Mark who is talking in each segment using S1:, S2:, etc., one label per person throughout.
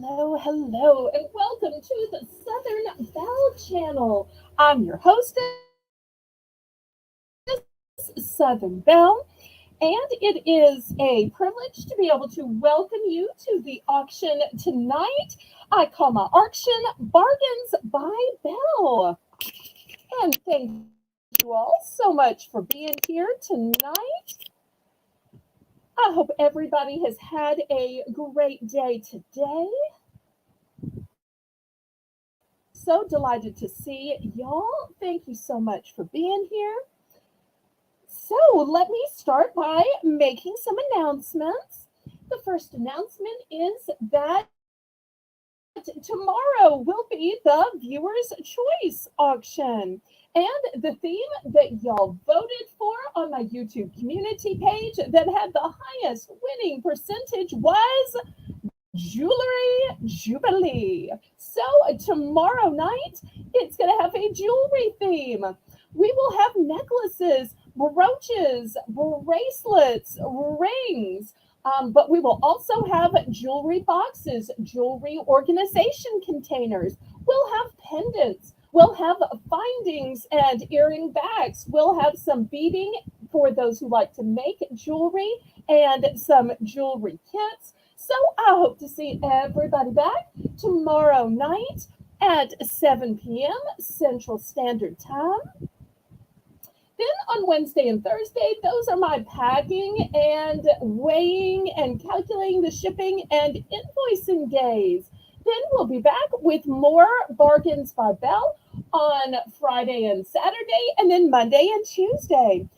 S1: Hello, and welcome to the Southern Belle Channel. I'm your hostess, Southern Belle, and it is a privilege to be able to welcome you to the auction tonight. I call my auction Bargains by Belle. And thank you all so much for being here tonight. I hope everybody has had a great day today. So delighted to see y'all. Thank you so much for being here. So let me start by making some announcements. The first announcement is that tomorrow will be the Viewer's Choice auction. And the theme that y'all voted for on my YouTube community page that had the highest winning percentage was Jewelry Jubilee. So tomorrow night, it's going to have a jewelry theme. We will have necklaces, brooches, bracelets, rings, but we will also have jewelry boxes, jewelry organization containers. We'll have pendants. We'll have findings and earring bags. We'll have some beading for those who like to make jewelry and some jewelry kits. So I hope to see everybody back tomorrow night at 7 p.m. Central Standard Time. Then on Wednesday and Thursday, those are my packing and weighing and calculating the shipping and invoicing days. Then we'll be back with more Bargains by Belle on Friday and Saturday, and then Monday and Tuesday.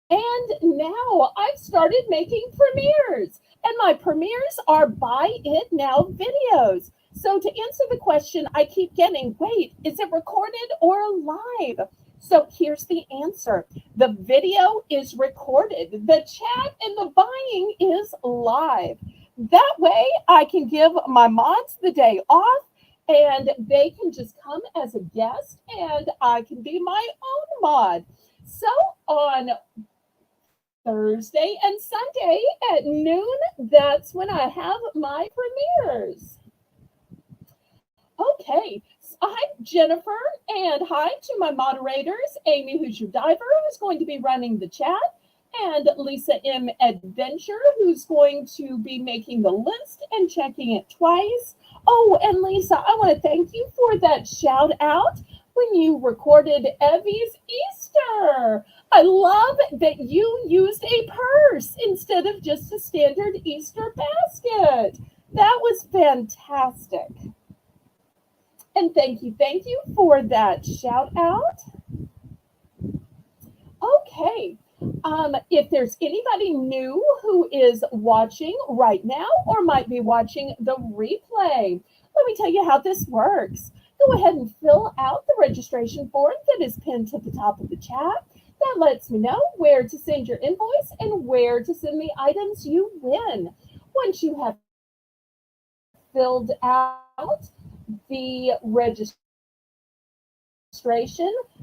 S1: And now I've started making premieres, and my premieres are Buy It Now videos. So to answer the question I keep getting, wait, is it recorded or live? So here's the answer. The video is recorded. The chat and the buying is live. That way I can give my mods the day off and they can just come as a guest and I can be my own mod. So on Thursday and Sunday at noon, that's when I have my premieres. Okay, hi Jennifer, and hi to my moderators, Amy, who's your diver, who's going to be running the chat, and Lisa M. Adventure, who's going to be making the list and checking it twice. Oh, and Lisa, I want to thank you for that shout out when you recorded Evie's Easter. I love that you used a purse instead of just a standard Easter basket. That was fantastic. And thank you for that shout out. Okay. If there's anybody new who is watching right now or might be watching the replay, let me tell you how this works. Go ahead and fill out the registration form that is pinned to the top of the chat. That lets me know where to send your invoice and where to send me items you win. Once you have filled out the registration,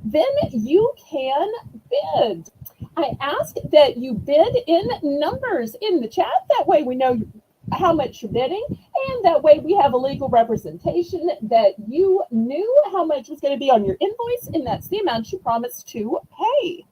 S1: then you can bid. I ask that you bid in numbers in the chat. That way we know how much you're bidding, and that way we have a legal representation that you knew how much was going to be on your invoice, and that's the amount you promised to pay.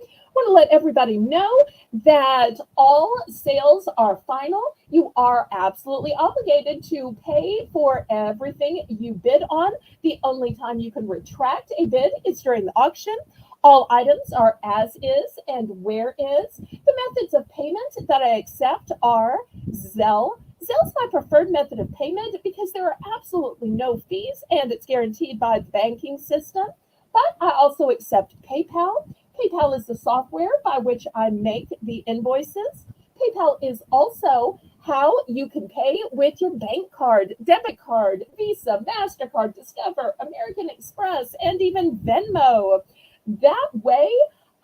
S1: I want to let everybody know that all sales are final. You are absolutely obligated to pay for everything you bid on. The only time you can retract a bid is during the auction. All items are as is and where is. The methods of payment that I accept are Zelle. Zelle's my preferred method of payment because there are absolutely no fees and it's guaranteed by the banking system. But I also accept PayPal. PayPal is the software by which I make the invoices. PayPal is also how you can pay with your bank card, debit card, Visa, MasterCard, Discover, American Express, and even Venmo. That way,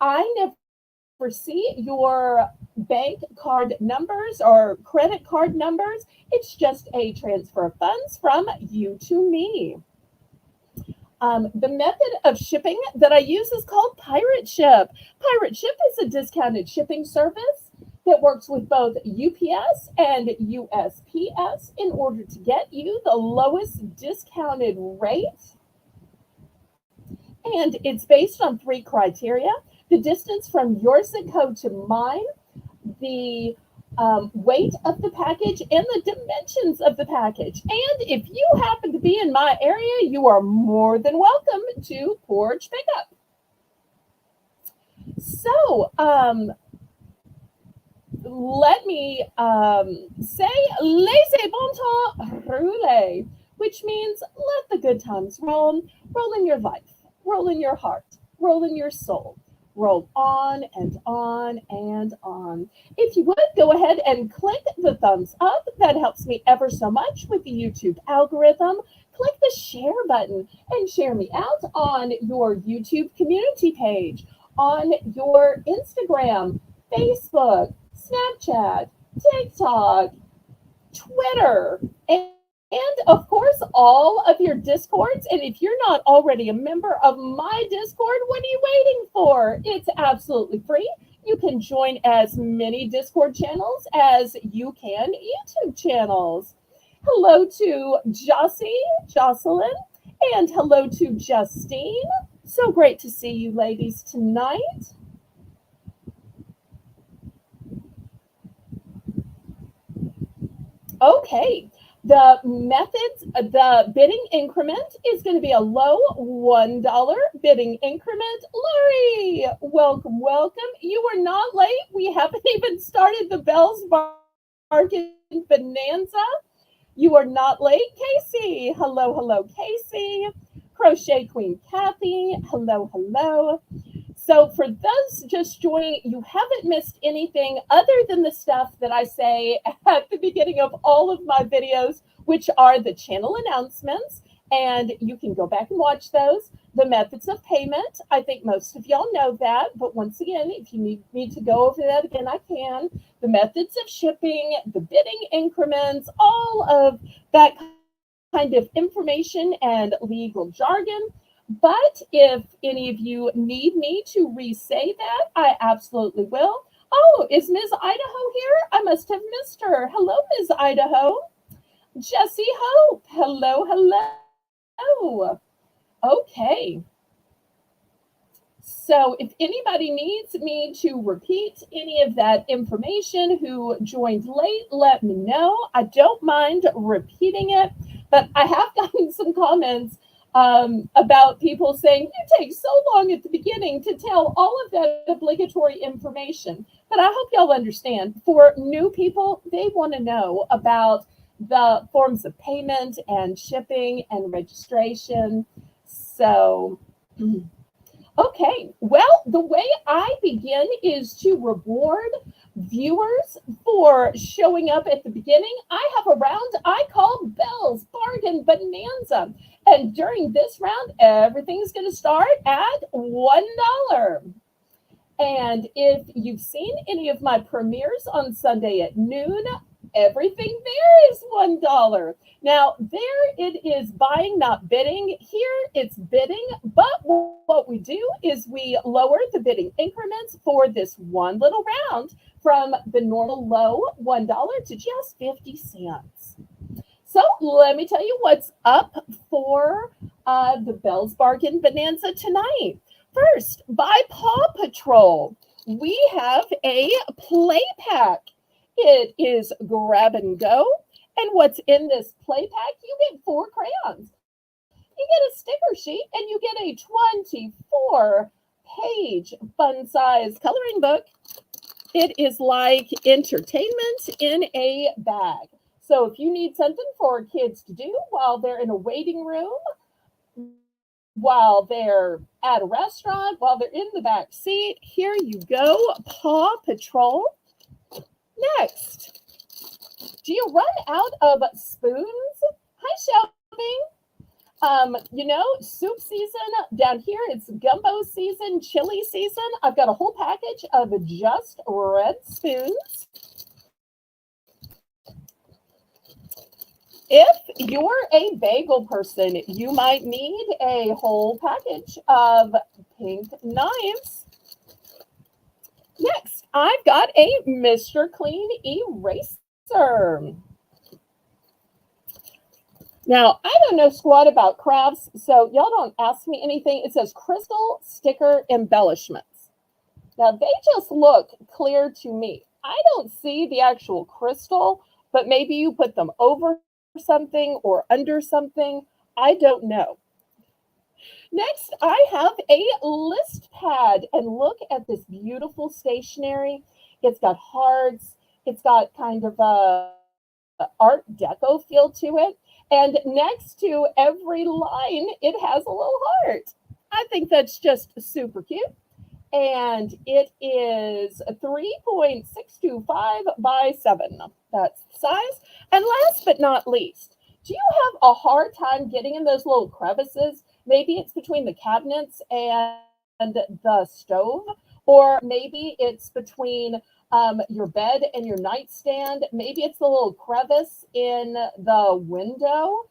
S1: I never see your bank card numbers or credit card numbers. It's just a transfer of funds from you to me. The method of shipping that I use is called Pirate Ship. Pirate Ship is a discounted shipping service that works with both UPS and USPS in order to get you the lowest discounted rate. And it's based on 3 criteria: the distance from your zip code to mine, the weight of the package, and the dimensions of the package. And if you happen to be in my area, you are more than welcome to porch pickup. So, let me say, laissez bon temps rouler, which means let the good times roll. Roll in your life, roll in your heart, roll in your soul. Roll on and on and on. If you would, go ahead and click the thumbs up. That helps me ever so much with the YouTube algorithm. Click the share button and share me out on your YouTube community page, on your Instagram, Facebook, Snapchat, TikTok, Twitter, and of course, all of your Discords. And if you're not already a member of my Discord, what are you waiting for? It's absolutely free. You can join as many Discord channels as you can YouTube channels. Hello to Jocelyn, and hello to Justine. So great to see you ladies tonight. Okay. The methods, the bidding increment is going to be a low $1 bidding increment. Lori, welcome, welcome. You are not late. We haven't even started the Belle's Bargain Bonanza. You are not late. Casey, hello, hello, Casey. Crochet Queen Kathy, hello, hello. So for those just joining, you haven't missed anything other than the stuff that I say at the beginning of all of my videos, which are the channel announcements, and you can go back and watch those. The methods of payment, I think most of y'all know that, but once again, if you need me to go over that again, I can. The methods of shipping, the bidding increments, all of that kind of information and legal jargon. But if any of you need me to re-say that, I absolutely will. Oh, is Ms. Idaho here? I must have missed her. Hello, Ms. Idaho. Jessie Hope. Hello, hello. Okay. So if anybody needs me to repeat any of that information who joined late, let me know. I don't mind repeating it, but I have gotten some comments about people saying, you take so long at the beginning to tell all of that obligatory information. But I hope y'all understand, for new people, they want to know about the forms of payment and shipping and registration. So, okay, well, the way I begin is to reward viewers for showing up at the beginning. I have a round I call Belle's Bargain Bonanza. And during this round, everything's going to start at $1. And if you've seen any of my premieres on Sunday at noon, everything there is $1. Now, there it is buying, not bidding. Here it's bidding, but what we do is we lower the bidding increments for this one little round from the normal low $1 to just 50 cents. So let me tell you what's up for the Belle's Bargain Bonanza tonight. First, by Paw Patrol, we have a play pack. It is grab and go. And what's in this play pack? You get 4 crayons. You get a sticker sheet, and you get a 24-page fun-size coloring book. It is like entertainment in a bag. So if you need something for kids to do while they're in a waiting room, while they're at a restaurant, while they're in the back seat, here you go, Paw Patrol. Next, do you run out of spoons? Hi, Shelby. You know, soup season down here, it's gumbo season, chili season. I've got a whole package of just red spoons. If you're a bagel person, you might need a whole package of pink knives. Next, I've got a Mr. Clean eraser. Now, I don't know squat about crafts, so y'all don't ask me anything. It says crystal sticker embellishments. Now, they just look clear to me. I don't see the actual crystal, but maybe you put them over something or under something. I don't know. Next, I have a list pad, and look at this beautiful stationery. It's got hearts. It's got kind of a Art Deco feel to it. And next to every line, it has a little heart. I think that's just super cute. And it is 3.625 by 7. That's the size. And last but not least, do you have a hard time getting in those little crevices? Maybe it's between the cabinets and the stove, or maybe it's between your bed and your nightstand. Maybe it's the little crevice in the window.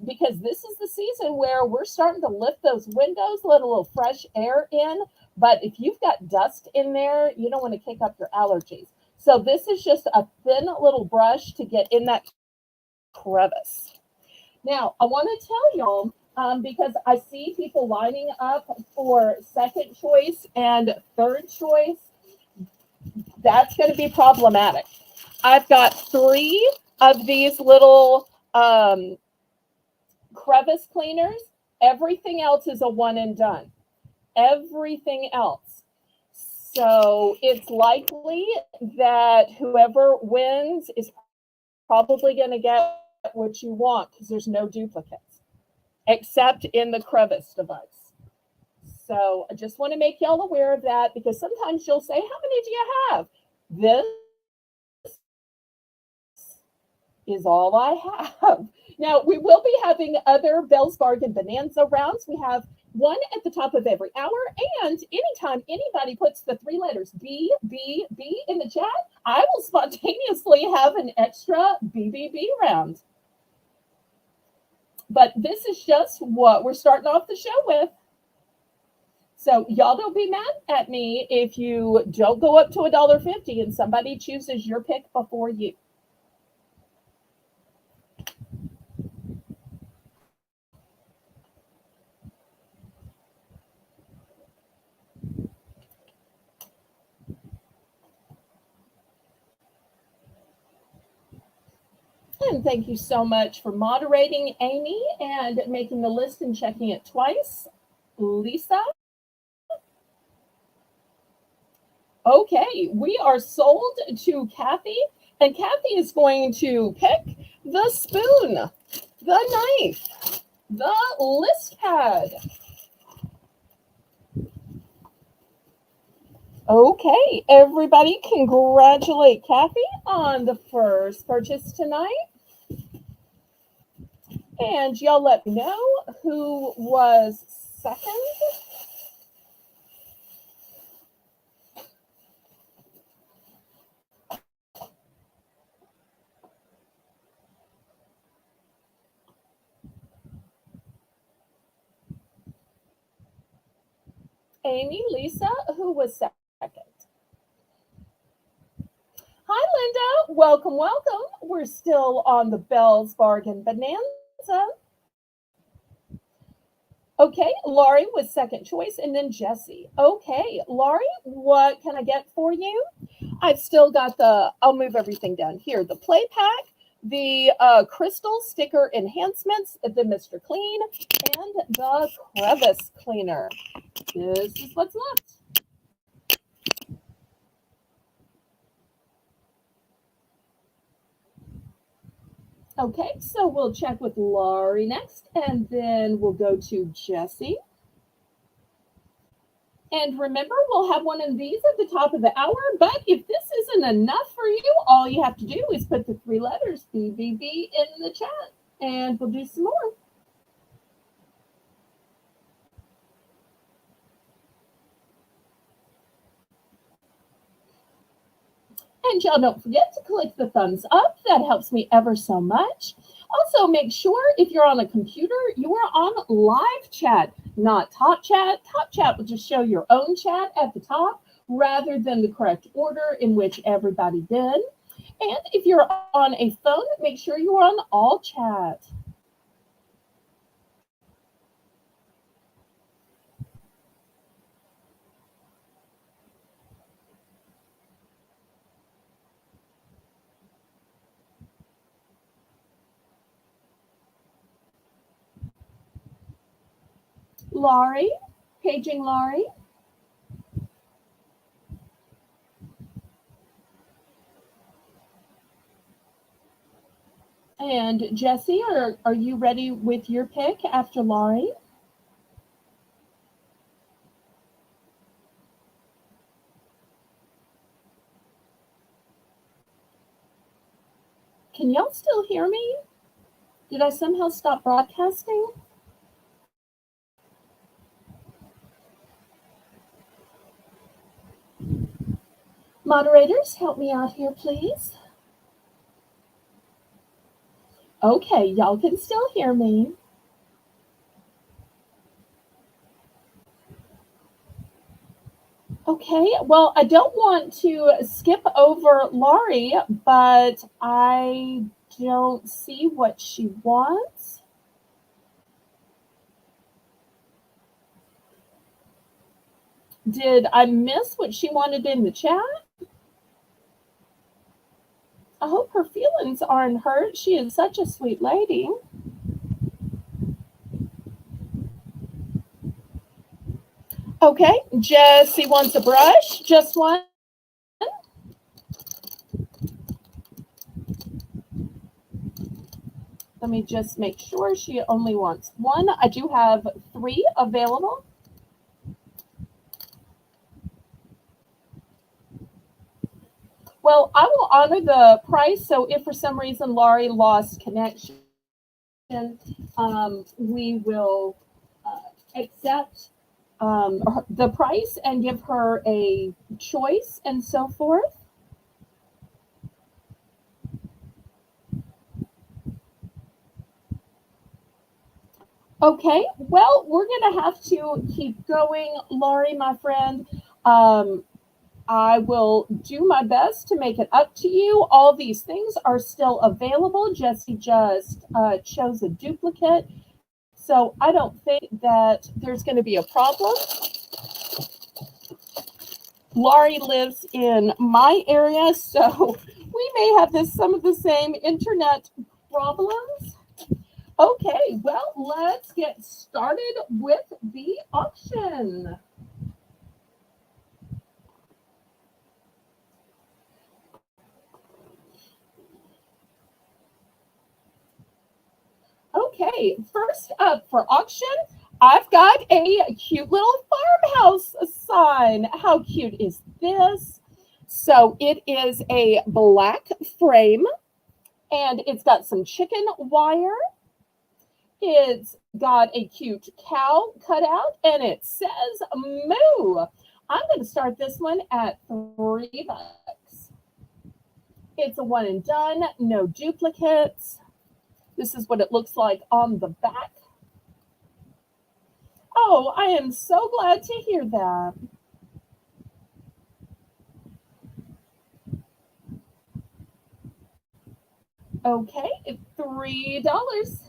S1: Because this is the season where we're starting to lift those windows, let a little fresh air in. But if you've got dust in there, you don't want to kick up your allergies. So this is just a thin little brush to get in that crevice. Now, I want to tell y'all, because I see people lining up for second choice and third choice, that's going to be problematic. I've got 3 of these little crevice cleaners. Everything else is a one and done. Everything else. So it's likely that whoever wins is probably going to get what you want because there's no duplicates except in the crevice device. So I just want to make y'all aware of that because sometimes you'll say, how many do you have? This is all I have. Now, we will be having other Belle's Bargain Bonanza rounds. We have one at the top of every hour. And anytime anybody puts the 3 letters B, B, B in the chat, I will spontaneously have an extra BBB round. But this is just what we're starting off the show with. So y'all don't be mad at me if you don't go up to $1.50 and somebody chooses your pick before you. And thank you so much for moderating, Amy, and making the list and checking it twice. Lisa. Okay, we are sold to Kathy, and Kathy is going to pick the spoon, the knife, the list pad. Okay, everybody, congratulate Kathy on the first purchase tonight. And y'all let me know who was second. Amy, Lisa, who was second? Hi, Linda. Welcome, welcome. We're still on the Belle's Bargain Bonanza. Okay, Laurie was second choice, and then Jesse. Okay, Laurie, what can I get for you? I've still got I'll move everything down here. The play pack, the crystal sticker enhancements, the Mr. Clean, and the crevice cleaner. This is what's left. Okay, so we'll check with Laurie next, and then we'll go to Jesse. And remember, we'll have one of these at the top of the hour, but if this isn't enough for you, all you have to do is put the 3 letters BBB in the chat, and we'll do some more. And y'all don't forget to click the thumbs up. That helps me ever so much. Also, make sure if you're on a computer, you are on live chat, not top chat. Top chat will just show your own chat at the top. rather than the correct order in which everybody did. And if you're on a phone, make sure you're on all chat. Laurie, paging Laurie. And Jesse, are you ready with your pick after Laurie? Can y'all still hear me? Did I somehow stop broadcasting? Moderators, help me out here, please. Okay, y'all can still hear me. Okay, well, I don't want to skip over Laurie, but I don't see what she wants. Did I miss what she wanted in the chat? I hope her feelings aren't hurt. She is such a sweet lady. Okay, Jessie wants a brush. Just one. Let me just make sure she only wants one. I do have 3 available. Well, I will honor the price. So if for some reason Laurie lost connection, we will accept the price and give her a choice and so forth. Okay, well, we're going to have to keep going, Laurie, my friend. I will do my best to make it up to you. All these things are still available. Jessie just chose a duplicate. So I don't think that there's going to be a problem. Laurie lives in my area, so we may have some of the same internet problems. Okay, well, let's get started with the auction. Okay, first up for auction, I've got a cute little farmhouse sign. How cute is this? So it is a black frame and it's got some chicken wire. It's got a cute cow cut out and it says moo. I'm going to start this one at $3. It's a one and done, no duplicates. This is what it looks like on the back. Oh, I am so glad to hear that. Okay, $3.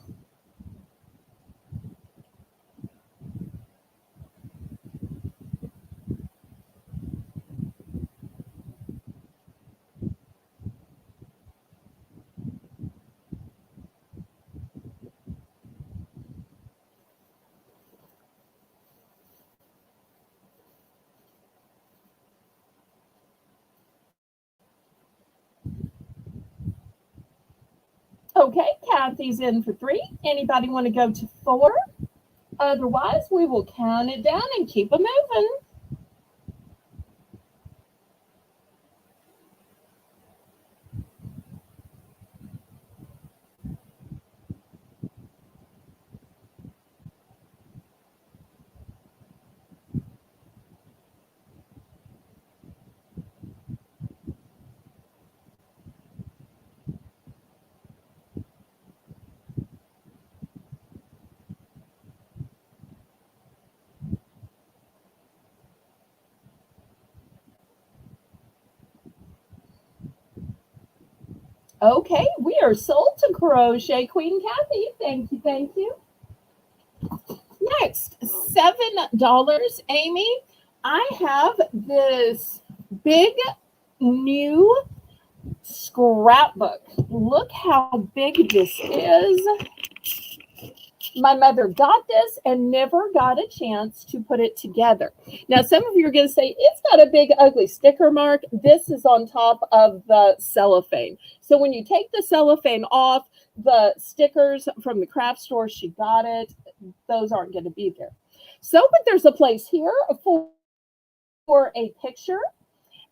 S1: Okay, Kathy's in for 3. Anybody want to go to 4? Otherwise, we will count it down and keep it moving. Okay, we are sold to Crochet Queen Kathy. Thank you, thank you. Next, $7, Amy. I have this big new scrapbook. Look how big this is. My mother got this and never got a chance to put it together. Now, some of you are going to say, it's got a big, ugly sticker mark. This is on top of the cellophane. So when you take the cellophane off, the stickers from the craft store, she got it. Those aren't going to be there. So, but there's a place here for a picture,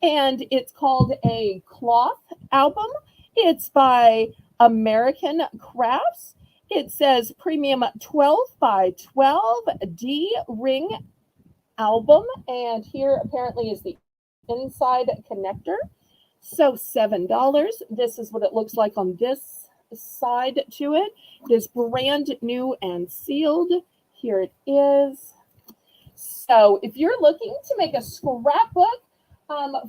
S1: and it's called a cloth album. It's by American Crafts. It says premium 12 by 12 D ring album, and here apparently is the inside connector. So $7. This is what it looks like on this side to it. It is brand new and sealed. Here it is. So if you're looking to make a scrapbook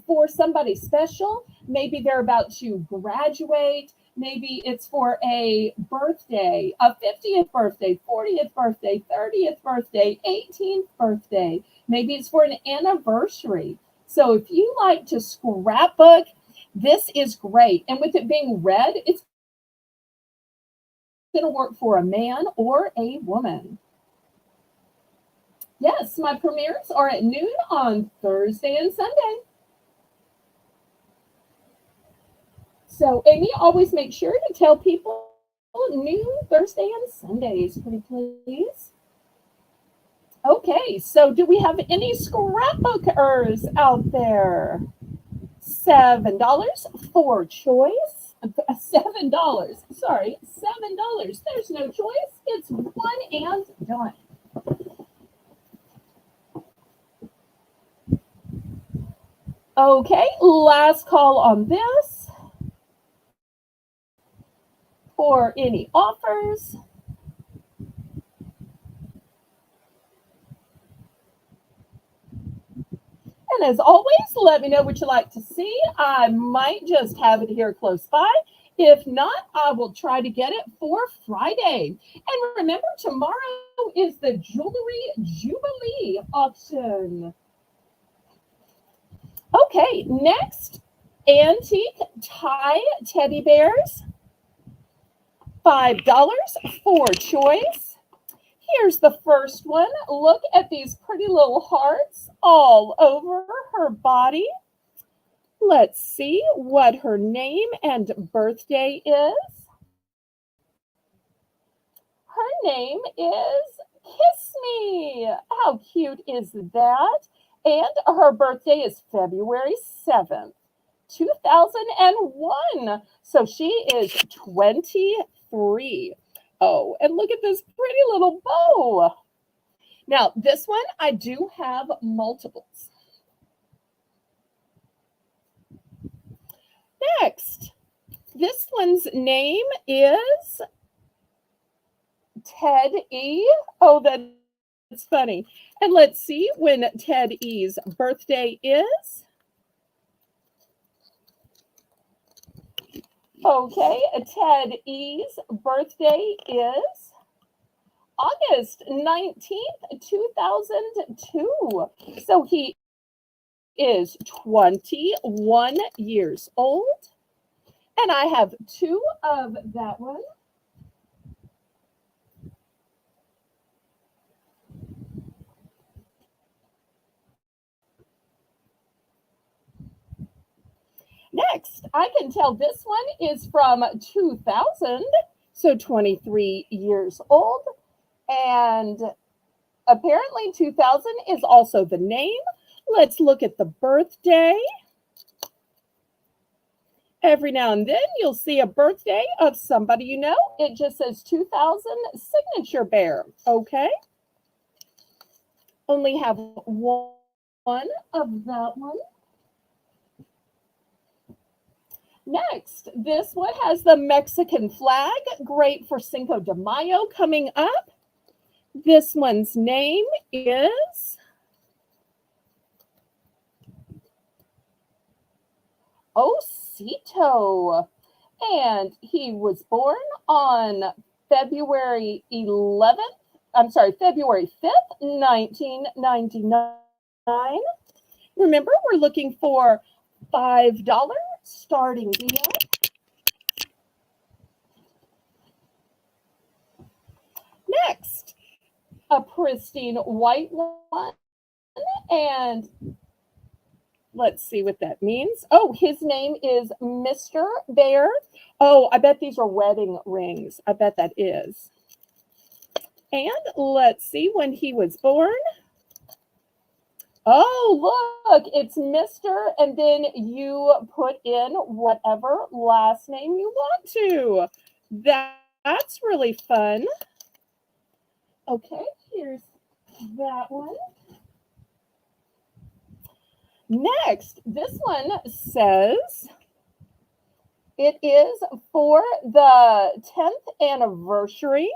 S1: for somebody special, maybe they're about to graduate, maybe it's for a birthday, a 50th birthday, 40th birthday, 30th birthday, 18th birthday, maybe it's for an anniversary. So if you like to scrapbook, this is great. And with it being red, it's going to work for a man or a woman. Yes, my premieres are at noon on Thursday and Sunday. So, Amy, always make sure to tell people noon, Thursday, and Sundays, pretty please. Okay, so do we have any scrapbookers out there? $7 for choice. $7. Sorry, $7. There's no choice. It's one and done. Okay, last call on this for any offers. And as always, let me know what you like to see. I might just have it here close by. If not, I will try to get it for Friday. And remember, tomorrow is the Jewelry Jubilee auction. Okay, next, antique tie teddy bears. $5 for choice. Here's the first one. Look at these pretty little hearts all over her body. Let's see what her name and birthday is. Her name is Kiss Me. How cute is that? And her birthday is February 7th, 2001. So she is 23. Oh, and look at this pretty little bow. Now, this one, I do have multiples. Next, this one's name is Ted E. Oh, that's funny. And let's see when Ted E's birthday is. Okay, Ted E's birthday is August 19th, 2002. So he is 21 years old. And I have two of that one. Next, I can tell this one is from 2000, so 23 years old. And apparently 2000 is also the name. Let's look at the birthday. Every now and then you'll see a birthday of somebody you know. It just says 2000 signature bear, okay? Only have one of that one. Next, this one has the Mexican flag, great for Cinco de Mayo coming up. This one's name is Osito. And he was born on February 11th, I'm sorry, February 5th, 1999. Remember, we're looking for $5 starting deal. Next, a pristine white one. And let's see what that means. Oh, his name is Mr. Bear. Oh, I bet these are wedding rings. I bet that is. And let's see when he was born. Oh, look, it's Mr. And then you put in whatever last name you want to. That's really fun. Okay, here's that one. Next, this one says it is for the 10th anniversary.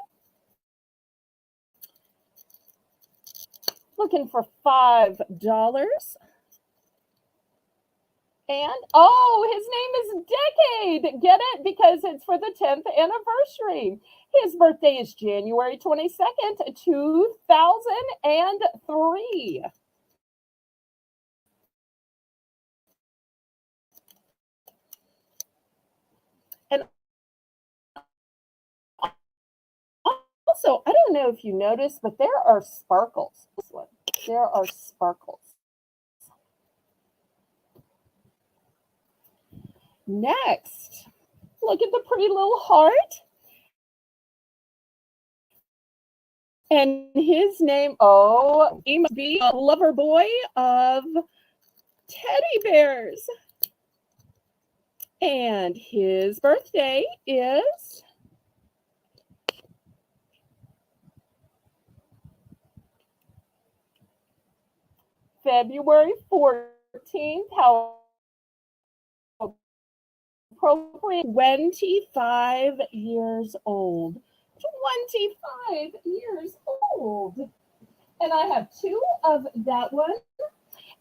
S1: Looking for $5. And, oh, his name is Decade. Get it? Because it's for the 10th anniversary. His birthday is January 22nd, 2003. And also, I don't know if you noticed, but there are sparkles. This one. There are sparkles. Next, look at the pretty little heart. And his name, oh, he must be a lover boy of teddy bears. And his birthday is February 14th. How appropriate. 25 years old. 25 years old. And I have two of that one.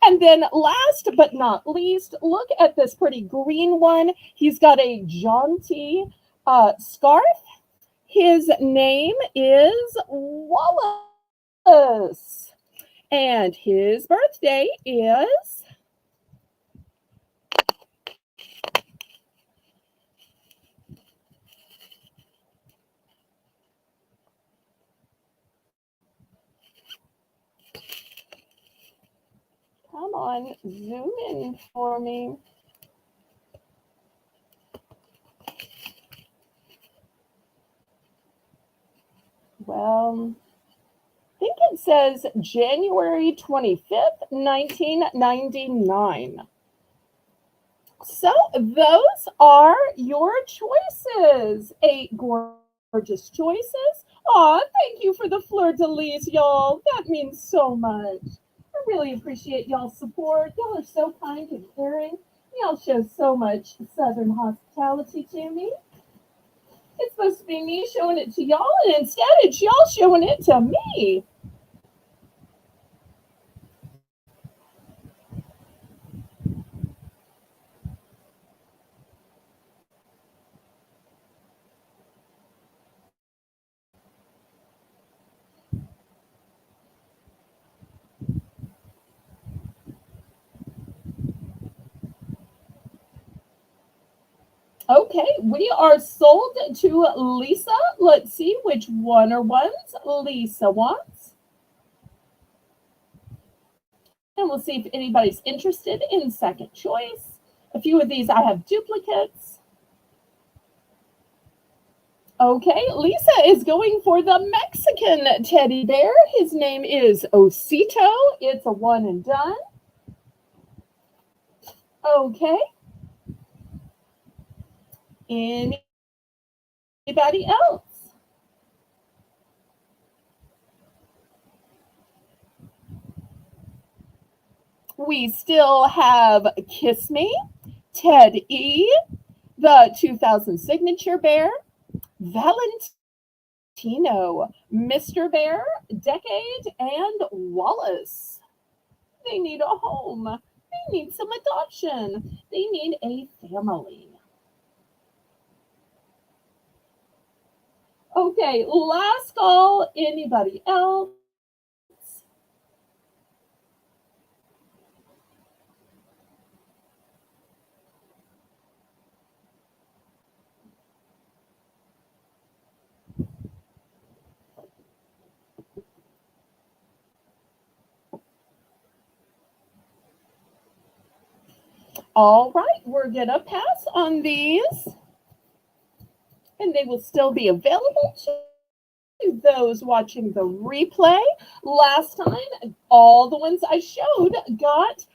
S1: And then last but not least, look at this pretty green one. He's got a jaunty scarf. His name is Wallace. And his birthday is come on, zoom in for me. Well, I think it says January 25th, 1999. So those are your choices. 8 gorgeous choices. Aw, thank you for the fleur-de-lis, y'all. That means so much. I really appreciate y'all's support. Y'all are so kind and caring. Y'all show so much Southern hospitality to me. It's supposed to be me showing it to y'all, and instead it's y'all showing it to me. Okay, we are sold to Lisa. Let's see which one or ones Lisa wants. And we'll see if anybody's interested in second choice. A few of these I have duplicates. Okay, Lisa is going for the Mexican teddy bear. His name is Osito. It's a one and done. Okay. Anybody else? We still have Kiss Me, Ted E, the 2000 Signature Bear, Valentino, Mr. Bear, Decade, and Wallace. They need a home. They need some adoption. They need a family. Okay, last call. Anybody else? All right, we're going to pass on these, and they will still be available to those watching the replay. Last time, all the ones I showed got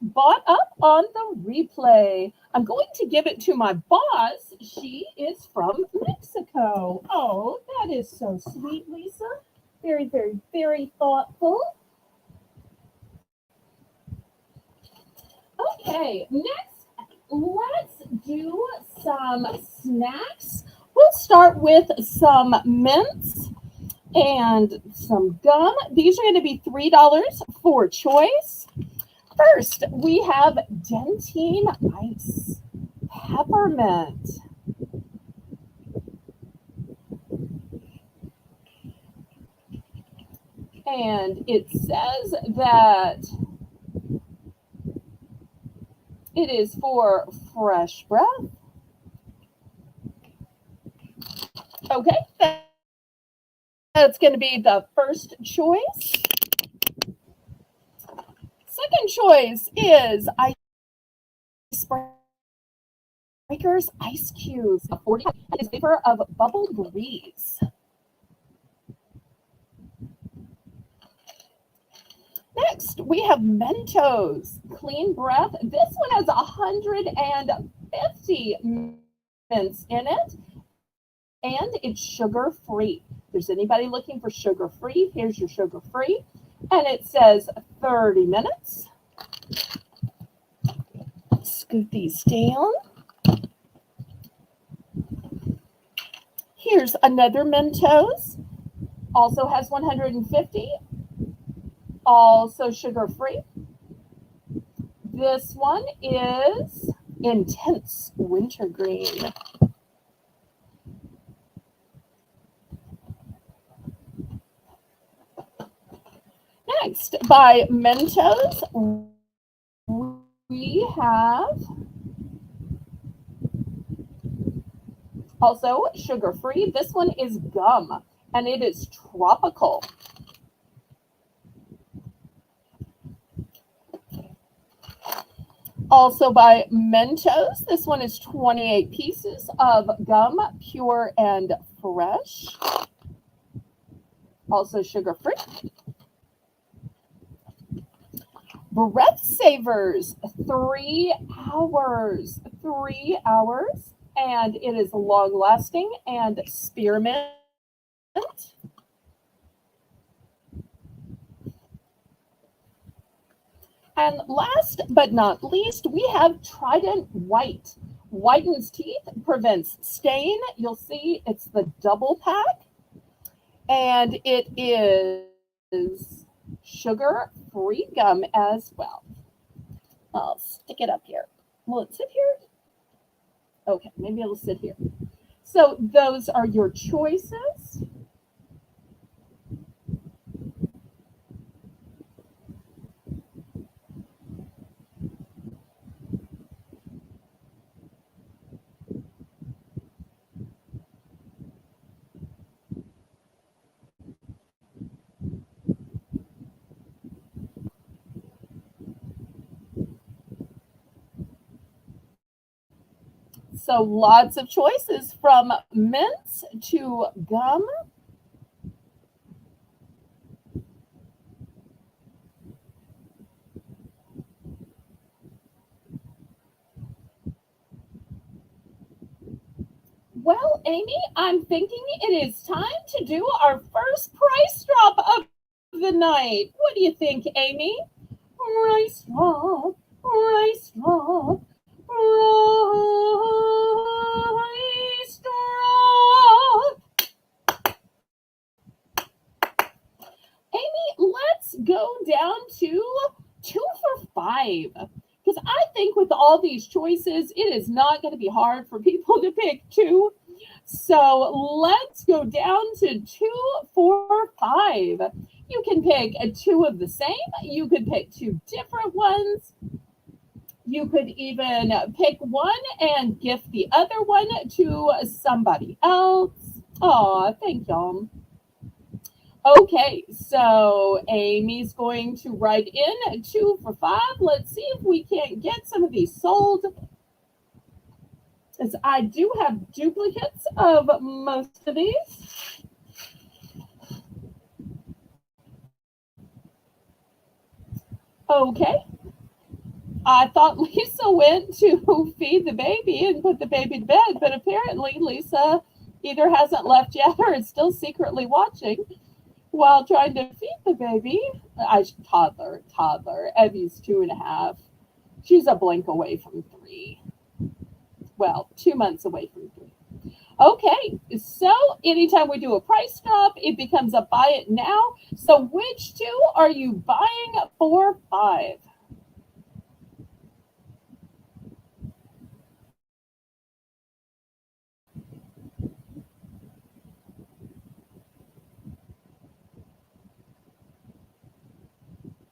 S1: bought up on the replay. I'm going to give it to my boss. She is from Mexico. Oh, that is so sweet, Lisa. Very, very, very thoughtful. Okay, next, let's do some snacks. We'll start with some mints and some gum. These are going to be $3 for choice. First, we have Dentine Ice Peppermint. And it says that it is for fresh breath. Okay, that's going to be the first choice. Second choice is Icebreakers Ice Cubes. 40 is flavor of Bubble Breeze. Next, we have Mentos Clean Breath. This one has 150 mints in it, and it's sugar-free. If there's anybody looking for sugar-free, here's your sugar-free. And it says 30 minutes. Scoot these down. Here's another Mentos. Also has 150. Also sugar-free. This one is Intense Wintergreen. Next, by Mentos, we have also sugar-free. This one is gum, and it is tropical. Also by Mentos, this one is 28 pieces of gum, pure and fresh. Also sugar-free. Breath Savers, 3 hours. 3 hours. And it is long-lasting and spearmint. And last but not least, we have Trident White. Whitens teeth, prevents stain. You'll see it's the double pack. And it is sugar-free gum as well. I'll stick it up here. Will it sit here? Okay, maybe it'll sit here. So those are your choices. So lots of choices from mints to gum. Well, Amy, I'm thinking it is time to do our first price drop of the night. What do you think, Amy? Price drop, price drop, price drop. Amy, let's go down to 2 for $5. Because I think with all these choices, it is not going to be hard for people to pick 2 So let's go down to 2, 4, 5. You can pick two of the same. You could pick two different ones. You could even pick one and gift the other one to somebody else. Aw, thank y'all. Okay, so Amy's going to write in 2 for 5. Let's see if we can't get some of these sold. As I do have duplicates of most of these. Okay. I thought Lisa went to feed the baby and put the baby to bed, but apparently Lisa either hasn't left yet or is still secretly watching while trying to feed the baby. Toddler. Evie's 2.5. She's a blink away from 3. Well, 2 months away from 3. Okay, so anytime we do a price drop, it becomes a buy it now. So which two are you buying for 5?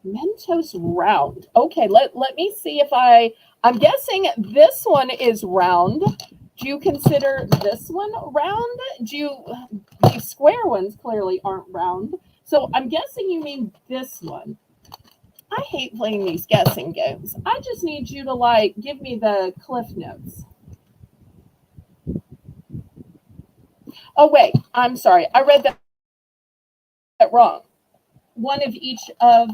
S1: Mentos round. Okay, let me see if I'm guessing this one is round. Do you consider this one round? These square ones clearly aren't round. So I'm guessing you mean this one. I hate playing these guessing games. I just need you to give me the cliff notes. Oh wait, I'm sorry. I read that wrong. One of each of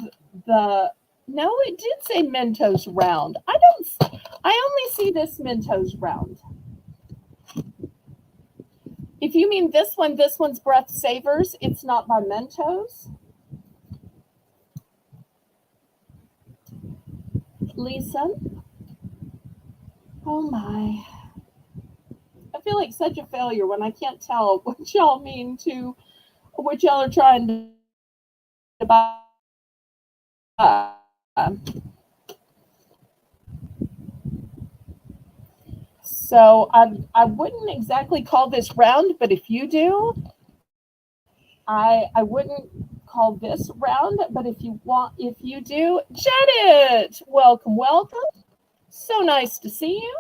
S1: the no, it did say Mentos round. I only see this Mentos round. If you mean this one's Breath Savers. It's not by Mentos. Lisa? Oh my. I feel like such a failure when I can't tell what y'all mean to what y'all are trying to buy. So I wouldn't exactly call this round, but if you do, I wouldn't call this round, but if you do, Janet, welcome. So nice to see you.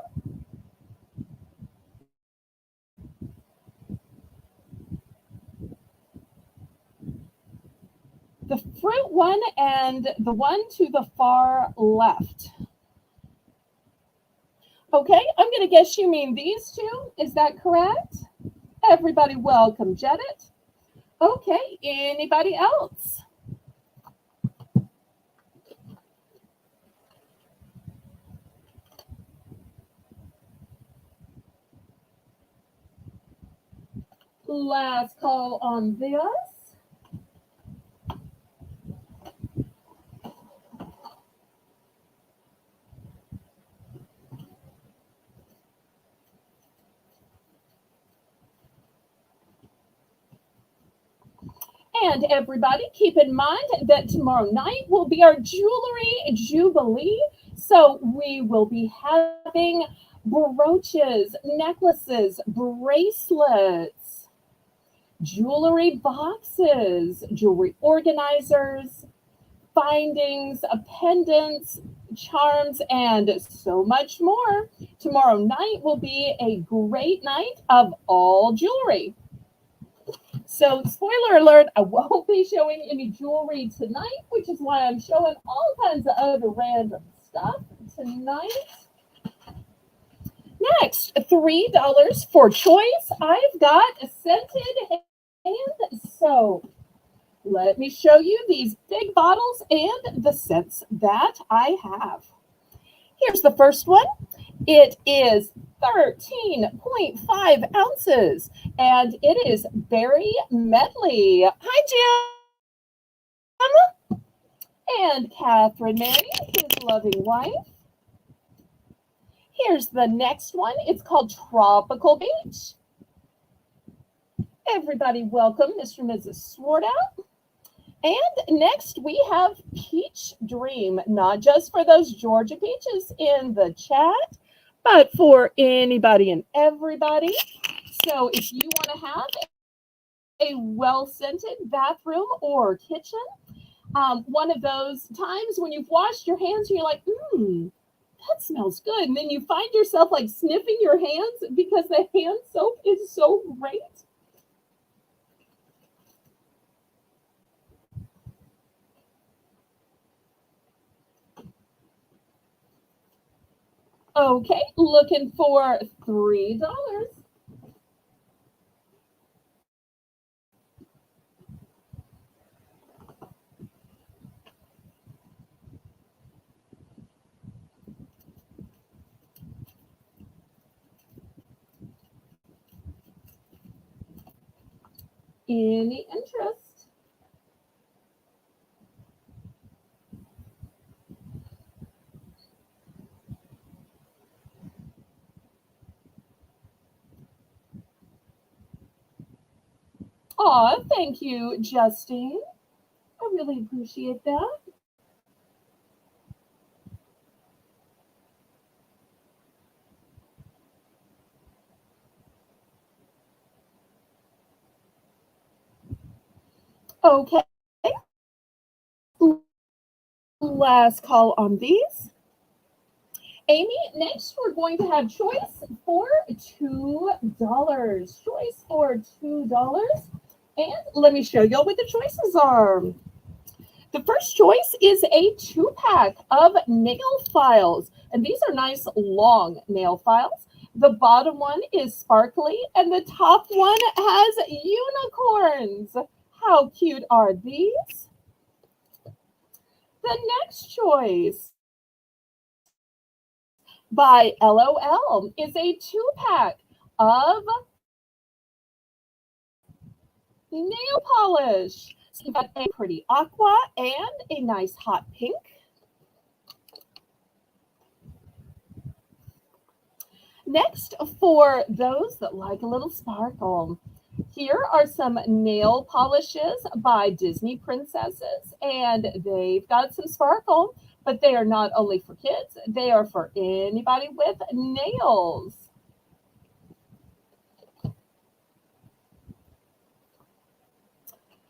S1: The fruit one and the one to the far left. Okay, I'm going to guess you mean these two. Is that correct? Everybody welcome, Janet. Okay, anybody else? Last call on this. And everybody, keep in mind that tomorrow night will be our jewelry jubilee. So we will be having brooches, necklaces, bracelets, jewelry boxes, jewelry organizers, findings, pendants, charms, and so much more. Tomorrow night will be a great night of all jewelry. So, spoiler alert, I won't be showing any jewelry tonight, which is why I'm showing all kinds of other random stuff tonight. Next, $3 for choice. I've got a scented hand soap. Let me show you these big bottles and the scents that I have. Here's the first one. It is 13.5 ounces, and it is Berry Medley. Hi, Jim. And Catherine Mary, his loving wife. Here's the next one. It's called Tropical Beach. Everybody welcome Mr. and Mrs. Swartout. And next we have Peach Dream, not just for those Georgia peaches in the chat, but for anybody and everybody. So if you want to have a well-scented bathroom or kitchen, one of those times when you've washed your hands and you're like, that smells good. And then you find yourself like sniffing your hands because the hand soap is so great. Okay, looking for $3. Any interest? Aw, thank you, Justine. I really appreciate that. Okay, last call on these. Amy, next we're going to have choice for $2. Choice for $2. And let me show you what the choices are. The first choice is a 2-pack of nail files. And these are nice long nail files. The bottom one is sparkly and the top one has unicorns. How cute are these? The next choice by LOL is a 2-pack of nail polish. So you've got a pretty aqua and a nice hot pink. Next, for those that like a little sparkle, here are some nail polishes by Disney princesses, and they've got some sparkle, but they are not only for kids, they are for anybody with nails.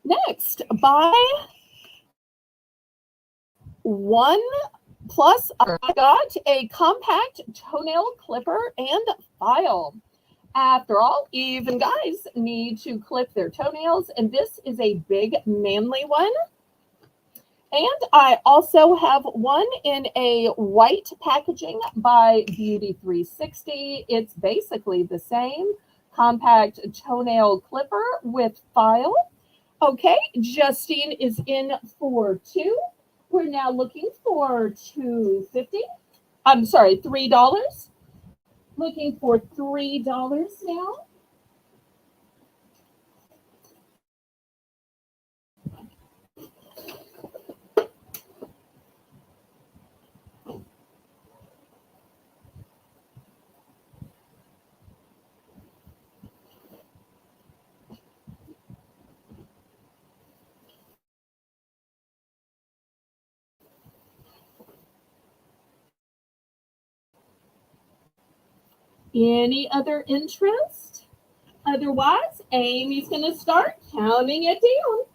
S1: Next, buy one plus I got a compact toenail clipper and file. After all, even guys need to clip their toenails, and this is a big manly one. And I also have one in a white packaging by Beauty 360. It's basically the same compact toenail clipper with file. Okay, Justine is in for 2. We're now looking for $2.50. I'm sorry, $3. Looking for $3 now. Any other interest? Otherwise, Amy's going to start counting it down.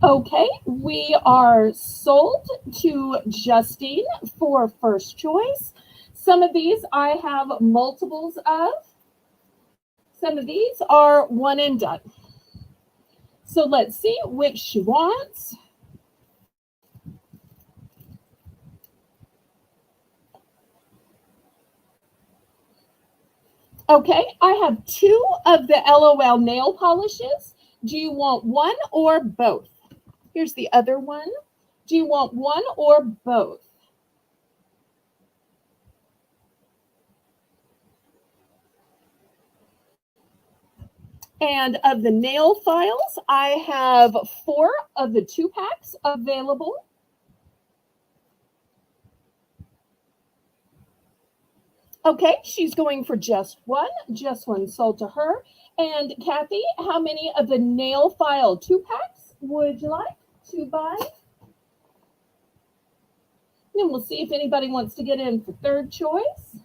S1: Okay, we are sold to Justine for first choice. Some of these I have multiples of. Some of these are one and done. So let's see which she wants. Okay, I have 2 of the LOL nail polishes. Do you want one or both? Here's the other one. Do you want one or both? And of the nail files, I have 4 of the 2-packs available. Okay, she's going for just one sold to her. And Kathy, how many of the nail file 2-packs would you like to buy? And we'll see if anybody wants to get in for third choice.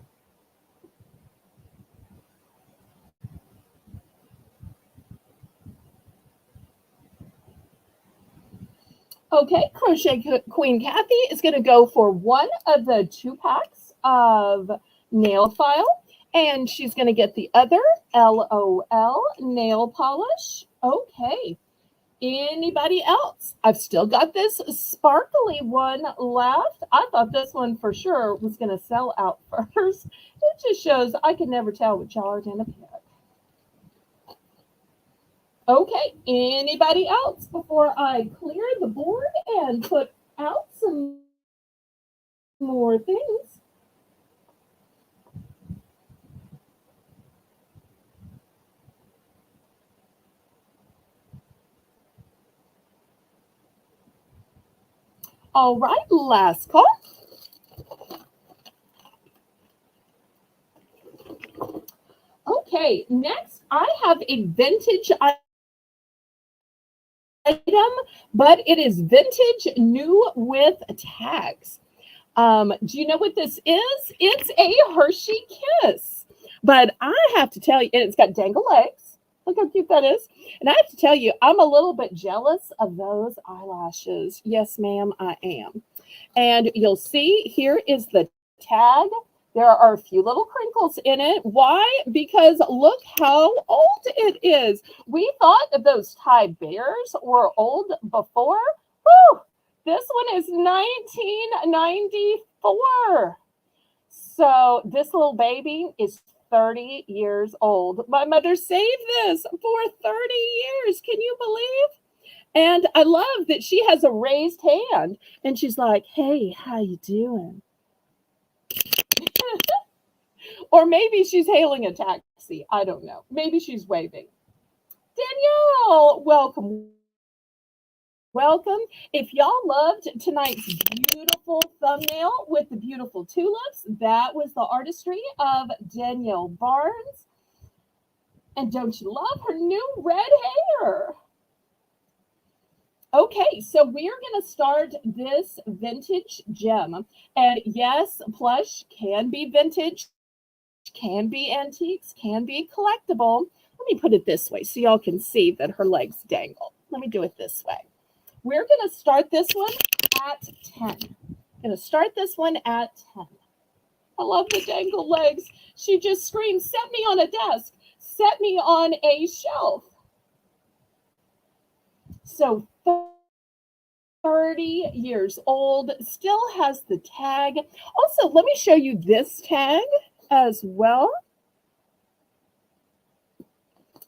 S1: Okay, Crochet Queen Kathy is going to go for 1 of the 2-packs of nail file, and she's going to get the other LOL nail polish. Okay, anybody else? I've still got this sparkly one left. I thought this one for sure was going to sell out first. It just shows I can never tell what y'all are going to pick. Okay, anybody else before I clear the board and put out some more things? All right, last call. Okay, next I have a vintage item, but it is vintage new with tags. Do you know what this is? It's a Hershey Kiss. But I have to tell you, and it's got dangle legs. Look how cute that is. And I have to tell you, I'm a little bit jealous of those eyelashes. Yes, ma'am, I am. And you'll see here is the tag. There are a few little crinkles in it. Why? Because look how old it is. We thought that those Thai bears were old before. Woo! This one is 1994. So this little baby is 30 years old. My mother saved this for 30 years. Can you believe? And I love that she has a raised hand and she's like, hey, how you doing? Or maybe she's hailing a taxi. I don't know. Maybe she's waving. Danielle, welcome. Welcome. If y'all loved tonight's beautiful thumbnail with the beautiful tulips, that was the artistry of Danielle Barnes. And don't you love her new red hair? Okay, so we are going to start this vintage gem. And yes, plush can be vintage, can be antiques, can be collectible. Let me put it this way so y'all can see that her legs dangle. Let me do it this way. We're going to start this one at 10. Going to start this one at 10. I love the dangle legs. She just screamed, set me on a desk. Set me on a shelf. So 30 years old, still has the tag. Also, let me show you this tag as well.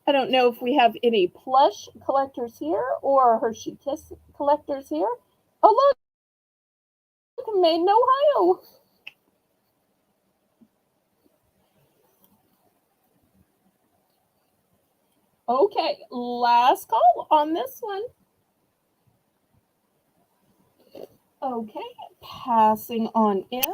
S1: I don't know if we have any plush collectors here or Hershey Kiss collectors here. Oh, look, made in Ohio. Okay, last call on this one. Okay, passing on it.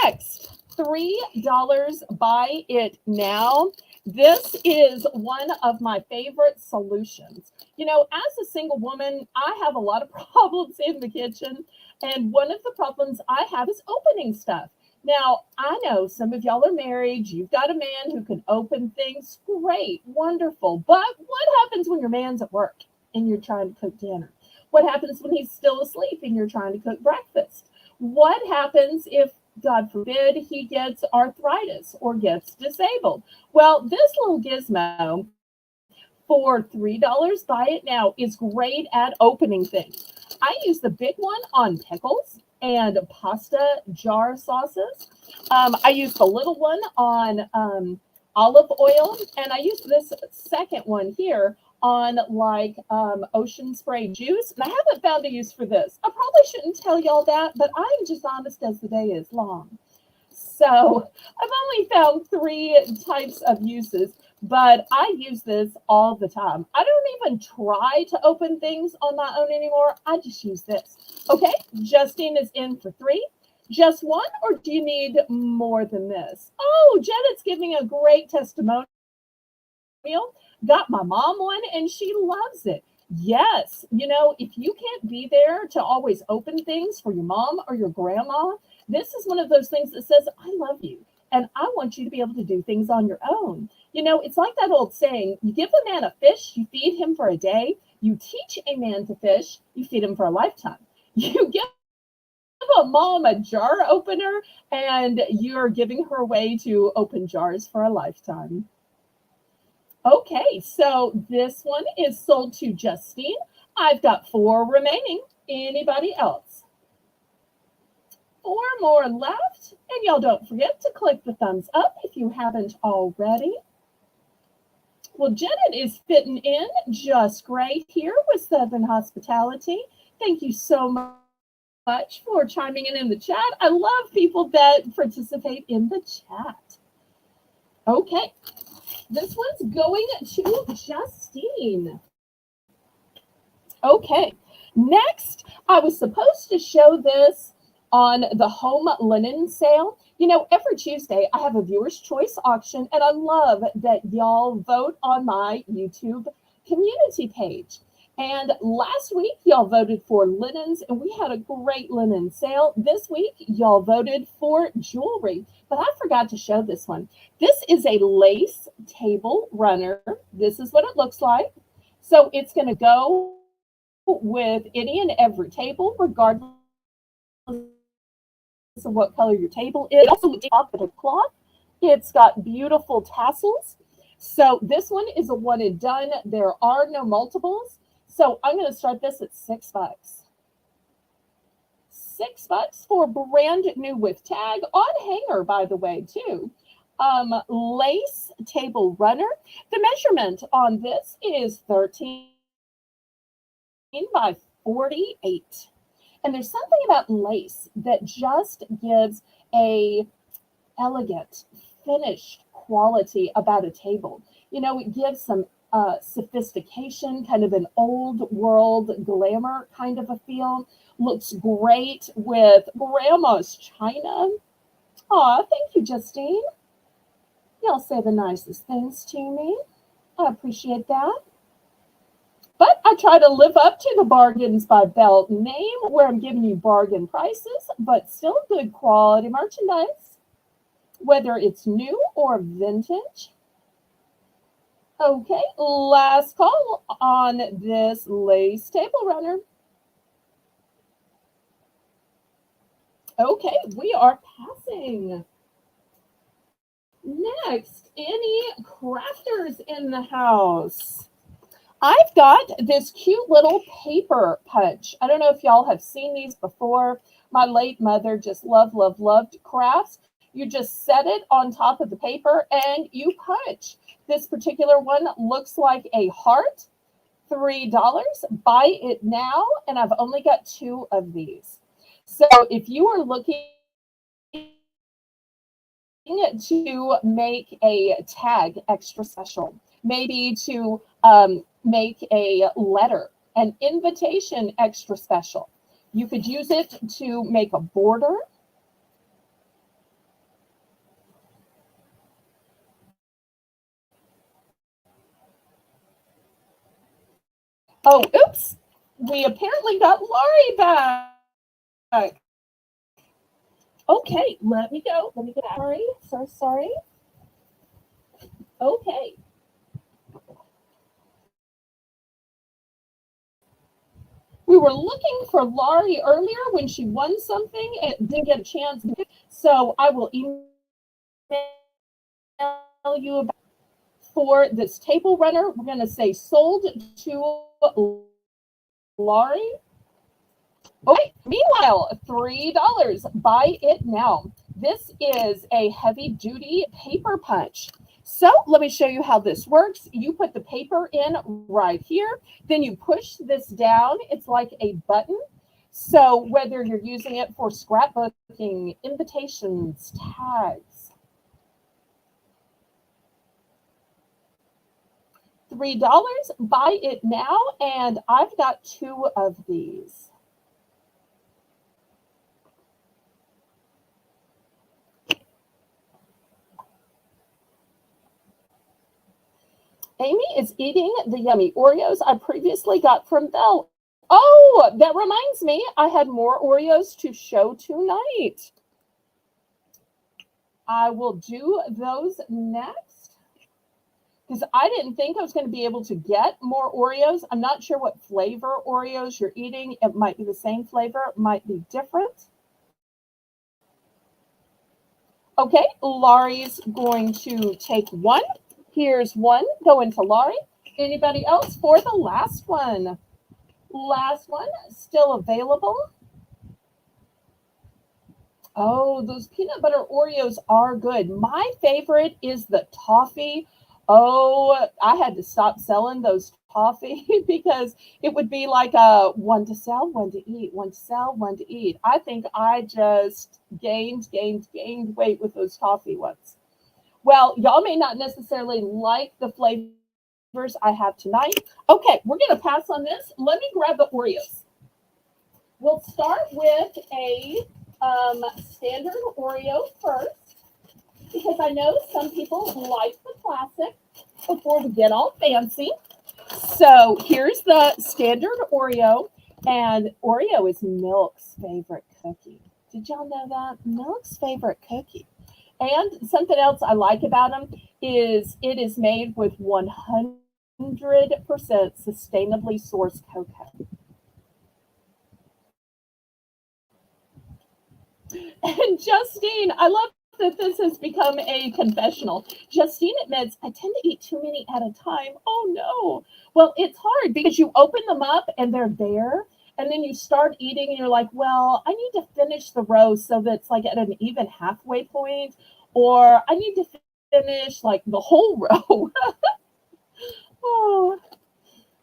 S1: Next, $3 buy it now. This is one of my favorite solutions. You know, as a single woman, I have a lot of problems in the kitchen. And one of the problems I have is opening stuff. Now, I know some of y'all are married. You've got a man who can open things. Great, wonderful. But what happens when your man's at work and you're trying to cook dinner? What happens when he's still asleep and you're trying to cook breakfast? What happens if, God forbid, he gets arthritis or gets disabled? Well, this little gizmo for $3 buy it now is great at opening things. I use the big one on pickles and pasta jar sauces. I use the little one on olive oil, and I use this second one here on like ocean spray juice. And I haven't found a use for this. I probably shouldn't tell y'all that, but I'm just honest as the day is long. So I've only found 3 types of uses, but I use this all the time. I don't even try to open things on my own anymore. I just use this. Okay, Justine is in for 3. Just 1, or do you need more than this? Oh, Janet's giving a great testimonial. Got my mom one and she loves it. Yes, if you can't be there to always open things for your mom or your grandma, this is one of those things that says, I love you and I want you to be able to do things on your own. It's like that old saying, you give a man a fish, you feed him for a day. You teach a man to fish, you feed him for a lifetime. You give a mom a jar opener and you're giving her a way to open jars for a lifetime. Okay, so this one is sold to Justine. I've got 4 remaining. Anybody else? 4 more left. And y'all don't forget to click the thumbs up if you haven't already. Well, Janet is fitting in just great here with Southern Hospitality. Thank you so much for chiming in the chat. I love people that participate in the chat. Okay. This one's going to Justine. Okay, next, I was supposed to show this on the home linen sale. Every Tuesday, I have a viewer's choice auction, and I love that y'all vote on my YouTube community page. And last week, y'all voted for linens, and we had a great linen sale. This week, y'all voted for jewelry, but I forgot to show this one. This is a lace table runner. This is what it looks like. So it's going to go with any and every table, regardless of what color your table is. Also, the top of the cloth. It's got beautiful tassels. So this one is a one and done. There are no multiples. So I'm going to start this at $6. $6 for brand new with tag on hanger, by the way, too. Lace table runner. The measurement on this is 13 by 48. And there's something about lace that just gives a elegant, finished quality about a table. It gives some sophistication, kind of an old world glamour kind of a feel. Looks great with grandma's china. Aw, thank you, Justine. Y'all say the nicest things to me. I appreciate that. But I try to live up to the Bargains by Belle name, where I'm giving you bargain prices, but still good quality merchandise, whether it's new or vintage. Okay, last call on this lace table runner. Okay, we are passing. Next, any crafters in the house? I've got this cute little paper punch. I don't know if y'all have seen these before. My late mother just loved crafts. You just set it on top of the paper and you punch. This particular one looks like a heart. $3. Buy it now, and I've only got 2 of these. So if you are looking to make a tag extra special, maybe to make a letter, an invitation extra special, you could use it to make a border. Oh, oops. We apparently got Laurie back. Okay, let me go. Let me get out. Sorry. Okay. We were looking for Laurie earlier when she won something and didn't get a chance. So I will email you about for this table runner. We're going to say sold to Laurie. Okay, meanwhile, $3. Buy it now. This is a heavy duty paper punch. So let me show you how this works. You put the paper in right here, then you push this down. It's like a button. So whether you're using it for scrapbooking, invitations, tags, $3, buy it now, and I've got 2 of these. Amy is eating the yummy Oreos I previously got from Belle. Oh, that reminds me, I had more Oreos to show tonight. I will do those next because I didn't think I was going to be able to get more Oreos. I'm not sure what flavor Oreos you're eating. It might be the same flavor, it might be different. Okay, Laurie's going to take one. Here's one going to Laurie. Anybody else for the last one? Last one, still available. Oh, those peanut butter Oreos are good. My favorite is the toffee. Oh, I had to stop selling those toffee because it would be like a one to sell, one to eat, one to sell, one to eat. I think I just gained weight with those toffee ones. Well, y'all may not necessarily like the flavors I have tonight. Okay, we're going to pass on this. Let me grab the Oreos. We'll start with a standard Oreo first, because I know some people like the classic before we get all fancy. So here's the standard Oreo, and Oreo is Milk's favorite cookie. Did y'all know that? Milk's favorite cookie. And something else I like about them is it is made with 100% sustainably sourced cocoa. And Justine, I love that this has become a confessional. Justine admits, I tend to eat too many at a time. Oh no. Well, it's hard because you open them up and they're there. And then you start eating and you're like, well, I need to finish the row so that it's like at an even halfway point, or I need to finish like the whole row. Oh.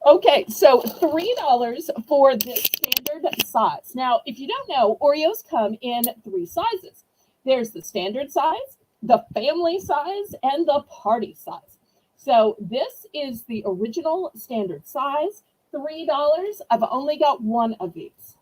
S1: Okay, so $3 for this standard size. Now, if you don't know, Oreos come in 3 sizes. There's the standard size, the family size, and the party size. So this is the original standard size, $3. I've only got 1 of these.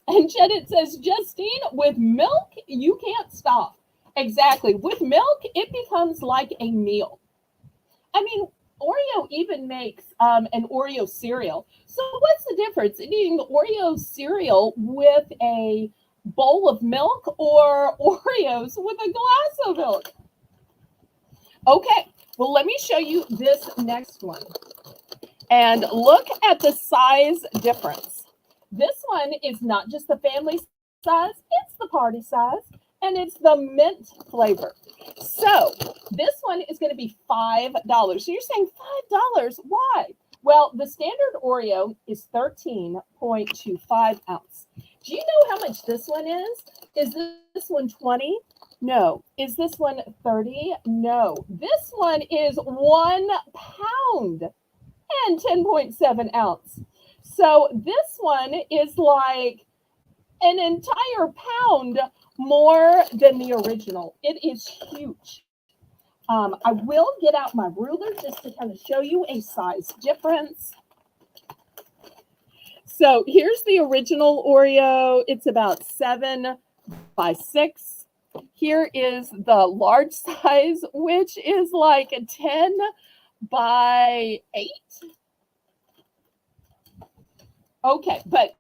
S1: And Janet says, Justine, with milk, you can't stop. Exactly. With milk, it becomes like a meal. I mean, Oreo even makes an Oreo cereal. So what's the difference in eating the Oreo cereal with a bowl of milk or Oreos with a glass of milk? Okay, well, let me show you this next one. And look at the size difference. This one is not just the family size, it's the party size, and it's the mint flavor. So this one is going to be $5. So you're saying $5? Why? Well, the standard Oreo is 13.25 ounce. Do you know how much this one is? Is this one 20? No. Is this one 30? No. This one is 1 pound and 10.7 ounce. So this one is like an entire pound more than the original. It is huge. I will get out my ruler just to kind of show you a size difference. So here's the original Oreo. It's about 7 by 6. Here is the large size, which is like a 10 by 8. Okay, but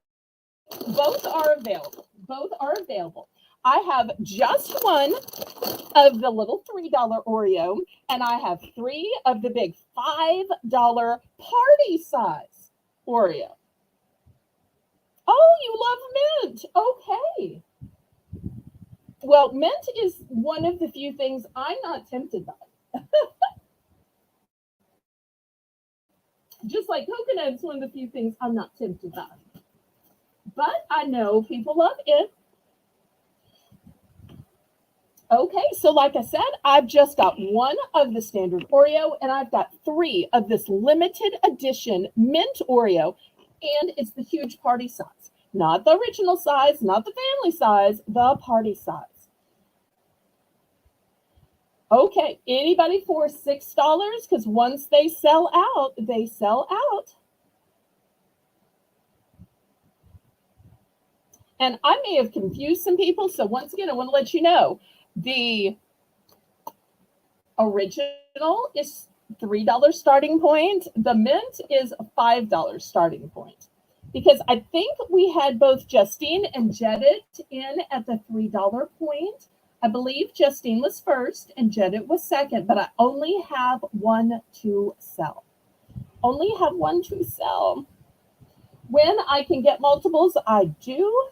S1: both are available. Both are available. I have just 1 of the little $3 Oreo, and I have 3 of the big $5 party size Oreo. Oh, you love mint. Okay. Well, mint is one of the few things I'm not tempted by. Just like coconut is one of the few things I'm not tempted by. But I know people love it. Okay, so like I said, I've just got one of the standard Oreo, and I've got three of this limited edition mint Oreo, and it's the huge party size. Not the original size, not the family size, the party size. Okay, anybody for $6? Because once they sell out, they sell out. And I may have confused some people, so once again, I want to let you know, the original is $3 starting point. The mint is a $5 starting point. Because I think we had both Justine and Jedit in at the $3 point. I believe Justine was first and Jedit was second, but I only have one to sell. Only have one to sell. When I can get multiples, I do.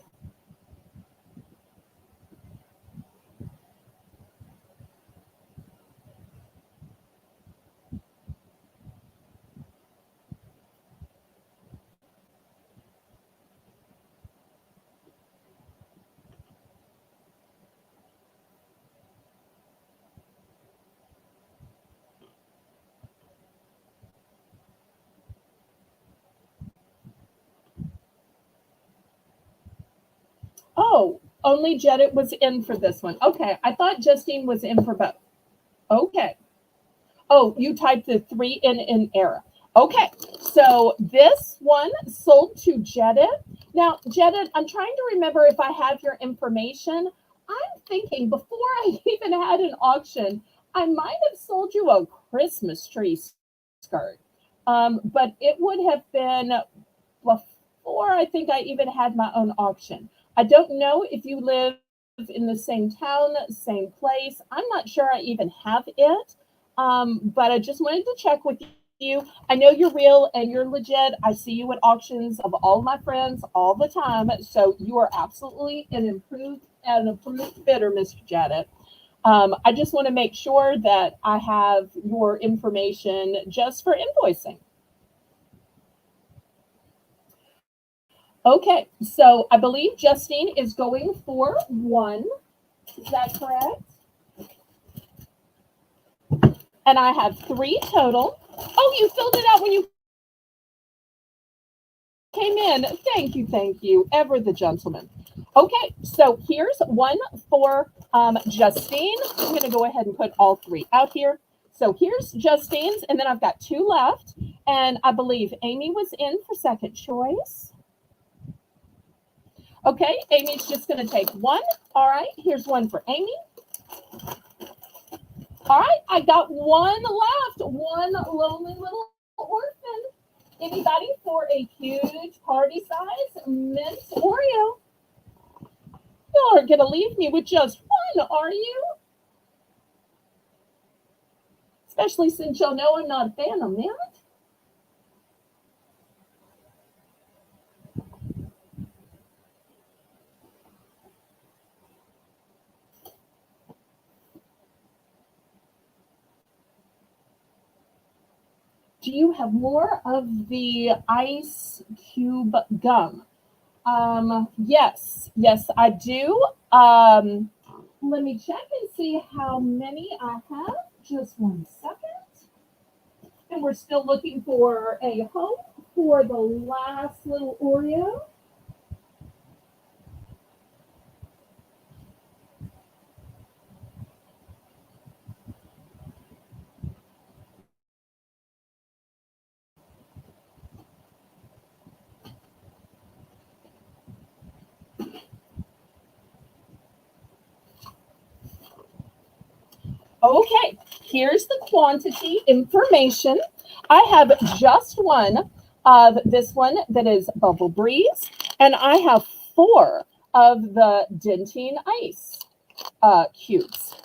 S1: Oh, only Jedit was in for this one. Okay, I thought Justine was in for both. Okay. Oh, you typed the 3 in error. Okay, so this one sold to Jedit. Now, Jedit, I'm trying to remember if I have your information. I'm thinking before I even had an auction, I might have sold you a Christmas tree skirt. But it would have been before I think I even had my own auction. I don't know if you live in the same town, same place. I'm not sure I even have it. But I just wanted to check with you. I know you're real and you're legit. I see you at auctions of all my friends all the time. So you are absolutely an approved bidder, Mr. Jedit. I just want to make sure that I have your information just for invoicing. Okay, so I believe Justine is going for 1. Is that correct? And I have 3 total. Oh, you filled it out when you came in. Thank you. Ever the gentleman. Okay, so here's 1 for Justine. I'm going to go ahead and put all 3 out here. So here's Justine's, and then I've got 2 left. And I believe Amy was in for second choice. Okay, Amy's just going to take 1. All right, here's 1 for Amy. All right, I got 1 left. 1 lonely little orphan. Anybody for a huge party size mint Oreo? Y'all aren't going to leave me with just 1, are you? Especially since y'all know I'm not a fan of mint. Do you have more of the ice cube gum? Yes, I do. Let me check and see how many I have. Just 1 second. And we're still looking for a home for the last little Oreo. Okay, here's the quantity information. I have just 1 of this one that is Bubble Breeze, and I have 4 of the Dentine Ice cubes.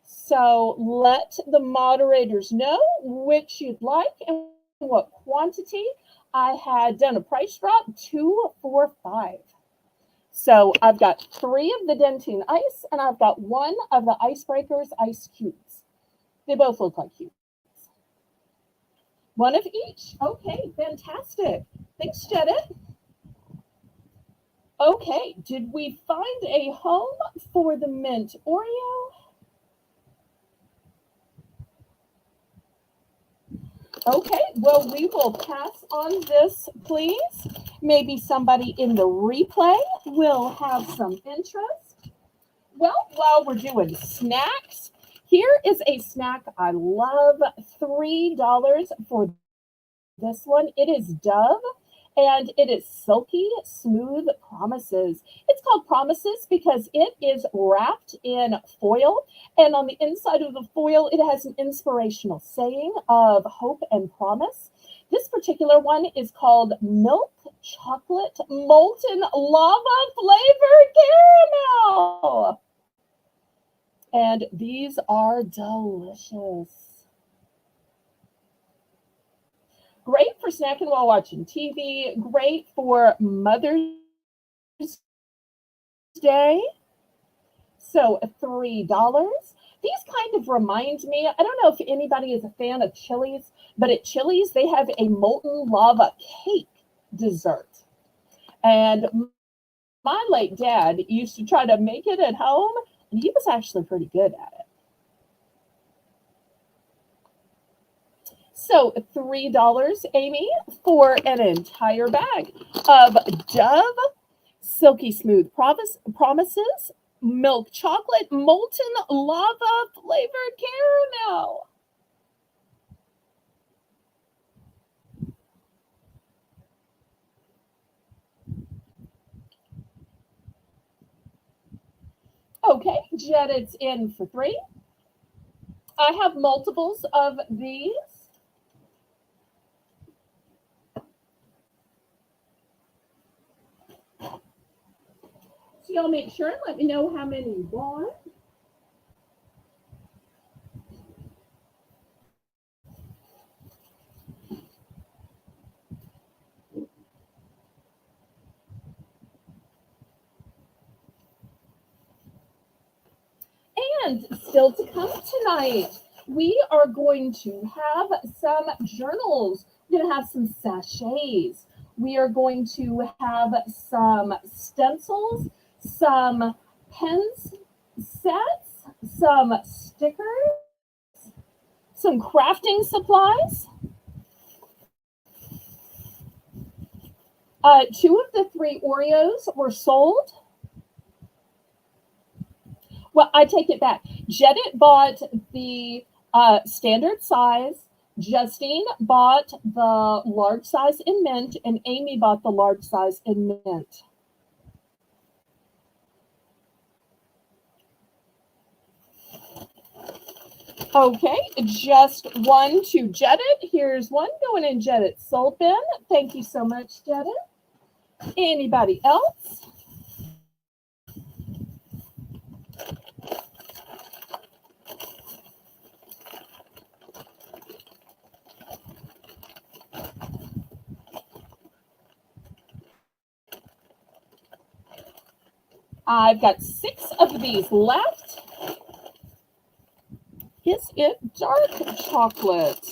S1: So let the moderators know which you'd like and what quantity. I had done a price drop, 2 for $5. So I've got 3 of the Dentine Ice, and I've got 1 of the Icebreakers Ice Cubes. They both look like cubes. 1 of each. Okay, fantastic. Thanks, Jedit. Okay, did we find a home for the mint Oreo? Okay, well, we will pass on this, please. Maybe somebody in the replay will have some interest. Well, while we're doing snacks, here is a snack I love. $3 for this one. It is Dove and it is Silky Smooth Promises. It's called Promises because it is wrapped in foil. And on the inside of the foil, it has an inspirational saying of hope and promise. This particular one is called Milk Chocolate Molten Lava Flavored Caramel. And these are delicious. Great for snacking while watching TV. Great for Mother's Day. So $3. These kind of remind me, I don't know if anybody is a fan of Chili's, but at Chili's, they have a molten lava cake dessert. And my late dad used to try to make it at home, and he was actually pretty good at it. So $3, Amy, for an entire bag of Dove Silky Smooth Promises Milk Chocolate Molten Lava Flavored Caramel. Okay, Jedit's in for 3. I have multiples of these. So y'all make sure and let me know how many you want. And still to come tonight, we are going to have some journals. We're going to have some sachets. We are going to have some stencils, some pens sets, some stickers, some crafting supplies. 2 of the 3 Oreos were sold. Well, I take it back. Jedit bought the standard size. Justine bought the large size in mint, and Amy bought the large size in mint. Okay, just one to Jedit. Here's one going in Jedit's soul bin. Thank you so much, Jedit. Anybody else? I've got 6 of these left. Is it dark chocolate?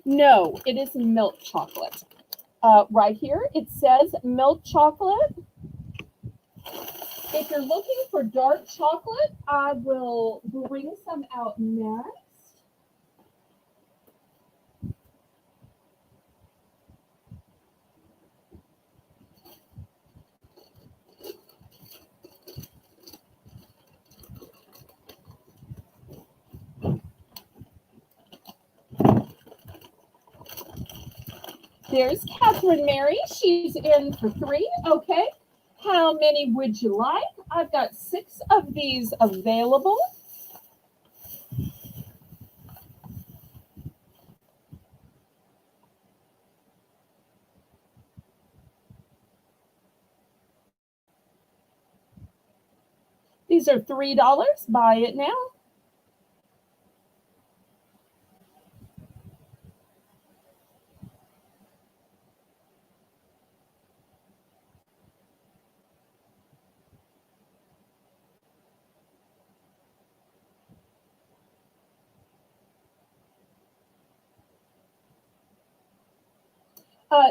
S1: No, it is milk chocolate. Right here, it says milk chocolate. If you're looking for dark chocolate, I will bring some out next. There's Catherine Mary. She's in for 3. Okay. How many would you like? I've got 6 of these available. These are $3. Buy it now.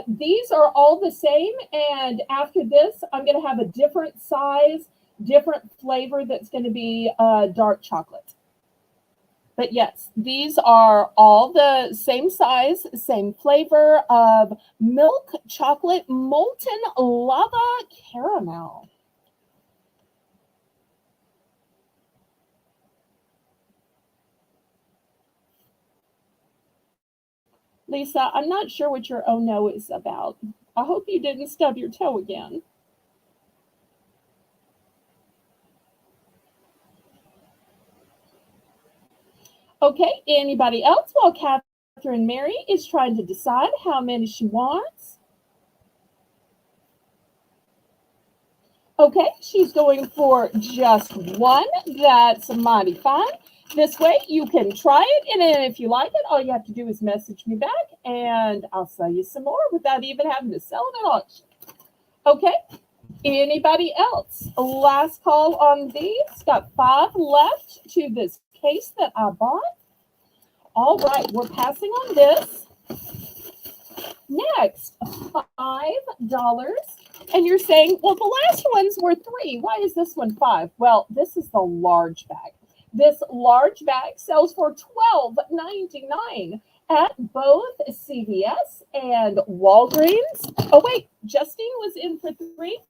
S1: These are all the same, and after this, I'm going to have a different size, different flavor that's going to be dark chocolate. But yes, these are all the same size, same flavor of milk chocolate molten lava caramel. Lisa, I'm not sure what your oh no is about. I hope you didn't stub your toe again. Okay, anybody else while Catherine Mary is trying to decide how many she wants? Okay, she's going for just one. That's mighty fine. This way you can try it, and then if you like it, all you have to do is message me back, and I'll sell you some more without even having to sell it at auction. Okay, anybody else? Last call on these. Got 5 left to this case that I bought. All right, we're passing on this. Next, $5. And you're saying, well, the last ones were 3. Why is this one 5? Well, this is the large bag. This large bag sells for $12.99 at both CVS and Walgreens. Oh, wait, Justine was in for 3.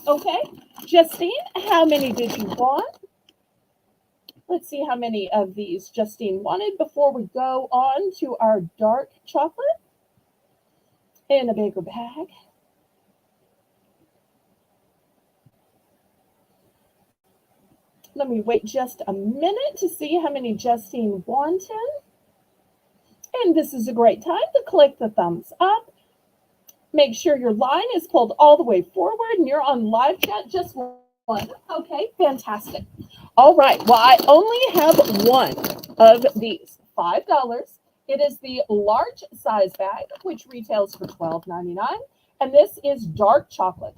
S1: Okay, Justine, how many did you want? Let's see how many of these Justine wanted before we go on to our dark chocolate in a bigger bag. Let me wait just a minute to see how many Justine wanted. And this is a great time to click the thumbs up. Make sure your line is pulled all the way forward and you're on live chat. Just one. Okay, fantastic. All right, well, I only have one of these, $5. It is the large size bag, which retails for $12.99. And this is dark chocolate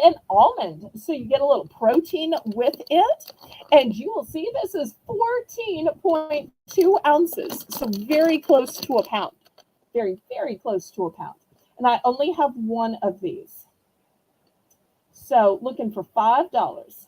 S1: and almond. So you get a little protein with it. And you will see this is 14.2 ounces. So very close to a pound. Very, very close to a pound. And I only have one of these. So looking for $5.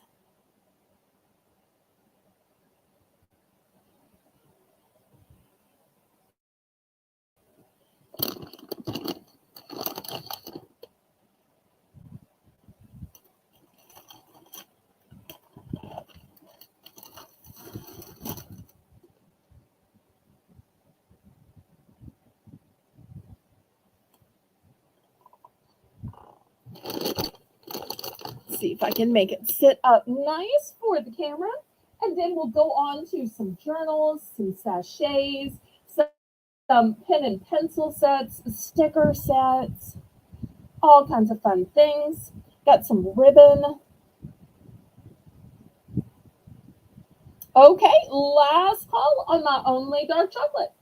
S1: See if I can make it sit up nice for the camera. And then we'll go on to some journals, some sachets, some pen and pencil sets, sticker sets, all kinds of fun things. Got some ribbon. Okay, last call on my only dark chocolate.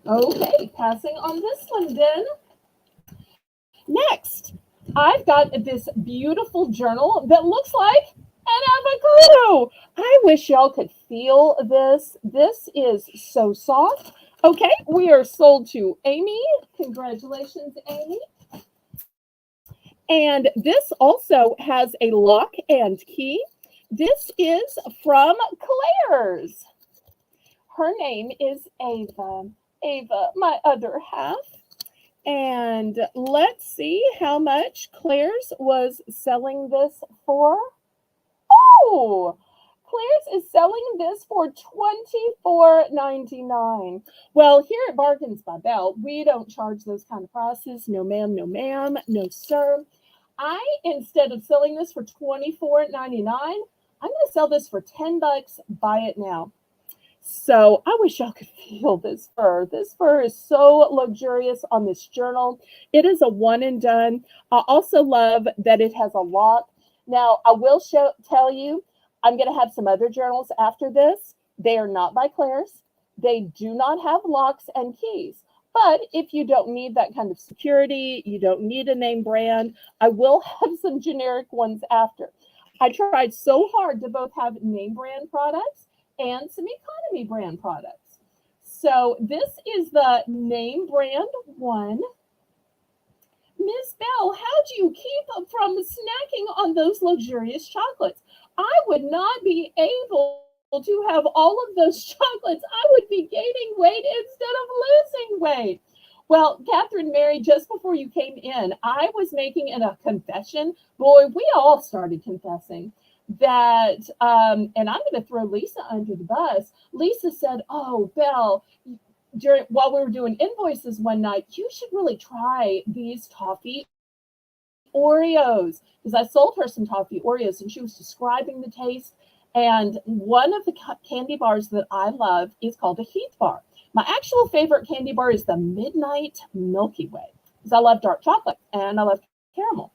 S1: Okay, passing on this one then. Next, I've got this beautiful journal that looks like an avocado. I wish y'all could feel this. This is so soft. Okay, we are sold to Amy. Congratulations, Amy. And this also has a lock and key. This is from Claire's. Her name is Ava. Ava, my other half. And let's see how much Claire's was selling this for. Oh, Claire's is selling this for $24.99. Well, here at Bargains by Belle, we don't charge those kind of prices. No, ma'am, no, ma'am, no, sir. Instead of selling this for $24.99, I'm going to sell this for $10. Buy it now. So I wish y'all could feel this fur. This fur is so luxurious on this journal. It is a one and done. I also love that it has a lock. Now, I will tell you, I'm going to have some other journals after this. They are not by Claire's. They do not have locks and keys. But if you don't need that kind of security, you don't need a name brand, I will have some generic ones after. I tried so hard to both have name brand products and some economy brand products. So this is the name brand one. Miss Bell, how do you keep from snacking on those luxurious chocolates? I would not be able to have all of those chocolates. I would be gaining weight instead of losing weight. Well, Catherine Mary, just before you came in, I was making a confession. Boy, we all started confessing that, and I'm going to throw Lisa under the bus. Lisa said, "Oh, Belle, while we were doing invoices one night, you should really try these toffee Oreos." Because I sold her some toffee Oreos and she was describing the taste. And one of the candy bars that I love is called a Heath bar. My actual favorite candy bar is the Midnight Milky Way because I love dark chocolate and I love caramel.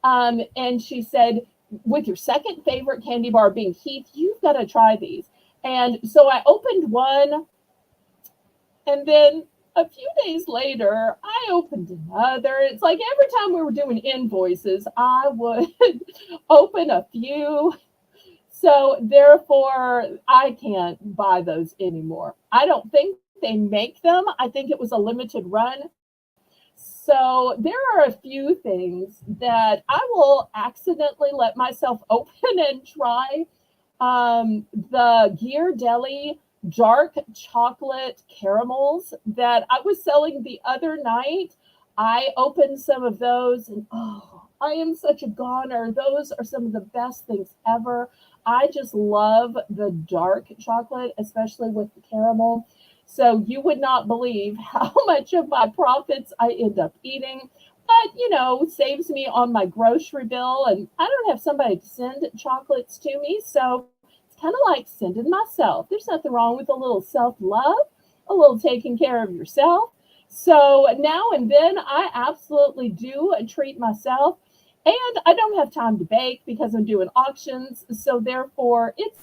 S1: And she said, with your second favorite candy bar being Heath, you've got to try these. And so I opened one, and then a few days later, I opened another. It's like every time we were doing invoices, I would open a few. So therefore, I can't buy those anymore. I don't think they make them. I think it was a limited run. So there are a few things that I will accidentally let myself open and try. The Ghirardelli dark chocolate caramels that I was selling the other night. I opened some of those and oh, I am such a goner. Those are some of the best things ever. I just love the dark chocolate, especially with the caramel. So you would not believe how much of my profits I end up eating. But, saves me on my grocery bill. And I don't have somebody to send chocolates to me. So it's kind of like sending myself. There's nothing wrong with a little self love, a little taking care of yourself. So now and then I absolutely do treat myself. And I don't have time to bake because I'm doing auctions. So therefore, it's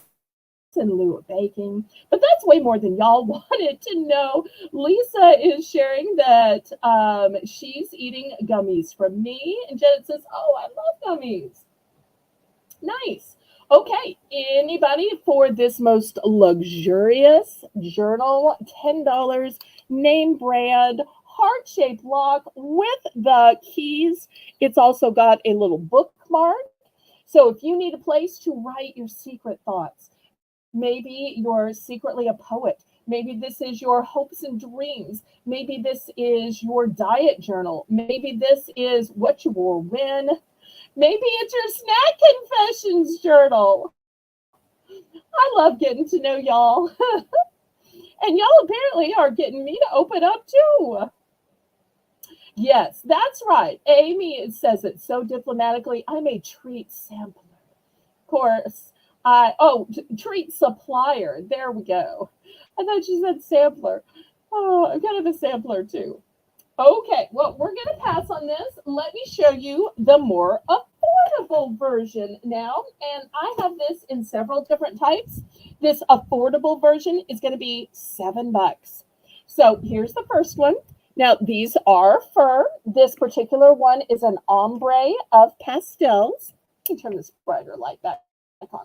S1: in lieu of baking. But that's way more than y'all wanted to know. Lisa is sharing that she's eating gummies from me. And Janet says, "Oh, I love gummies." Nice. Okay. Anybody for this most luxurious journal? $10 name brand heart shaped lock with the keys. It's also got a little bookmark. So if you need a place to write your secret thoughts, maybe you're secretly a poet. Maybe this is your hopes and dreams. Maybe this is your diet journal. Maybe this is what you will win. Maybe it's your snack confessions journal. I love getting to know y'all. And y'all apparently are getting me to open up too. Yes, that's right. Amy says it so diplomatically. I'm a treat sampler. Of course. Treat supplier. There we go. I thought she said sampler. Oh, I'm kind of a sampler too. Okay, well, we're going to pass on this. Let me show you the more affordable version now. And I have this in several different types. This affordable version is going to be $7. So here's the first one. Now, these are fur. This particular one is an ombre of pastels. Let me turn this brighter light back on.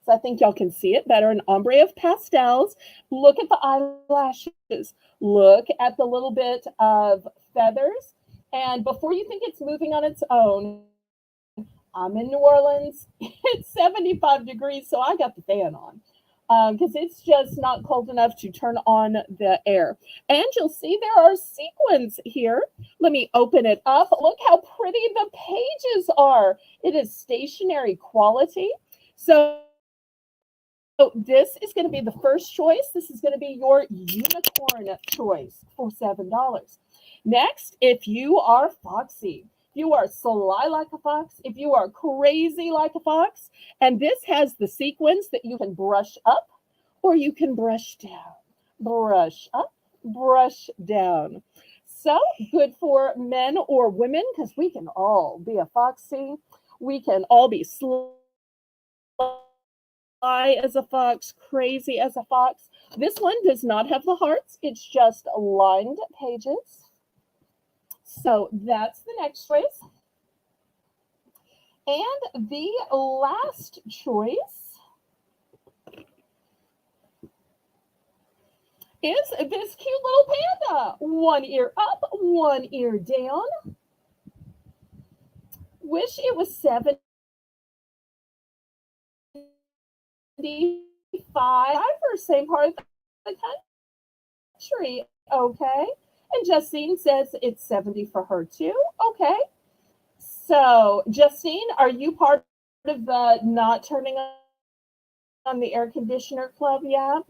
S1: So I think y'all can see it better. An ombre of pastels. Look at the eyelashes. Look at the little bit of feathers. And before you think it's moving on its own, I'm in New Orleans. It's 75 degrees, so I got the fan on. Because it's just not cold enough to turn on the air. And you'll see there are sequins here. Let me open it up. Look how pretty the pages are. It is stationery quality. So this is going to be the first choice. This is going to be your unicorn choice for $7. Next, if you are foxy, if you are sly like a fox, if you are crazy like a fox, and this has the sequins that you can brush up or you can brush down. Brush up, brush down. So good for men or women because we can all be a foxy. We can all be sly as a fox, crazy as a fox. This one does not have the hearts. It's just lined pages. So that's the next choice. And the last choice is this cute little panda. One ear up, one ear down. Wish it was 75 or same part of the country. Okay. And Justine says it's 70 for her too. Okay. So, Justine, are you part of the not turning on the air conditioner club yet?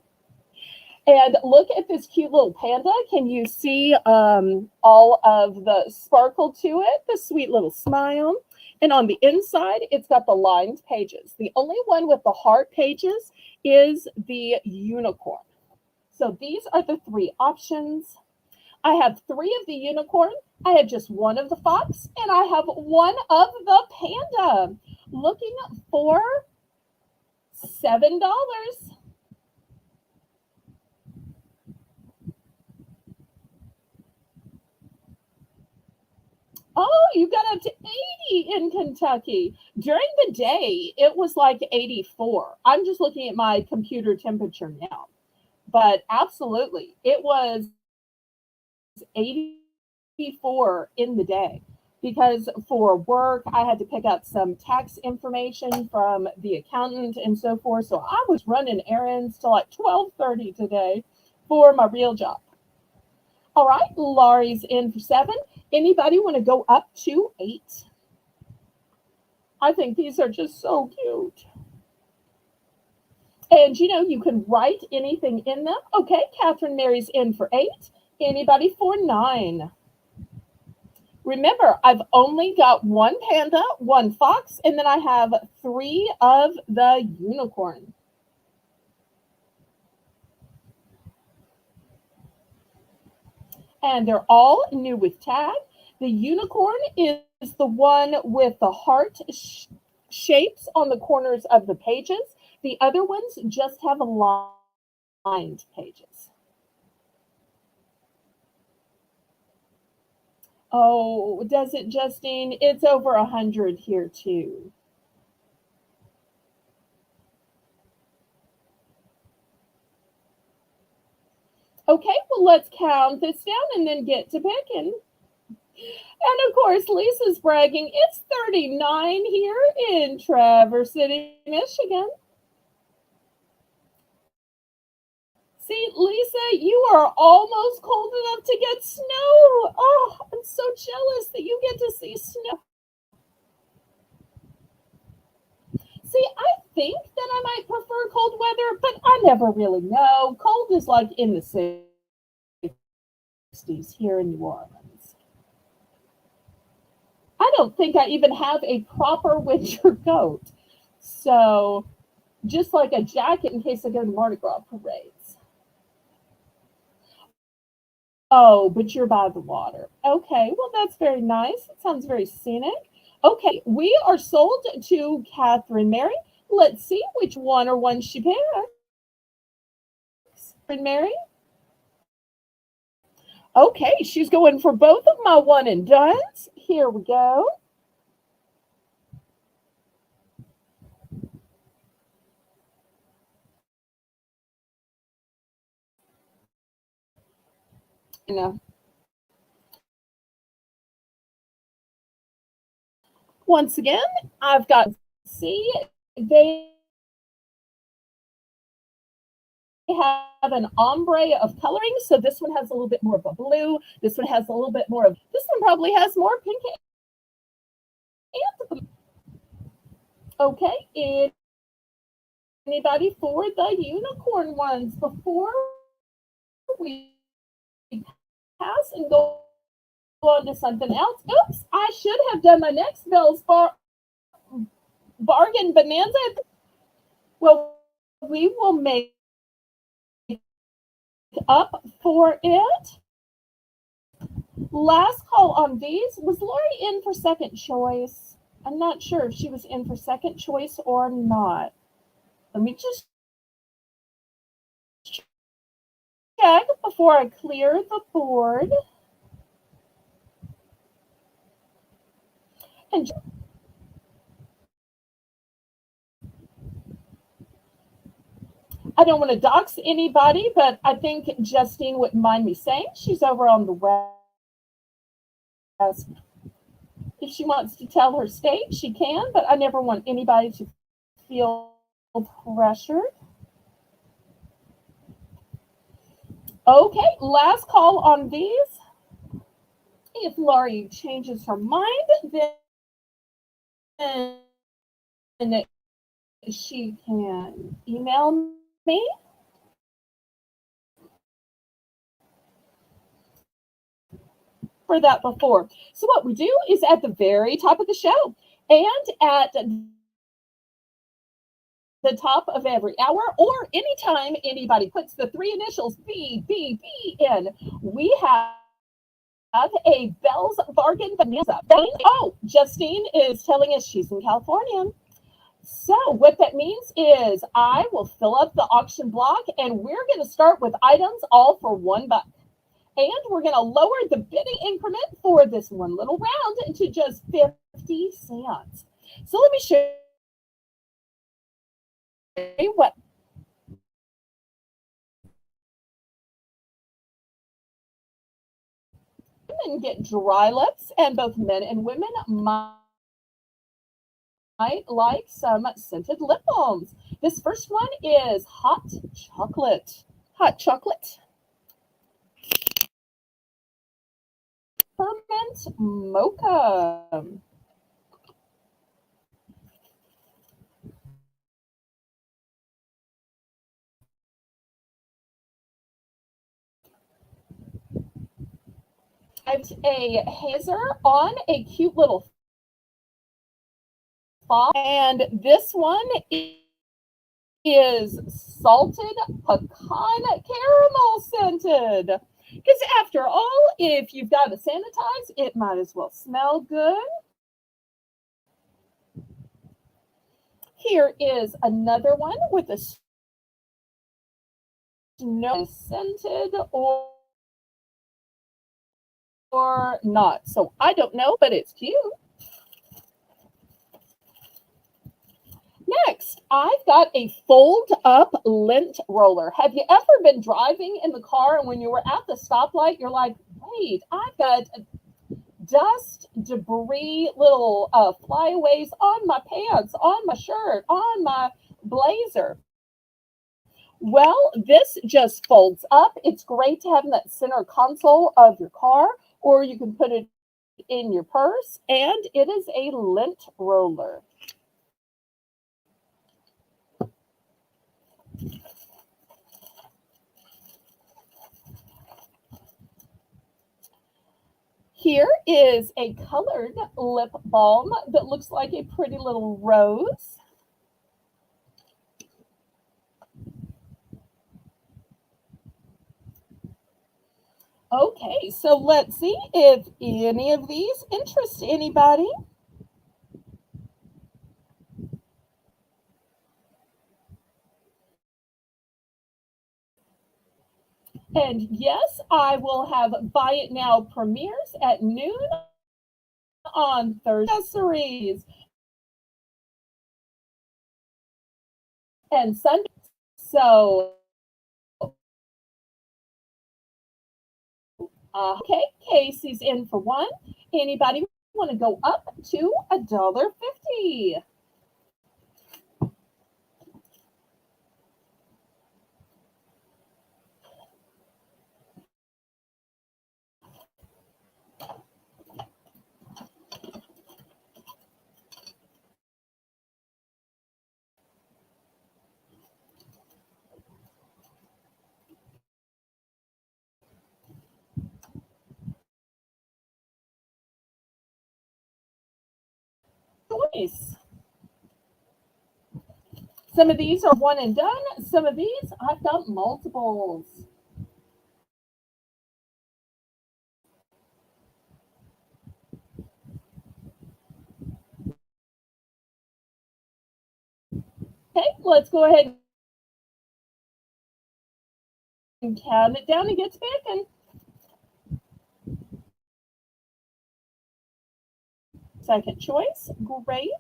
S1: And look at this cute little panda. Can you see all of the sparkle to it? The sweet little smile. And on the inside, it's got the lined pages. The only one with the heart pages is the unicorn. So these are the three options. I have three of the unicorn. I have just one of the fox, and I have one of the panda. Looking for $7. Oh, you got up to 80 in Kentucky. During the day, it was like 84. I'm just looking at my computer temperature now. But absolutely, it was 84 in the day because for work, I had to pick up some tax information from the accountant and so forth. So I was running errands till like 12:30 today for my real job. All right, Laurie's in for 7. Anybody want to go up to 8? I think these are just so cute. And you can write anything in them. Okay, Catherine Mary's in for 8. Anybody for 9? Remember, I've only got one panda, one fox, and then I have 3 of the unicorn. And they're all new with tag. The unicorn is the one with the heart shapes on the corners of the pages. The other ones just have lined pages. Oh, does it, Justine? It's over 100 here too. Okay, well, let's count this down and then get to picking. And of course, Lisa's bragging. It's 39 here in Traverse City, Michigan. See, Lisa, you are almost cold enough to get snow. Oh, I'm so jealous that you get to see snow. See, I think that I might prefer cold weather, but I never really know. Cold is like in the 60s here in New Orleans. I don't think I even have a proper winter coat. So, just like a jacket in case I go to Mardi Gras parades. Oh, but you're by the water. Okay, well, that's very nice. It sounds very scenic. Okay, we are sold to Catherine Mary. Let's see which one or one she picks. Catherine Mary? Okay, she's going for both of my one and dones. Here we go. You know, once again, I've got C. They have an ombre of coloring. So this one has a little bit more of a blue. This one has a little bit more of, this one probably has more pink. And okay, anybody for the unicorn ones before we pass and go on to something else? Oops, I should have done my next Bell's bargain bonanza. Well, we will make up for it. Last call on these. Was Lori in for second choice? I'm not sure if she was in for second choice or not. Let me just check before I clear the board. And I don't want to dox anybody, but I think Justine wouldn't mind me saying she's over on the west. If she wants to tell her state, she can, but I never want anybody to feel pressured. Okay, last call on these. If Laurie changes her mind, then she can email me. For that before. So what we do is at the very top of the show and at the top of every hour or anytime anybody puts the three initials BBB in, we have a Belle's Bargain Bonanza. Oh, Justine is telling us she's in California. So what that means is I will fill up the auction block and we're going to start with items all for $1. And we're going to lower the bidding increment for this one little round to just 50 cents. So let me show you what women get dry lips, and both men and women might like some scented lip balms. This first one is hot chocolate. Hot chocolate. Peppermint mocha. A hazer on a cute little fall, and this one is salted pecan caramel scented. Because after all, if you've got to sanitize, it might as well smell good. Here is another one with a snow scented or not. So I don't know, but it's cute. Next, I've got a fold up lint roller. Have you ever been driving in the car and when you were at the stoplight, you're like, wait, I've got dust, debris, little flyaways on my pants, on my shirt, on my blazer. Well, this just folds up. It's great to have in that center console of your car, or you can put it in your purse, and it is a lint roller. Here is a colored lip balm that looks like a pretty little rose. Okay, so let's see if any of these interest anybody. And yes, I will have Buy It Now premieres at noon on Thursdays and Sundays. So, okay, Casey's in for one. Anybody want to go up to $1.50? Choice. Some of these are one and done. Some of these I've got multiples. Okay, let's go ahead and count it down and get to picking. Second choice, great.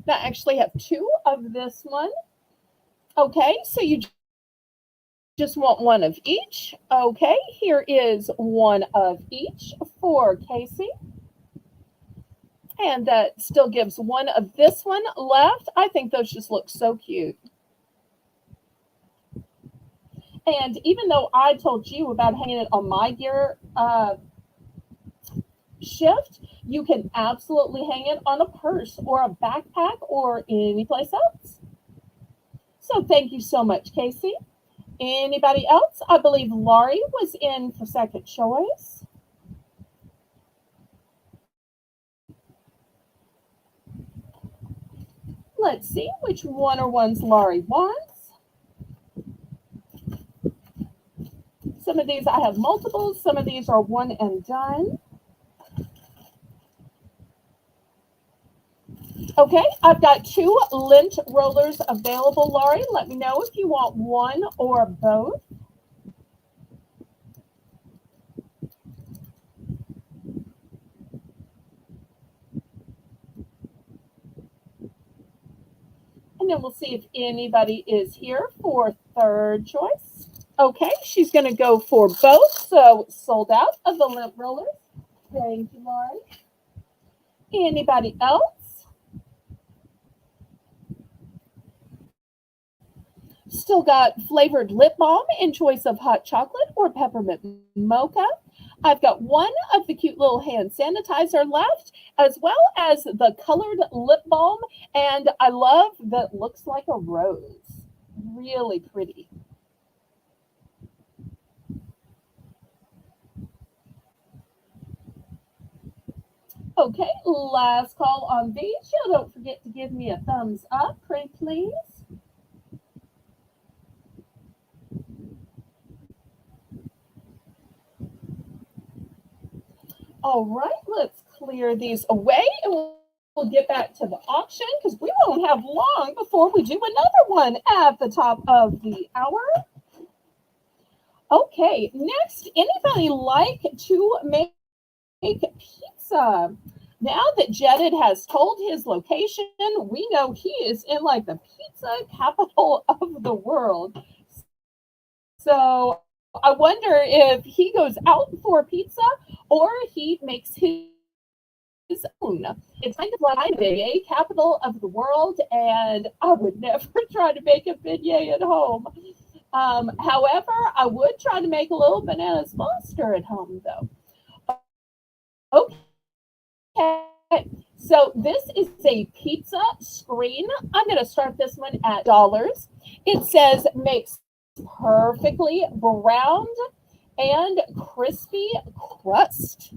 S1: Now, I actually have two of this one. Okay, so you just want one of each. Okay, here is one of each for Casey. And that still gives one of this one left. I think those just look so cute. And even though I told you about hanging it on my gear shift, you can absolutely hang it on a purse or a backpack or any place else. So thank you so much, Casey. Anybody else? I believe Laurie was in for second choice. Let's see which one or ones Laurie wants. Some of these I have multiples. Some of these are one and done. Okay, I've got two lint rollers available, Laurie. Let me know if you want one or both. And then we'll see if anybody is here for third choice. Okay, she's going to go for both. So sold out of the lint rollers. Thank you, Laurie. Anybody else? Still got flavored lip balm in choice of hot chocolate or peppermint mocha. I've got one of the cute little hand sanitizer left, as well as the colored lip balm. And I love that looks like a rose. Really pretty. Okay, last call on these. Y'all don't forget to give me a thumbs up, pretty please. All right, let's clear these away and we'll get back to the auction because we won't have long before we do another one at the top of the hour. Okay, next, anybody like to make pizza? Now that Jedid has told his location, we know he is in like the pizza capital of the world. So I wonder if he goes out for pizza or he makes his own. It's kind of like I'm beignet capital of the world, and I would never try to make a beignet at home. However, I would try to make a little bananas foster at home, though. Okay, so this is a pizza screen. I'm going to start this one at dollars. It says makes perfectly browned and crispy crust.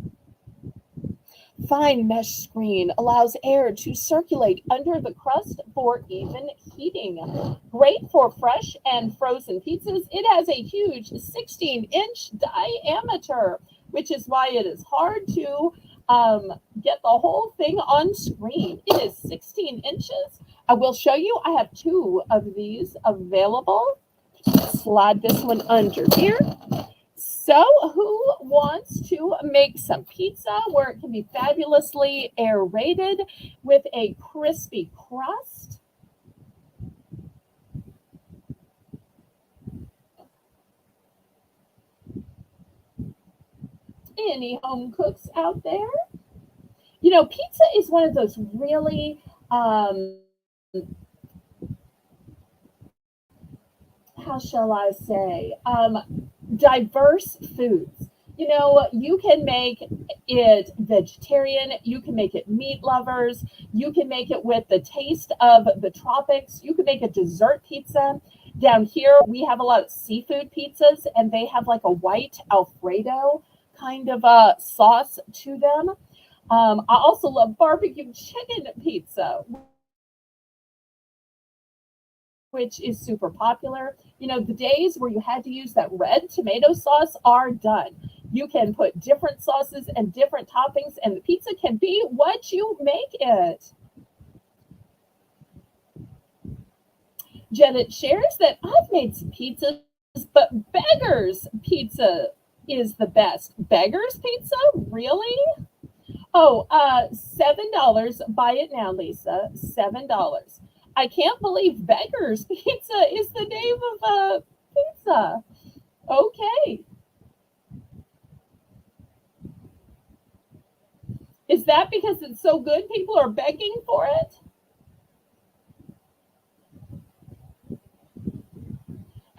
S1: Fine mesh screen allows air to circulate under the crust for even heating. Great for fresh and frozen pizzas. It has a huge 16-inch diameter, which is why it is hard to get the whole thing on screen. It is 16 inches. I will show you. I have two of these available. Slide this one under here. So who wants to make some pizza where it can be fabulously aerated with a crispy crust? Any home cooks out there? You know, pizza is one of those really how shall I say, diverse foods. You know, you can make it vegetarian, you can make it meat lovers, you can make it with the taste of the tropics, you can make a dessert pizza. Down here, we have a lot of seafood pizzas, and they have like a white Alfredo kind of sauce to them. I also love barbecue chicken pizza, which is super popular. You know, the days where you had to use that red tomato sauce are done. You can put different sauces and different toppings, and the pizza can be what you make it. Janet shares that I've made some pizzas, but Beggar's pizza is the best. Beggar's pizza? Really? Oh, $7. Buy it now, Lisa. $7. I can't believe Beggars Pizza is the name of a pizza. Okay. Is that because it's so good people are begging for it?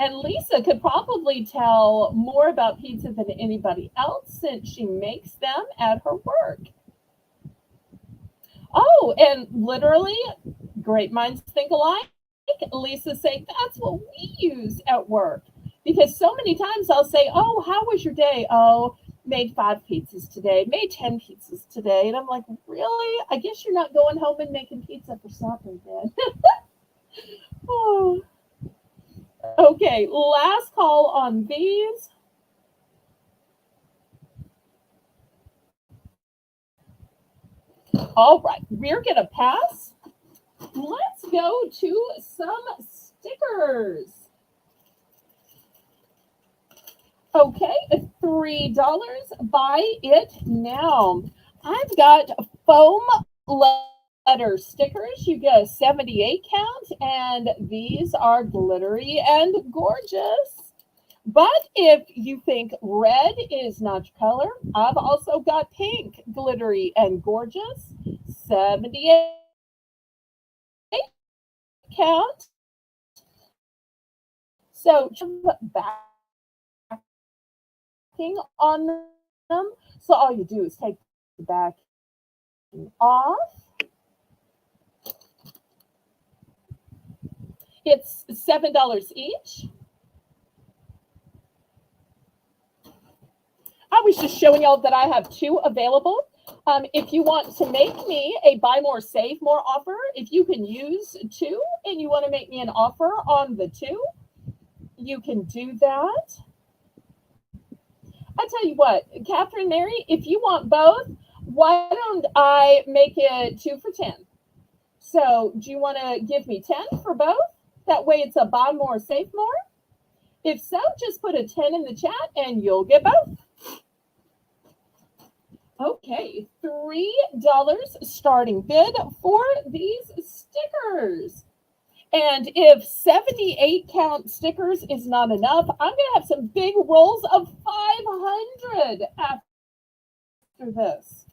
S1: And Lisa could probably tell more about pizza than anybody else since she makes them at her work. Oh, and literally, great minds think alike. Lisa say that's what we use at work because so many times I'll say, "Oh, how was your day?" "Oh, made 5 pizzas today. Made 10 pizzas today." And I'm like, "Really? I guess you're not going home and making pizza for supper then." Oh, okay, last call on these. All right, we're gonna pass. Let's go to some stickers. Okay, $3. Buy it now. I've got foam letter stickers. You get a 78 count, and these are glittery and gorgeous. But if you think red is not your color, I've also got pink, glittery and gorgeous. 78 count. So backing on them. So all you do is take the backing off. It's $7 each. I was just showing y'all that I have two available. If you want to make me a buy more, save more offer, if you can use two and you want to make me an offer on the two, you can do that. I tell you what, Catherine Mary, if you want both, why don't I make it 2 for 10? So do you want to give me 10 for both? That way it's a buy more, save more. If so, just put a 10 in the chat and you'll get both. Okay, $3 starting bid for these stickers. And if 78 count stickers is not enough, I'm going to have some big rolls of 500 after this.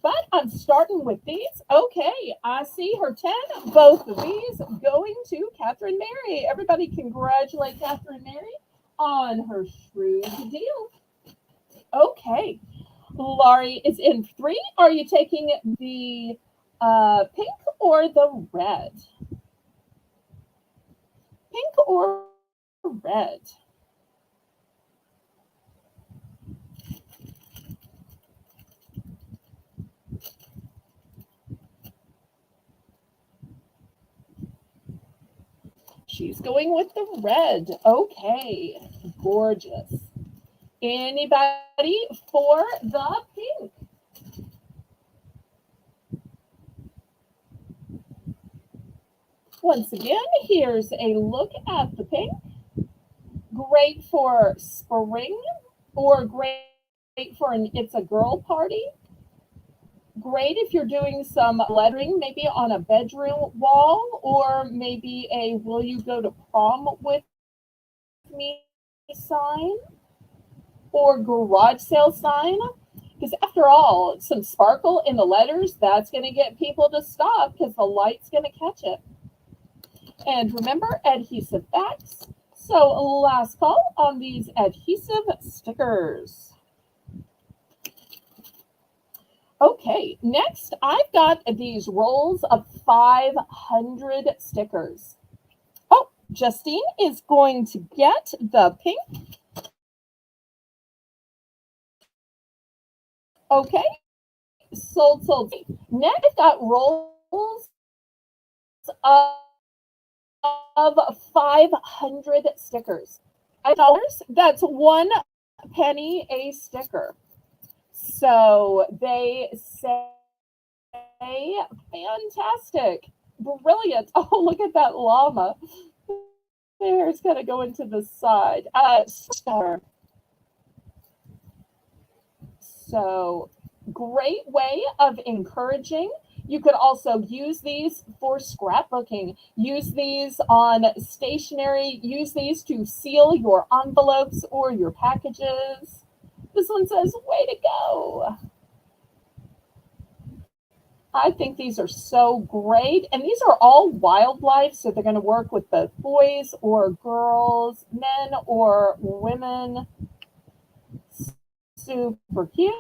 S1: But I'm starting with these. Okay, I see her 10. Both of these going to Catherine Mary. Everybody congratulate Catherine Mary on her shrewd deal. Okay, Laurie is in 3. Are you taking the pink or the red? Pink or red? She's going with the red. Okay, gorgeous. Anybody for the pink? Once again, here's a look at the pink. Great for spring or great for an It's a Girl party. Great if you're doing some lettering, maybe on a bedroom wall, or maybe a "Will you go to prom with me" sign, or garage sale sign. Because after all, some sparkle in the letters, that's going to get people to stop because the light's going to catch it. And remember, adhesive backs. So last call on these adhesive stickers. Okay, next I've got these rolls of 500 stickers. Oh, Justine is going to get the pink. Okay, sold. Next I've got rolls of 500 stickers. $5, that's 1 penny a sticker. So they say fantastic, brilliant. Oh, look at that llama. There's going to go into the side. Star. So great way of encouraging. You could also use these for scrapbooking, use these on stationery, use these to seal your envelopes or your packages. This one says, way to go. I think these are so great. And these are all wildlife, so they're going to work with both boys or girls, men or women. Super cute.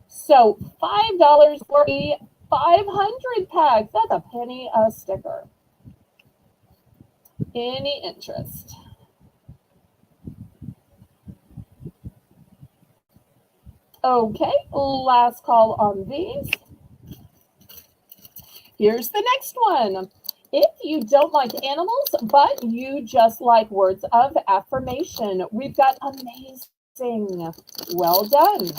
S1: So $5 for a 500 pack. That's a penny a sticker. Any interest? Okay, last call on these. Here's the next one. If you don't like animals, but you just like words of affirmation, we've got amazing. Well done.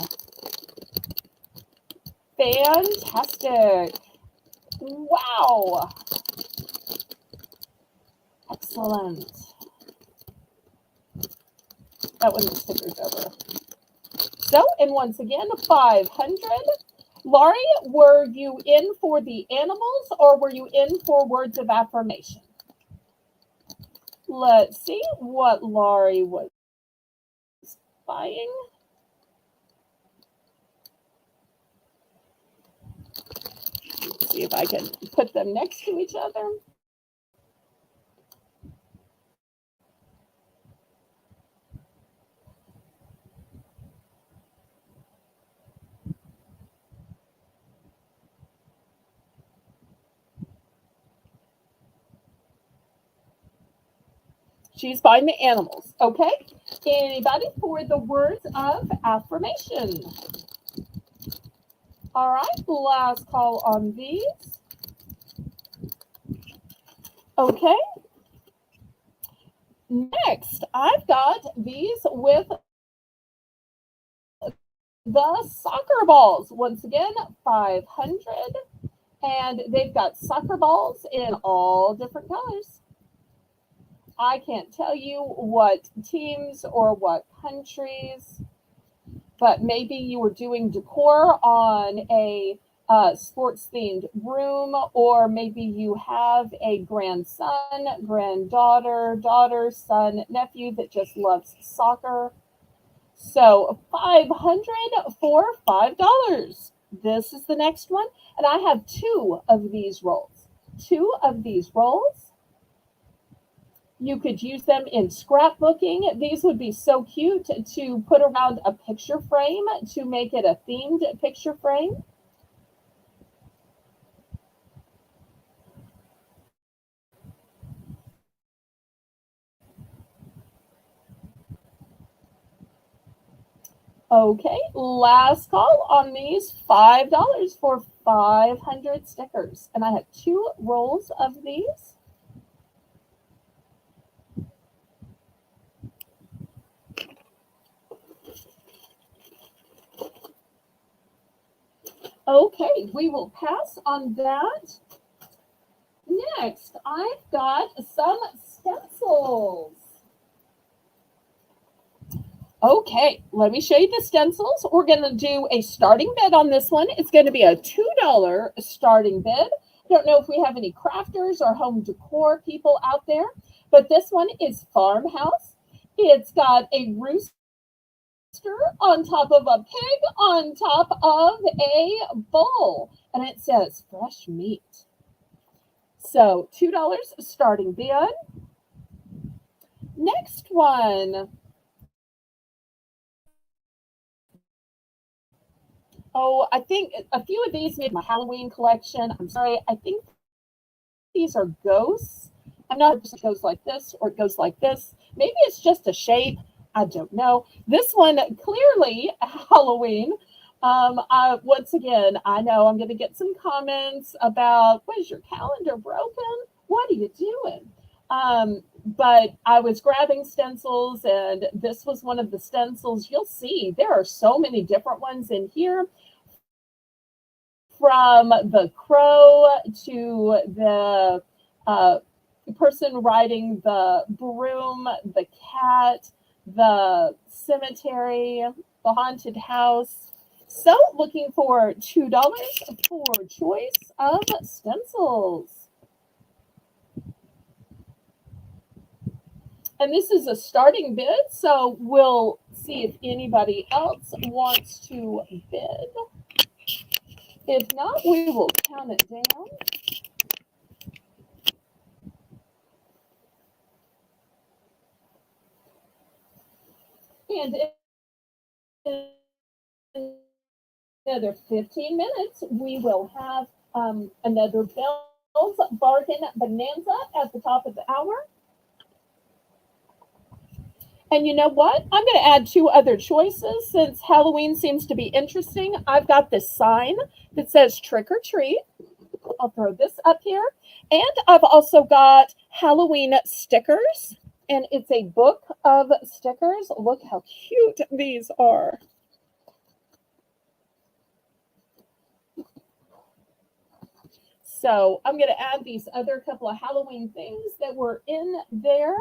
S1: Fantastic. Wow. Excellent. That one, the sticker's over. So, and once again, 500. Laurie, were you in for the animals or were you in for words of affirmation? Let's see what Laurie was buying. Let's see if I can put them next to each other. She's buying the animals. Okay. Anybody for the words of affirmation? All right. Last call on these. Okay. Next, I've got these with the soccer balls. Once again, 500. And they've got soccer balls in all different colors. I can't tell you what teams or what countries, but maybe you were doing decor on a sports themed room, or maybe you have a grandson, granddaughter, daughter, son, nephew that just loves soccer. So 500 for $5. This is the next one. And I have two of these rolls. Two of these rolls. You could use them in scrapbooking. These would be so cute to put around a picture frame to make it a themed picture frame. Okay, last call on these, $5 for 500 stickers. And I have two rolls of these. Okay, we will pass on that. Next, I've got some stencils. Okay, let me show you the stencils. We're going to do a starting bid on this one. It's going to be a $2 starting bid. Don't know if we have any crafters or home decor people out there, but this one is Farmhouse. It's got a rooster on top of a pig on top of a bowl, and it says fresh meat. So $2 starting bid. Next one. Oh, I think a few of these made my Halloween collection. I'm sorry. I think these are ghosts. I'm not sure if it goes like this or it goes like this. Maybe it's just a shape. I don't know. This one, clearly Halloween. Once again, I know I'm going to get some comments about, what, is your calendar broken? What are you doing? But I was grabbing stencils, and this was one of the stencils. You'll see there are so many different ones in here, from the crow to the person riding the broom, the cat, the cemetery. the haunted house. So looking for $2 for choice of stencils. And this is a starting bid, so we'll see if anybody else wants to bid. If not, we will count it down. And in another 15 minutes, we will have another Belle's Bargain Bonanza at the top of the hour. And you know what? I'm going to add two other choices since Halloween seems to be interesting. I've got this sign that says trick or treat. I'll throw this up here. And I've also got Halloween stickers. And it's a book of stickers. Look how cute these are. So I'm going to add these other couple of Halloween things that were in there.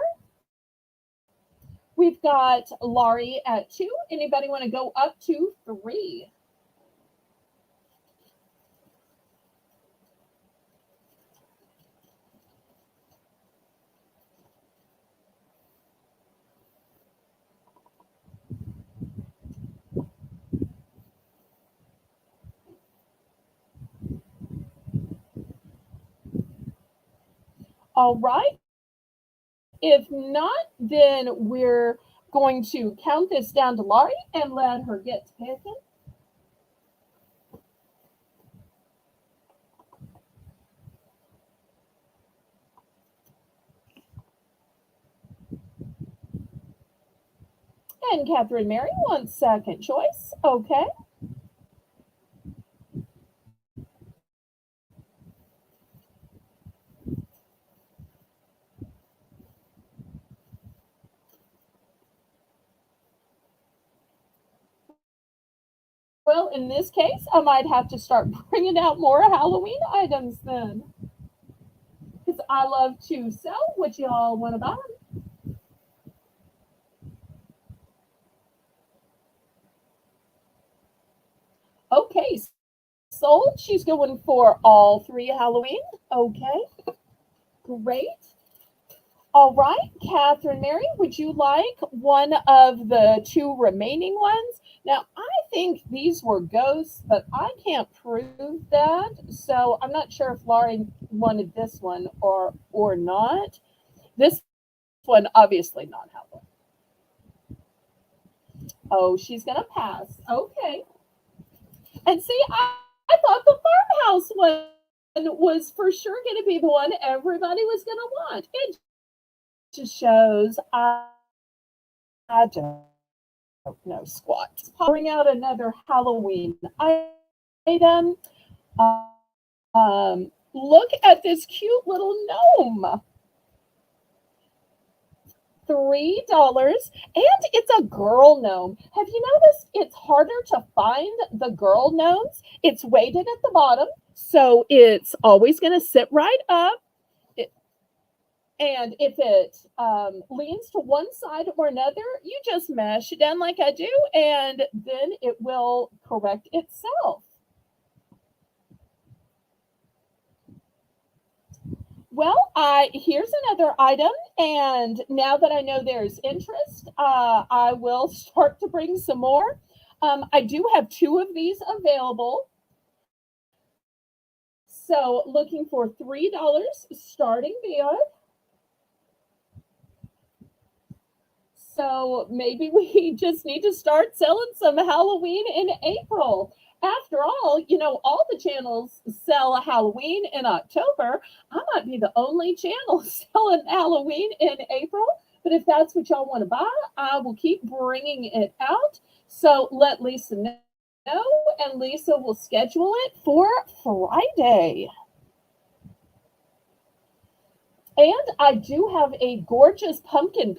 S1: We've got Laurie at 2. Anybody want to go up to 3? All right. If not, then we're going to count this down to Laurie and let her get to picking. And Catherine Mary wants second choice. Okay. Well, in this case, I might have to start bringing out more Halloween items then. Because I love to sell what y'all want to buy. Okay, sold. She's going for all 3 Halloween. Okay, great. All right, Catherine Mary, would you like one of the 2 remaining ones? Now, I think these were ghosts, but I can't prove that. So I'm not sure if Laurie wanted this one or not. This one, obviously not Halloween. Oh, she's going to pass. Okay. And see, I thought the farmhouse one was for sure going to be the one everybody was going to want. It just shows I don't know squat. Bring out another Halloween item. Look at this cute little gnome. $3, and it's a girl gnome. Have you noticed it's harder to find the girl gnomes? It's weighted at the bottom, so it's always going to sit right up. And if it leans to one side or another, you just mash it down like I do, and then it will correct itself. Well, here's another item, and now that I know there's interest, I will start to bring some more. I do have 2 of these available. So looking for $3 starting bid. So maybe we just need to start selling some Halloween in April. After all, all the channels sell Halloween in October. I might be the only channel selling Halloween in April. But if that's what y'all want to buy, I will keep bringing it out. So let Lisa know, and Lisa will schedule it for Friday. And I do have a gorgeous pumpkin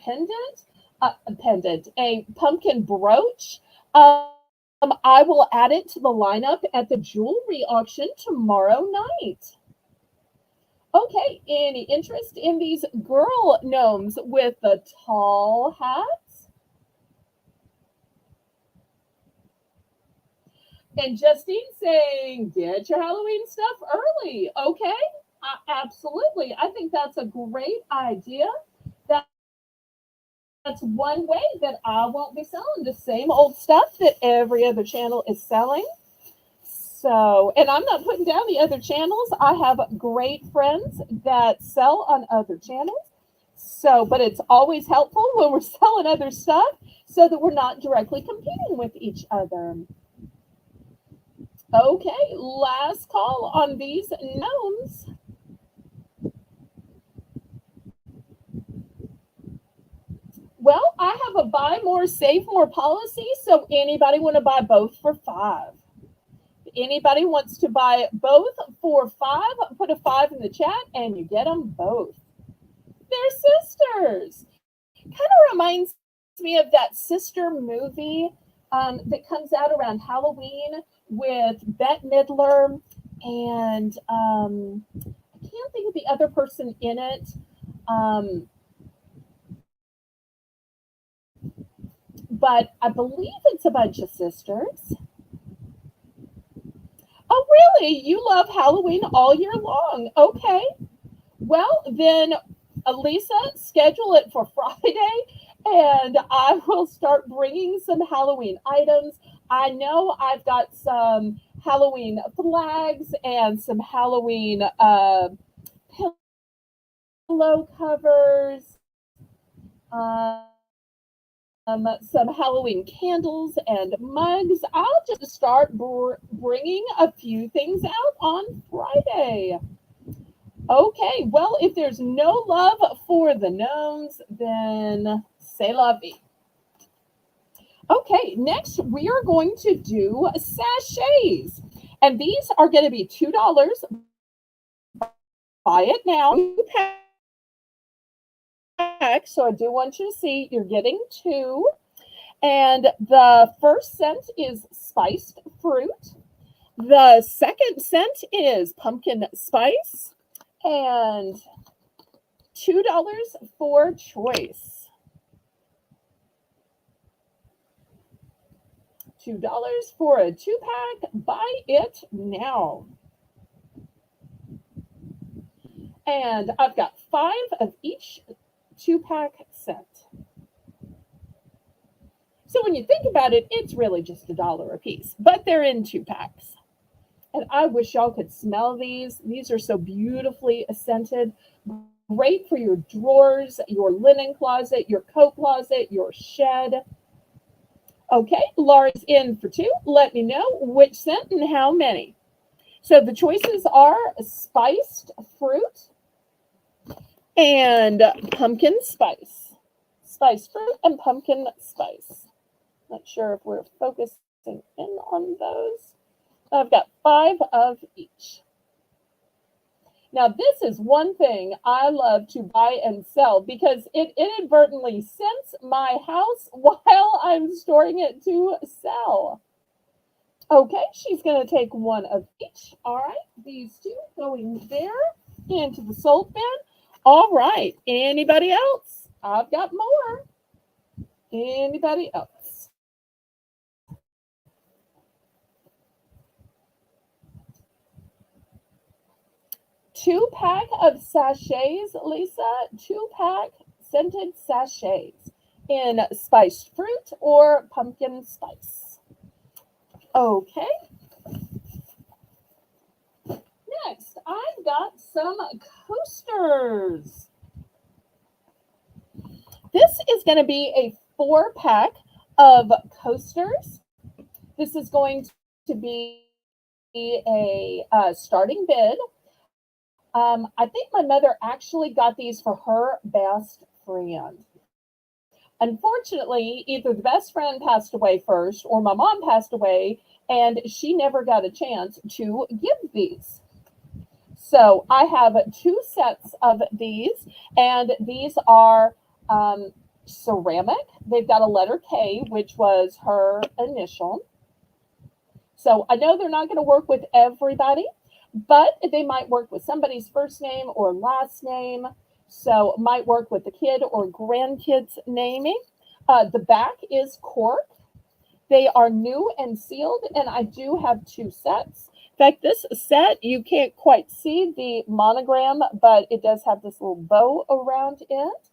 S1: a pumpkin brooch. I will add it to the lineup at the jewelry auction tomorrow night. Okay, any interest in these girl gnomes with the tall hats? And Justine saying, get your Halloween stuff early. Okay, absolutely. I think that's a great idea. That's one way that I won't be selling the same old stuff that every other channel is selling. So, and I'm not putting down the other channels. I have great friends that sell on other channels. So, but it's always helpful when we're selling other stuff so that we're not directly competing with each other. Okay, last call on these gnomes. Well, I have a buy more, save more policy. So anybody want to buy both for $5? Anybody wants to buy both for $5? Put a 5 in the chat and you get them both. They're sisters. Kind of reminds me of that sister movie that comes out around Halloween with Bette Midler and I can't think of the other person in it. But I believe it's a bunch of sisters. Oh, really? You love Halloween all year long? Okay. Well, then, Elisa, schedule it for Friday, and I will start bringing some Halloween items. I know I've got some Halloween flags and some Halloween pillow covers. Some Halloween candles and mugs. I'll just start bringing a few things out on Friday. Okay, well, if there's no love for the gnomes, then c'est la vie. Okay, next we are going to do sachets. And these are going to be $2. Buy it now. So I do want you to see you're getting 2. And the first scent is spiced fruit. The second scent is pumpkin spice. And $2 for choice. $2 for a 2-pack. Buy it now. And I've got 5 of each 2-pack set. So when you think about it, it's really just $1 a piece, but they're in 2-packs. And I wish y'all could smell these. These are so beautifully scented. Great for your drawers, your linen closet, your coat closet, your shed. Okay, Laura's in for 2. Let me know which scent and how many. So the choices are spiced fruit and pumpkin spice. Spiced fruit and pumpkin spice. Not sure if we're focusing in on those. I've got 5 of each. Now, this is one thing I love to buy and sell because it inadvertently scents my house while I'm storing it to sell. Okay, she's going to take 1 of each. All right, these 2 going there into the salt bin. All right, anybody else? I've got more. Anybody else? Two-pack of sachets, Lisa. 2-pack scented sachets in spiced fruit or pumpkin spice. Okay. Next, I've got some coasters. This is going to be a 4-pack of coasters. This is going to be a starting bid. I think my mother actually got these for her best friend. Unfortunately, either the best friend passed away first or my mom passed away, and she never got a chance to give these. So I have 2 sets of these, and these are ceramic. They've got a letter K, which was her initial. So I know they're not going to work with everybody, but they might work with somebody's first name or last name. So might work with the kid or grandkid's naming. The back is cork. They are new and sealed, and I do have two sets. In fact, this set, you can't quite see the monogram, but it does have this little bow around it.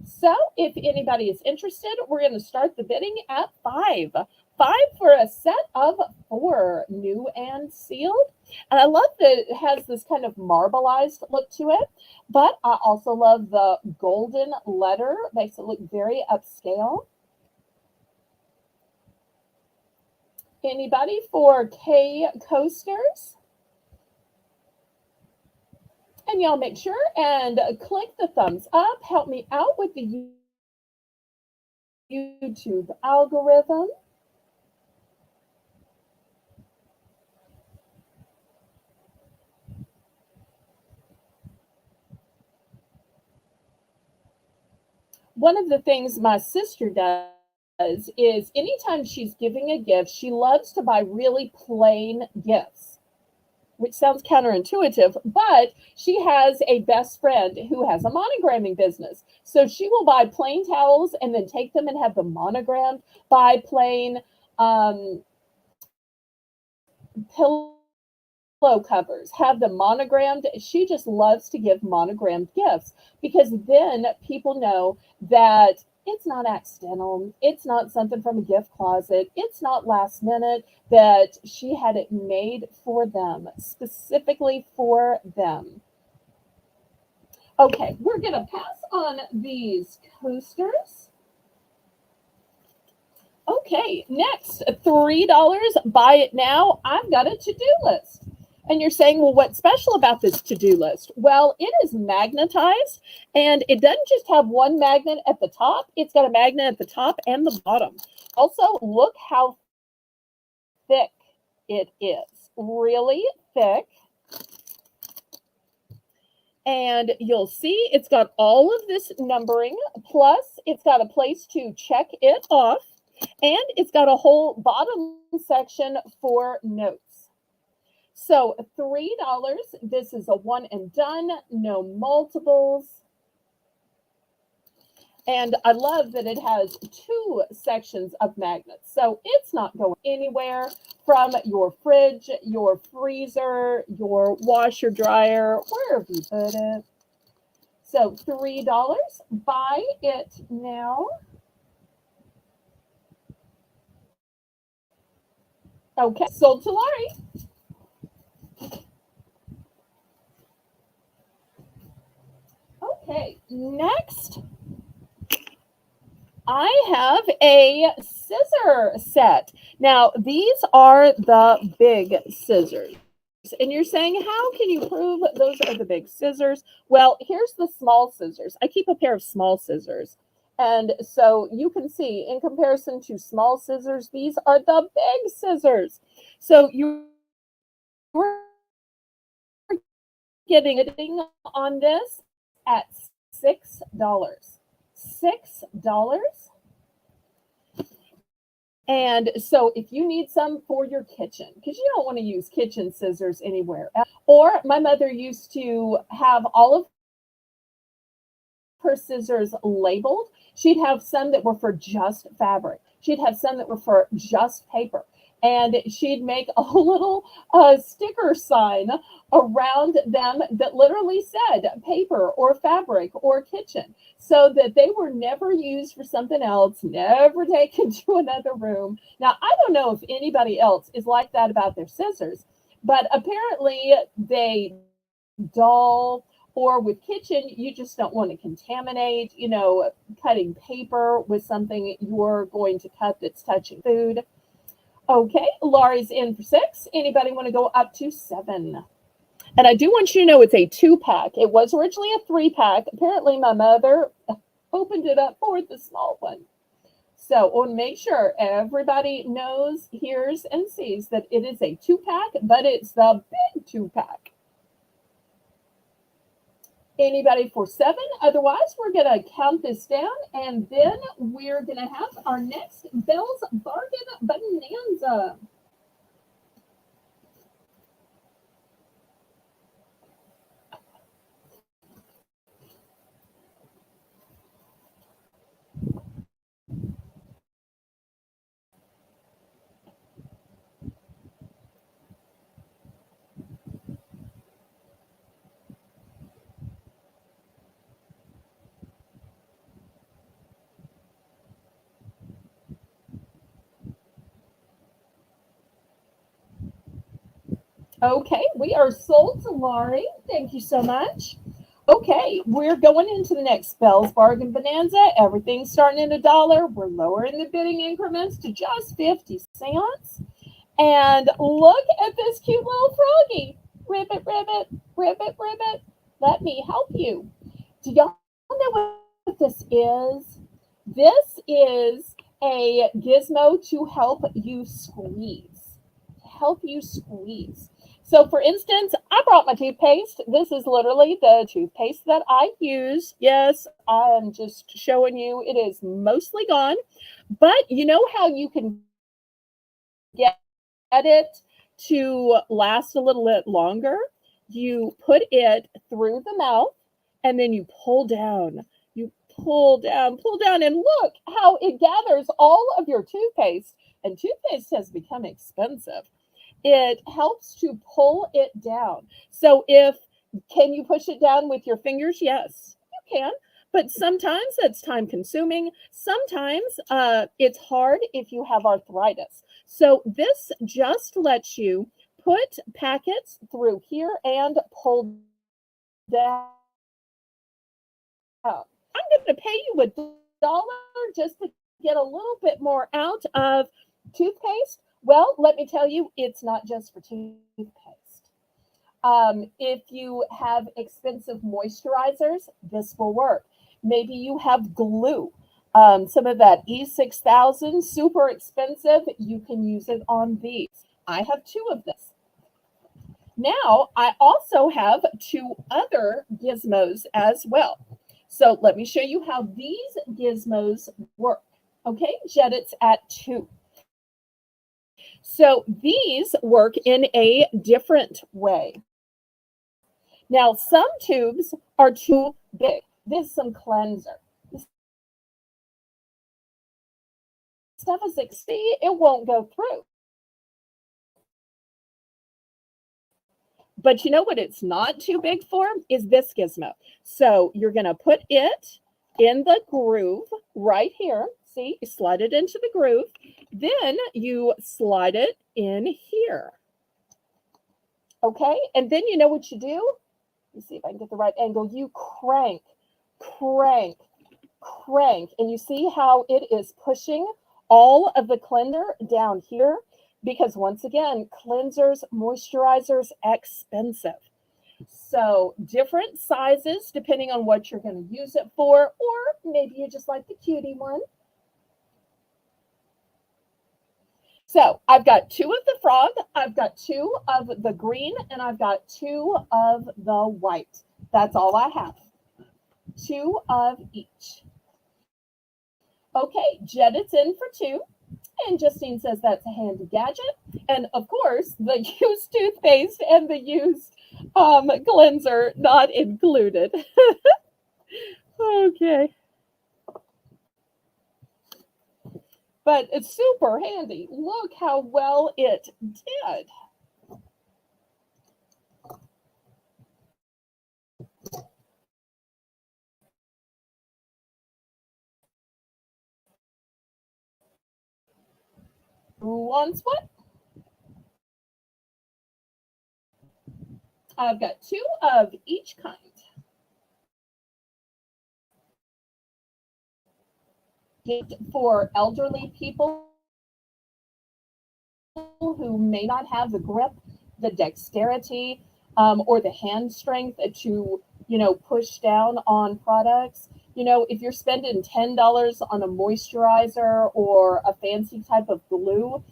S1: So if anybody is interested, we're going to start the bidding at five. Five for a set of four, new and sealed. And I love that it has this kind of marbleized look to it, but I also love the golden letter, makes it look very upscale. Anybody for K coasters? And y'all make sure and click the thumbs up. Help me out with the YouTube algorithm. One of the things my sister does is anytime she's giving a gift, she loves to buy really plain gifts, which sounds counterintuitive, but she has a best friend who has a monogramming business. So she will buy plain towels and then take them and have them monogrammed, buy plain pillow covers, have them monogrammed. She just loves to give monogrammed gifts because then people know that it's not accidental. It's not something from a gift closet. It's not last minute, that she had it made for them, specifically for them. Okay, we're going to pass on these coasters. Okay, next, $3, buy it now. I've got a to-do list. And you're saying, well, what's special about this to-do list? Well, it is magnetized, and it doesn't just have one magnet at the top. It's got a magnet at the top and the bottom. Also, look how thick it is. Really thick. And you'll see it's got all of this numbering, plus it's got a place to check it off, and it's got a whole bottom section for notes. So $3, this is a one and done, no multiples. And I love that it has two sections of magnets. So it's not going anywhere from your fridge, your freezer, your washer dryer, wherever you put it. So $3, buy it now. Okay, sold to Laurie. Okay, next I have a scissor set. Now, these are the big scissors. And you're saying, how can you prove those are the big scissors? Well, here's the small scissors. I keep a pair of small scissors. And so you can see, in comparison to small scissors, these are the big scissors. So you're getting on this at $6. $6. And so if you need some for your kitchen, because you don't want to use kitchen scissors anywhere. Or my mother used to have all of her scissors labeled. She'd have some that were for just fabric. She'd have some that were for just paper. And she'd make a little sticker sign around them that literally said paper or fabric or kitchen, so that they were never used for something else, never taken to another room. Now, I don't know if anybody else is like that about their scissors, but apparently they dull, or with kitchen, you just don't want to contaminate, cutting paper with something you're going to cut that's touching food. Okay, Laurie's in for 6. Anybody want to go up to 7? And I do want you to know it's a 2-pack. It was originally a 3-pack. Apparently, my mother opened it up for the small one. So we'll make sure everybody knows, hears, and sees that it is a 2-pack, but it's the big 2-pack. Anybody for 7? Otherwise, we're going to count this down, and then we're going to have our next Belle's Bargain Bonanza. Okay, we are sold to Laurie. Thank you so much. Okay, we're going into the next Bell's Bargain Bonanza. Everything's starting at $1. We're lowering the bidding increments to just 50 cents. And look at this cute little froggy. Ribbit, ribbit, ribbit, ribbit. Let me help you. Do y'all know what this is? This is a gizmo to help you squeeze. Help you squeeze. So, for instance, I brought my toothpaste. This is literally the toothpaste that I use. Yes, I am just showing you it is mostly gone. But you know how you can get it to last a little bit longer? You put it through the mouth and then you pull down. You pull down, and look how it gathers all of your toothpaste. And toothpaste has become expensive. It helps to pull it down. So if can you push it down with your fingers? Yes, you can. But sometimes it's time consuming. Sometimes it's hard if you have arthritis. So this just lets you put packets through here and pull down. I'm going to pay you $1 just to get a little bit more out of toothpaste. Well, let me tell you, it's not just for toothpaste. If you have expensive moisturizers, this will work. Maybe you have glue. Some of that E6000, super expensive. You can use it on these. I have two of this. Now, I also have two other gizmos as well. So let me show you how these gizmos work. Okay, Jedit's at 2. So these work in a different way. Now, some tubes are too big. This is some cleanser. This stuff is 60, it won't go through. But you know what it's not too big for? Is this gizmo. So you're going to put it in the groove right here. See, you slide it into the groove. Then you slide it in here. Okay, and then you know what you do? Let me see if I can get the right angle. You crank, crank, crank. And you see how it is pushing all of the cleanser down here? Because once again, cleansers, moisturizers, expensive. So different sizes depending on what you're going to use it for, or maybe you just like the cutie one. So I've got 2 of the frog, I've got 2 of the green, and I've got 2 of the white. That's all I have. 2 of each. Okay, Jedit's in for 2. And Justine says that's a handy gadget. And of course, the used toothpaste and the used cleanser not included. Okay. But it's super handy. Look how well it did. Who wants what? I've got 2 of each kind. For elderly people who may not have the grip, the dexterity, or the hand strength to, push down on products. If you're spending $10 on a moisturizer or a fancy type of glue,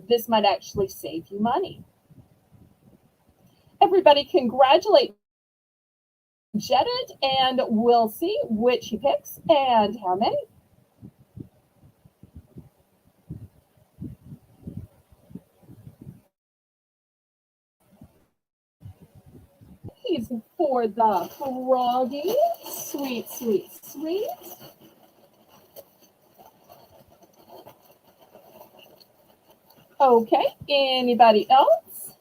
S1: this might actually save you money. Everybody congratulate Jedit, and we'll see which he picks and how many. He's for the froggy. Sweet, sweet, sweet. Okay, anybody else?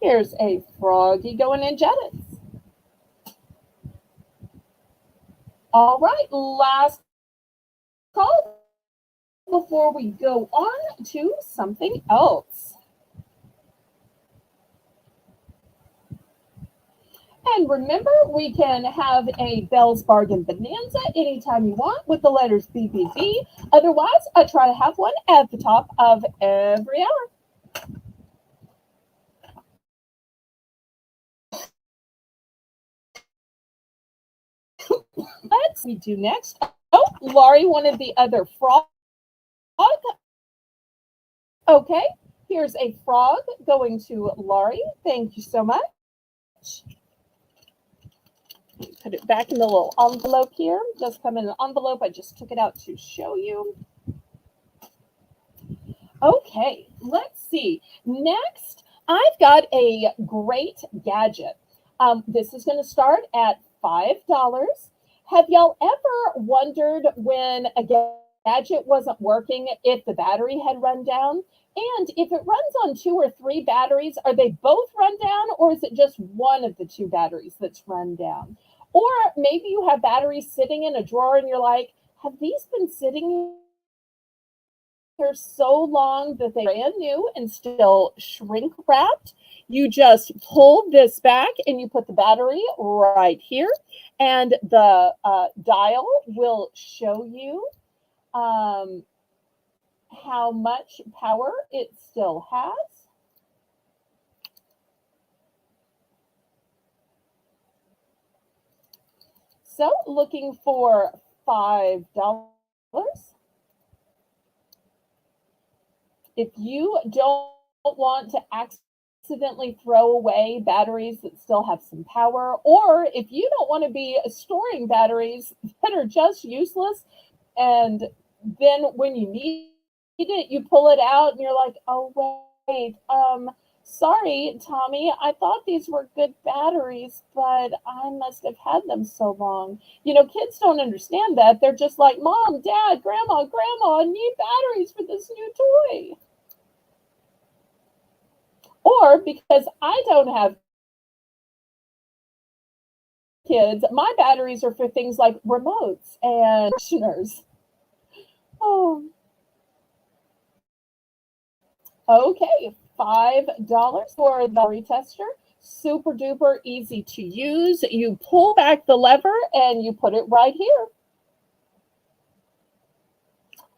S1: Here's a froggy going in jettons. All right, last call before we go on to something else. And remember, we can have a Belle's Bargain Bonanza anytime you want with the letters BBB. Otherwise, I try to have one at the top of every hour. Let's we do next. Oh, Laurie wanted the other frog. Okay, here's a frog going to Laurie. Thank you so much. Put it back in the little envelope here. It does come in an envelope. I just took it out to show you. Okay, let's see. Next, I've got a great gadget. This is going to start at $5. Have y'all ever wondered when a gadget wasn't working if the battery had run down? And if it runs on 2 or 3 batteries, are they both run down or is it just one of the 2 batteries that's run down? Or maybe you have batteries sitting in a drawer and you're like, have these been sitting here so long that they're brand new and still shrink wrapped? You just pull this back and you put the battery right here, and the dial will show you how much power it still has. So looking for $5. If you don't want to accidentally throw away batteries that still have some power, or if you don't want to be storing batteries that are just useless, and then when you need it, you pull it out and you're like, oh, wait, sorry, Tommy, I thought these were good batteries, but I must have had them so long. You know, kids don't understand that. They're just like, Mom, Dad, Grandma, I need batteries for this new toy. Or because I don't have kids, my batteries are for things like remotes and conditioners. Oh, okay, $5 for the battery tester. Super duper easy to use. You pull back the lever and you put it right here.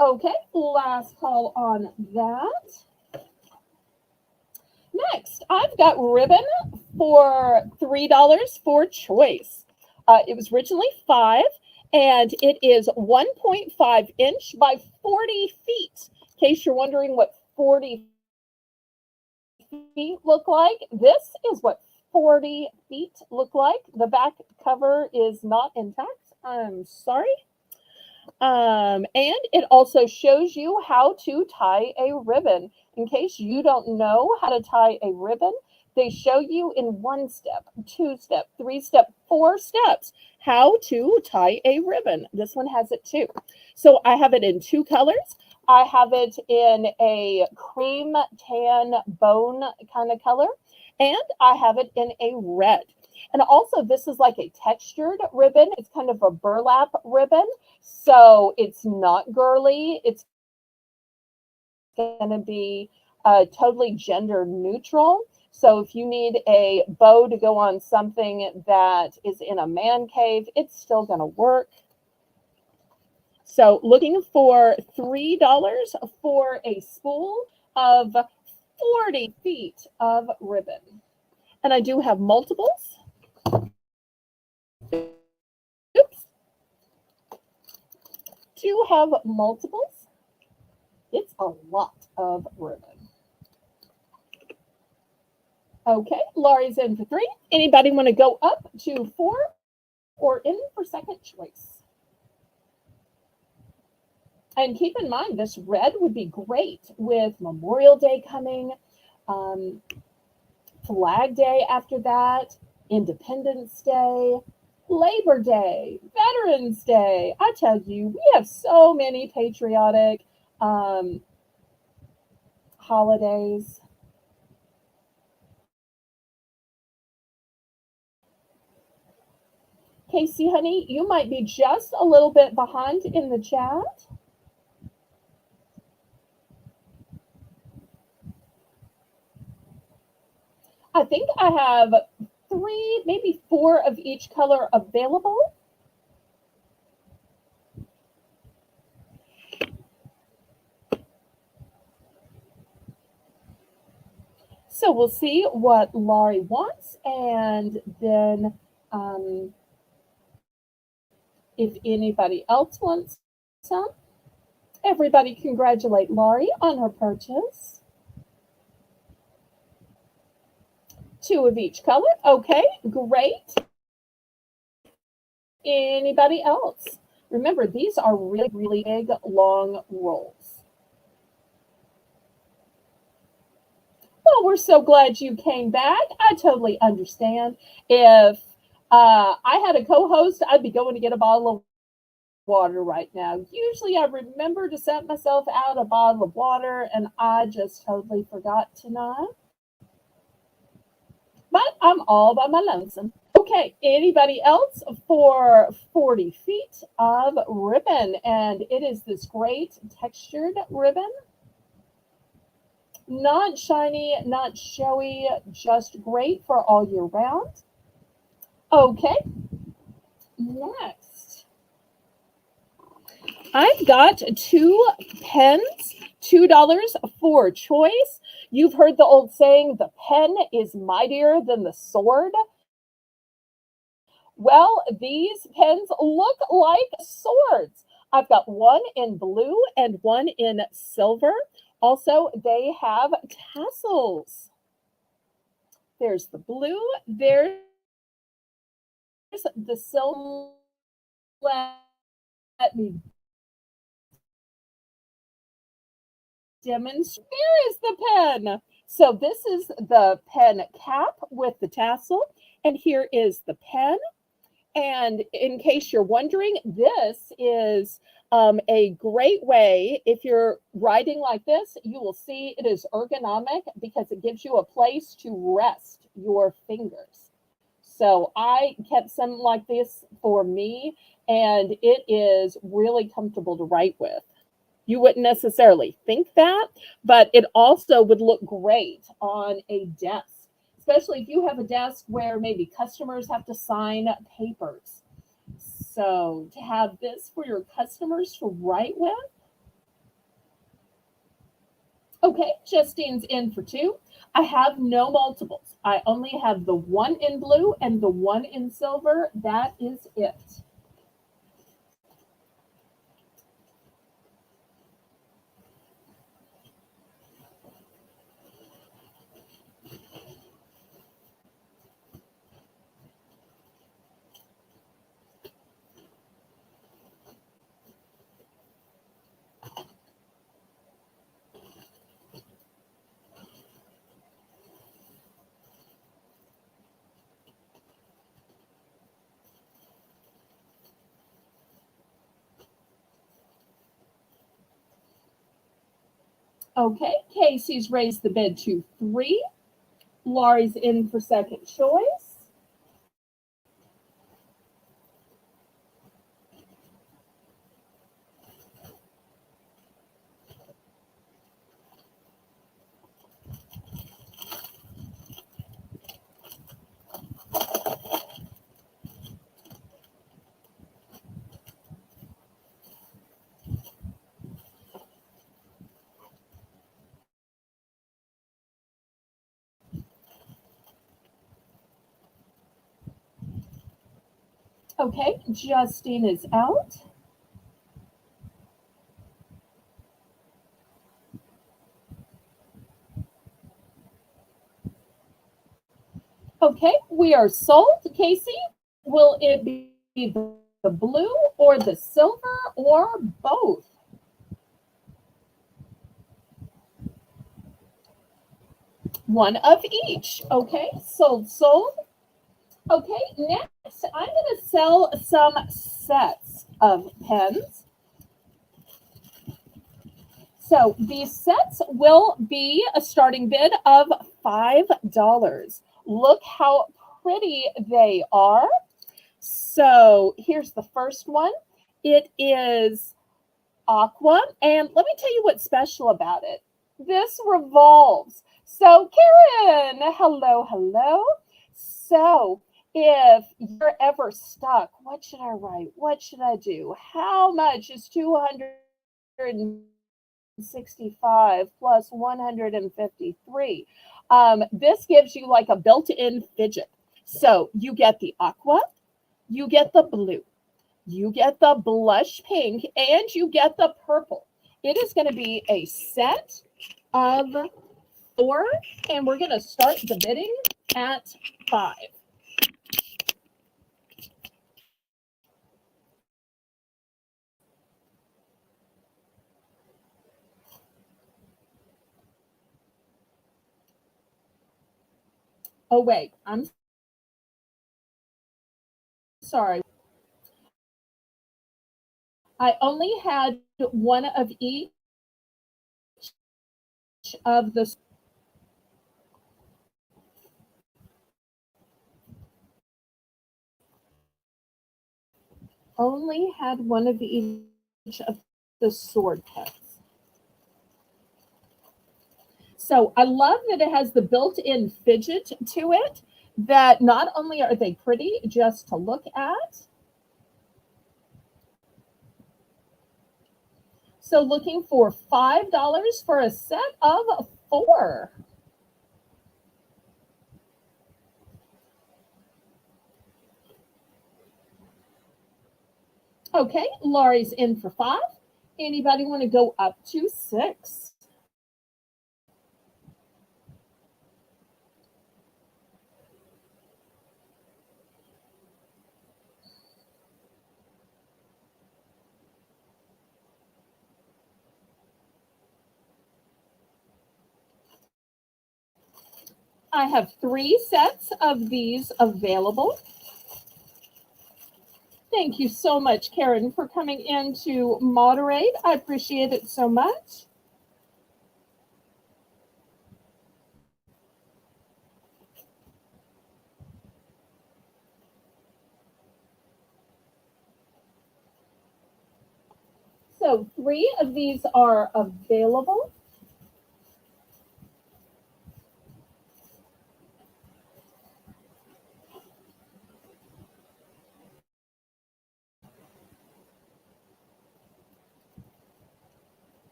S1: Okay, last call on that. Next, I've got ribbon for $3 for choice. It was originally 5, and it is 1.5 inch by 40 feet. In case you're wondering what 40 feet look like, this is what 40 feet look like. The back cover is not intact. I'm sorry. And it also shows you how to tie a ribbon. In case you don't know how to tie a ribbon, they show you in 1 step, 2 step, 3 step, 4 steps how to tie a ribbon. This one has it too. So I have it in 2 colors. I have it in a cream tan bone kind of color, and I have it in a red. And also, this is like a textured ribbon. It's kind of a burlap ribbon. So it's not girly. It's going to be totally gender neutral. So if you need a bow to go on something that is in a man cave, it's still going to work. So looking for $3 for a spool of 40 feet of ribbon. And I do have multiples. Oops. Do have multiples. It's a lot of ribbon. Okay, Laurie's in for 3. Anybody want to go up to 4 or in for second choice? And keep in mind, this red would be great with Memorial Day coming, Flag Day after that, Independence Day, Labor Day, Veterans Day. I tell you, we have so many patriotic holidays. Casey, honey, you might be just a little bit behind in the chat. I think I have 3, maybe 4 of each color available. So we'll see what Laurie wants, and then if anybody else wants some. Everybody congratulate Laurie on her purchase. 2 of each color. Okay, great. Anybody else? Remember, these are really, really big, long rolls. Well, we're so glad you came back. I totally understand. If I had a co-host, I'd be going to get a bottle of water right now. Usually I remember to set myself out a bottle of water, and I just totally forgot tonight. But I'm all by my lonesome. Okay, anybody else for 40 feet of ribbon? And it is this great textured ribbon. Not shiny, not showy, just great for all year round. Okay, next. I've got 2 pens, $2 for choice. You've heard the old saying, the pen is mightier than the sword. Well, these pens look like swords. I've got 1 in blue and 1 in silver. Also, they have tassels. There's the blue, there's the silver. Let me demonstrate. There is the pen. So this is the pen cap with the tassel, and here is the pen. And in case you're wondering, this is a great way, if you're writing like this, you will see it is ergonomic because it gives you a place to rest your fingers. So I kept something like this for me, and it is really comfortable to write with. You wouldn't necessarily think that, but it also would look great on a desk, especially if you have a desk where maybe customers have to sign papers. So to have this for your customers to write with. Okay, Justine's in for 2. I have no multiples. I only have the 1 in blue and the 1 in silver. That is it. Okay, Casey's raised the bid to 3. Laurie's in for second choice. Okay, Justine is out. Okay, we are sold. Casey, will it be the blue or the silver or both? One of each. Okay, sold, sold. Okay, next I'm going to sell some sets of pens. So these sets will be a starting bid of $5. Look how pretty they are. So here's the first one. It is aqua. And let me tell you what's special about it. This revolves. So Karen, hello, hello. So if you're ever stuck, what should I write? What should I do? How much is 265 plus 153? This gives you like a built-in fidget. So you get the aqua, you get the blue, you get the blush pink, and you get the purple. It is going to be a set of 4, and we're going to start the bidding at 5. Oh, wait, I'm sorry. I only had one of each of the only had one of each of the sword pets. So I love that it has the built-in fidget to it, that not only are they pretty just to look at. So looking for $5 for a set of 4. Okay, Laurie's in for 5. Anybody want to go up to 6? I have 3 sets of these available. Thank you so much, Karen, for coming in to moderate. I appreciate it so much. So 3 of these are available.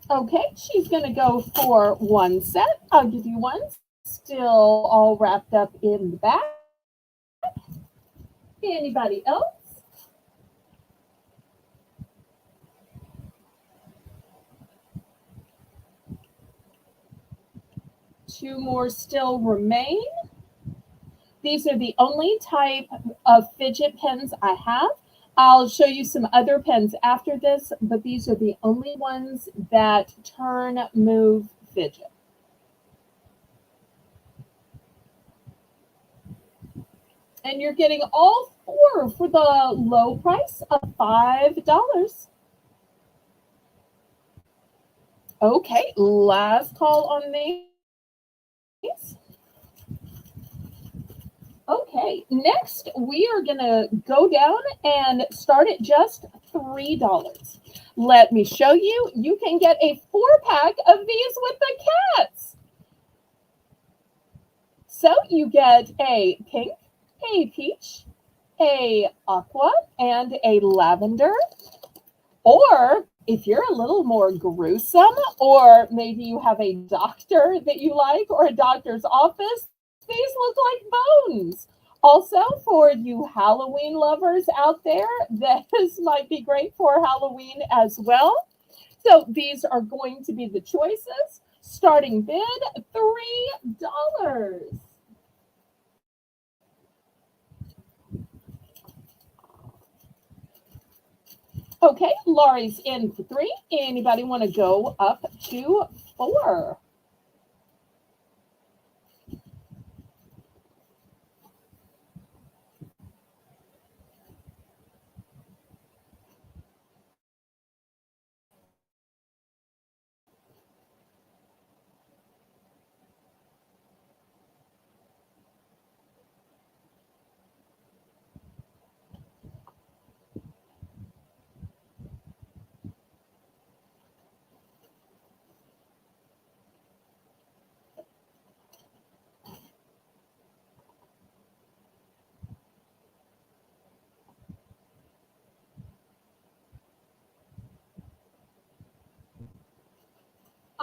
S1: Okay, she's going to go for 1 set. I'll give you one. Still all wrapped up in the back. Anybody else? Two more still remain. These are the only type of fidget pens I have. I'll show you some other pens after this, but these are the only ones that turn, move, fidget. And you're getting all 4 for the low price of $5. Okay, last call on these. Okay, next we are going to go down and start at just $3. Let me show you. You can get a 4-pack of these with the cats. So you get a pink, a peach, a aqua, and a lavender. Or if you're a little more gruesome, or maybe you have a doctor that you like, or a doctor's office, these look like bones. Also, for you Halloween lovers out there, this might be great for Halloween as well. So these are going to be the choices. Starting bid, $3. Okay, Laurie's in for 3. Anybody want to go up to 4?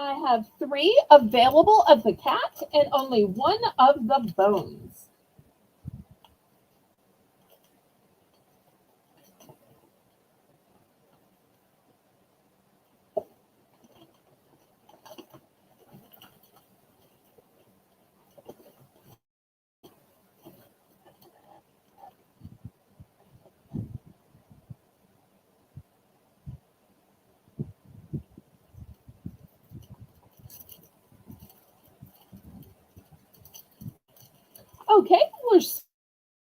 S1: I have 3 available of the cat and only 1 of the bones. Okay, we're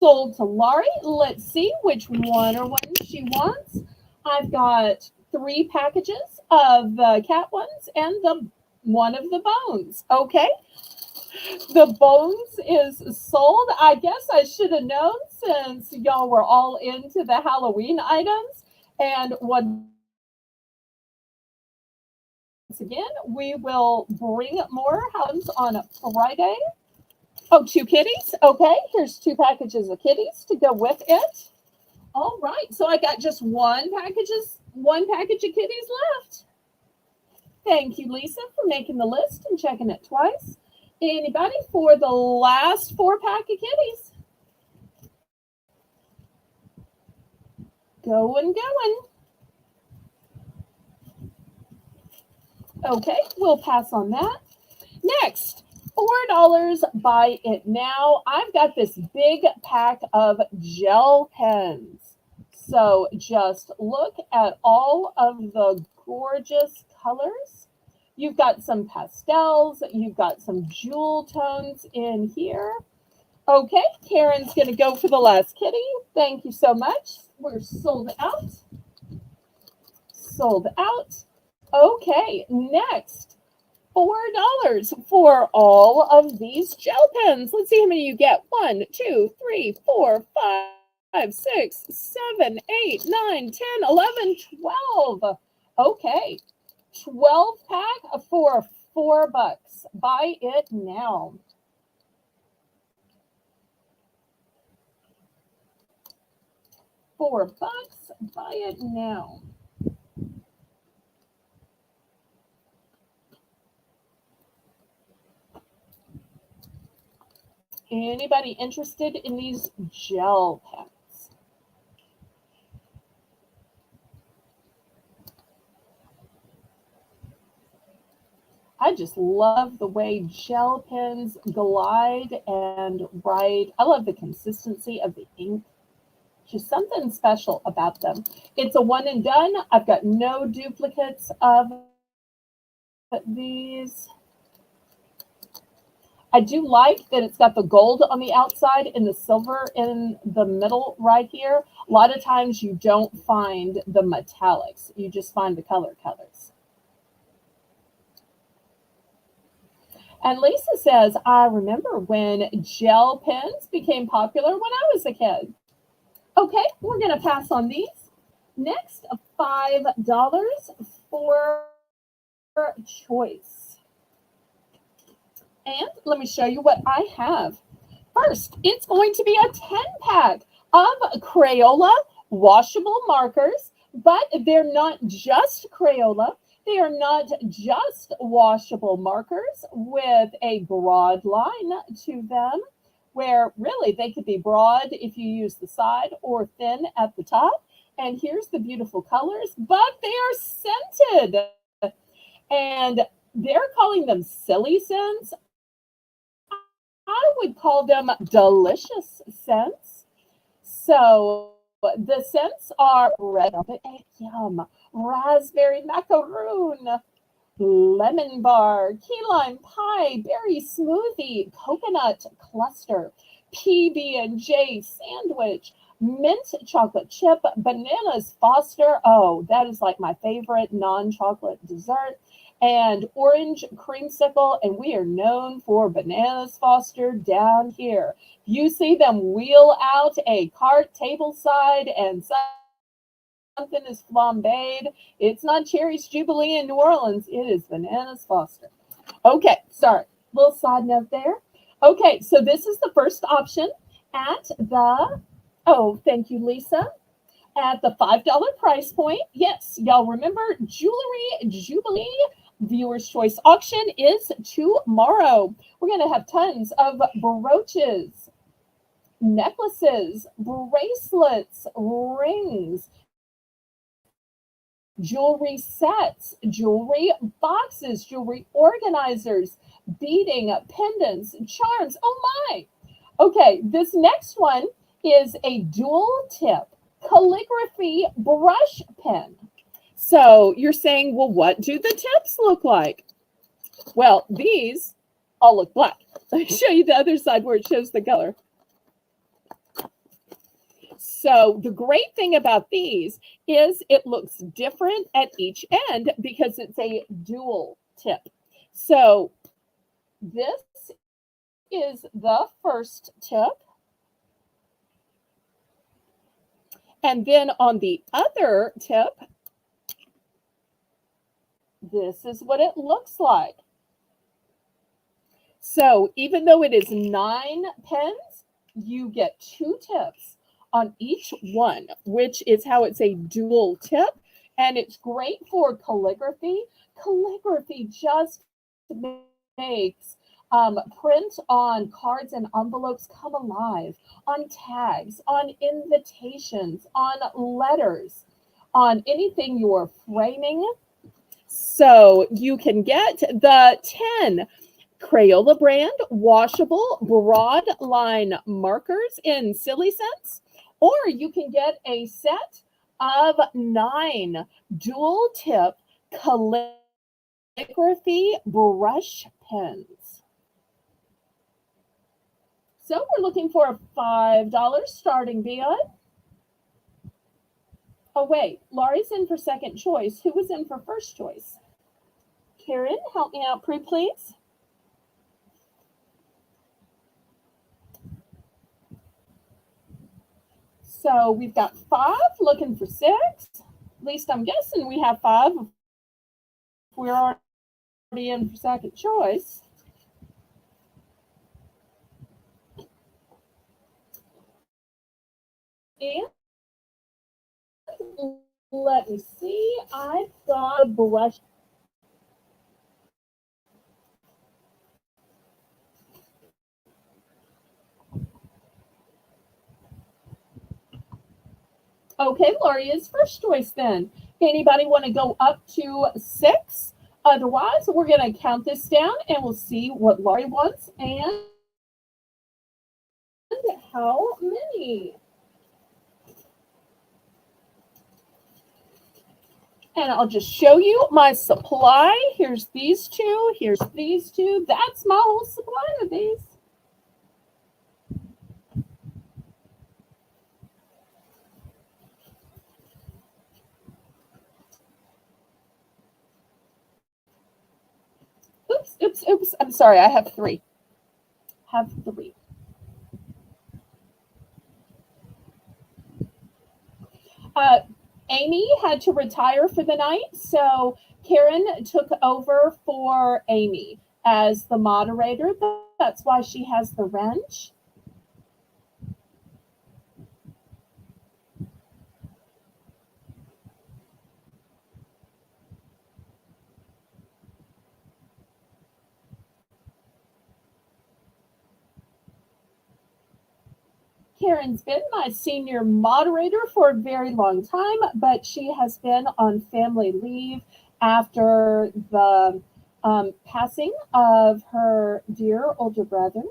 S1: sold to Laurie. Let's see which one she wants. I've got 3 packages of the cat ones and the one of the bones. Okay, the bones is sold. I guess I should have known since y'all were all into the Halloween items. And once again, we will bring more Halloweens on Friday. Oh, 2 kitties. Okay, here's 2 packages of kitties to go with it. All right, so I got just one package of kitties left. Thank you, Lisa, for making the list and checking it twice. Anybody for the last 4 pack of kitties? Going. Okay, we'll pass on that. Next, $4, buy it now. I've got this big pack of gel pens. So just look at all of the gorgeous colors. You've got some pastels, you've got some jewel tones in here. Okay, Karen's gonna go for the last kitty. Thank you so much. We're sold out. Sold out. Okay, next. $4 for all of these gel pens. Let's see how many you get. 1, 2, 3, 4, 5, 6, 7, 8, 9, 10, 11, 12. Okay. 12 pack for $4. Buy it now. $4. Buy it now. Anybody interested in these gel pens? I just love the way gel pens glide and write. I love the consistency of the ink. Just something special about them. It's a one and done. I've got no duplicates of these. I do like that it's got the gold on the outside and the silver in the middle right here. A lot of times you don't find the metallics. You just find the colors. And Lisa says, I remember when gel pens became popular when I was a kid. Okay, we're going to pass on these. Next, $5 for choice. And let me show you what I have. First, it's going to be a 10-pack of Crayola washable markers, but they're not just Crayola. They are not just washable markers with a broad line to them, where really they could be broad if you use the side or thin at the top. And here's the beautiful colors, but they are scented. And they're calling them silly scents. I would call them delicious scents. So the scents are red velvet egg yum, raspberry macaroon, lemon bar, key lime pie, berry smoothie, coconut cluster, PB&J sandwich, mint chocolate chip, bananas Foster. Oh, that is like my favorite non-chocolate dessert. And orange creamsicle, and we are known for bananas Foster down here. You see them wheel out a cart tableside and something is flambéed. It's not Cherry's Jubilee in New Orleans. It is bananas Foster. Okay, sorry. Little side note there. Okay, so this is the first option at the, oh, thank you, Lisa. At the $5 price point. Yes, y'all remember Jewelry Jubilee Viewer's choice auction is tomorrow. We're going to have tons of brooches, necklaces, bracelets, rings, jewelry sets, jewelry boxes, jewelry organizers, beading, pendants, charms. Oh my! Okay, this next one is a dual tip calligraphy brush pen. So you're saying, well, what do the tips look like? Well, these all look black. Let me show you the other side where it shows the color. So the great thing about these is it looks different at each end because it's a dual tip. So this is the first tip. And then on the other tip, this is what it looks like. So even though it is 9 pens, you get 2 tips on each one, which is how it's a dual tip. And it's great for calligraphy. Calligraphy just makes print on cards and envelopes come alive, on tags, on invitations, on letters, on anything you're framing. So you can get the 10 Crayola brand washable broad line markers in Silly Cents, or you can get a set of 9 dual tip calligraphy brush pens. So we're looking for a $5 starting bid. Oh wait, Laurie's in for second choice. Who was in for first choice? Karen, help me out, please. So we've got 5 looking for 6. At least I'm guessing we have 5. We're already in for second choice. And let me see. I've got a brush. Okay, Laurie is first choice then. Anybody want to go up to 6? Otherwise, we're going to count this down and we'll see what Laurie wants and how many. And I'll just show you my supply. Here's these 2. Here's these 2. That's my whole supply of these. Oops. I'm sorry. I have 3. Have 3. Amy had to retire for the night, so Karen took over for Amy as the moderator. That's why she has the wrench. Karen's been my senior moderator for a very long time, but she has been on family leave after the passing of her dear older brother.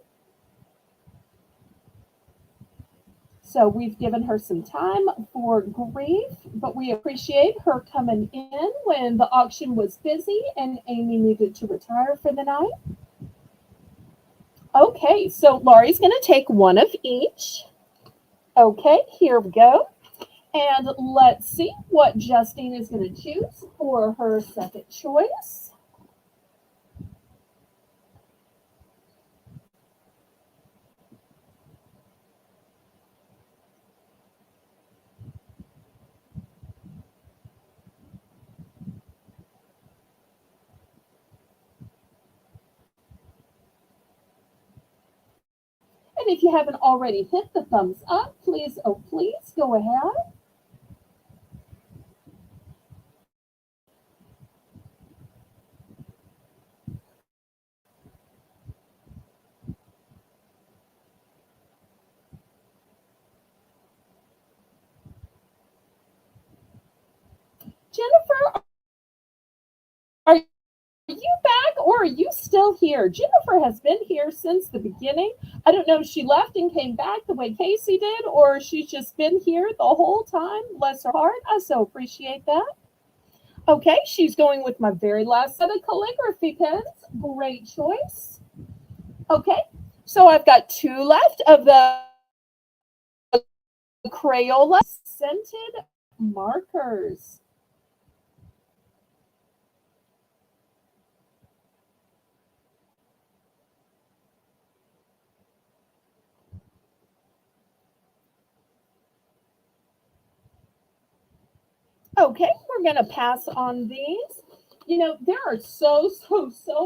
S1: So we've given her some time for grief, but we appreciate her coming in when the auction was busy and Amy needed to retire for the night. Okay, so Laurie's going to take one of each. Okay, here we go. And let's see what Justine is going to choose for her second choice. And if you haven't already hit the thumbs up, please go ahead. Jennifer, are you back or are you still here? Jennifer has been here since the beginning. I don't know if she left and came back the way Casey did, or she's just been here the whole time. Bless her heart. I so appreciate that. Okay, she's going with my very last set of calligraphy pens. Great choice. Okay, so I've got two left of the Crayola scented markers. Okay, we're going to pass on these. You know, there are so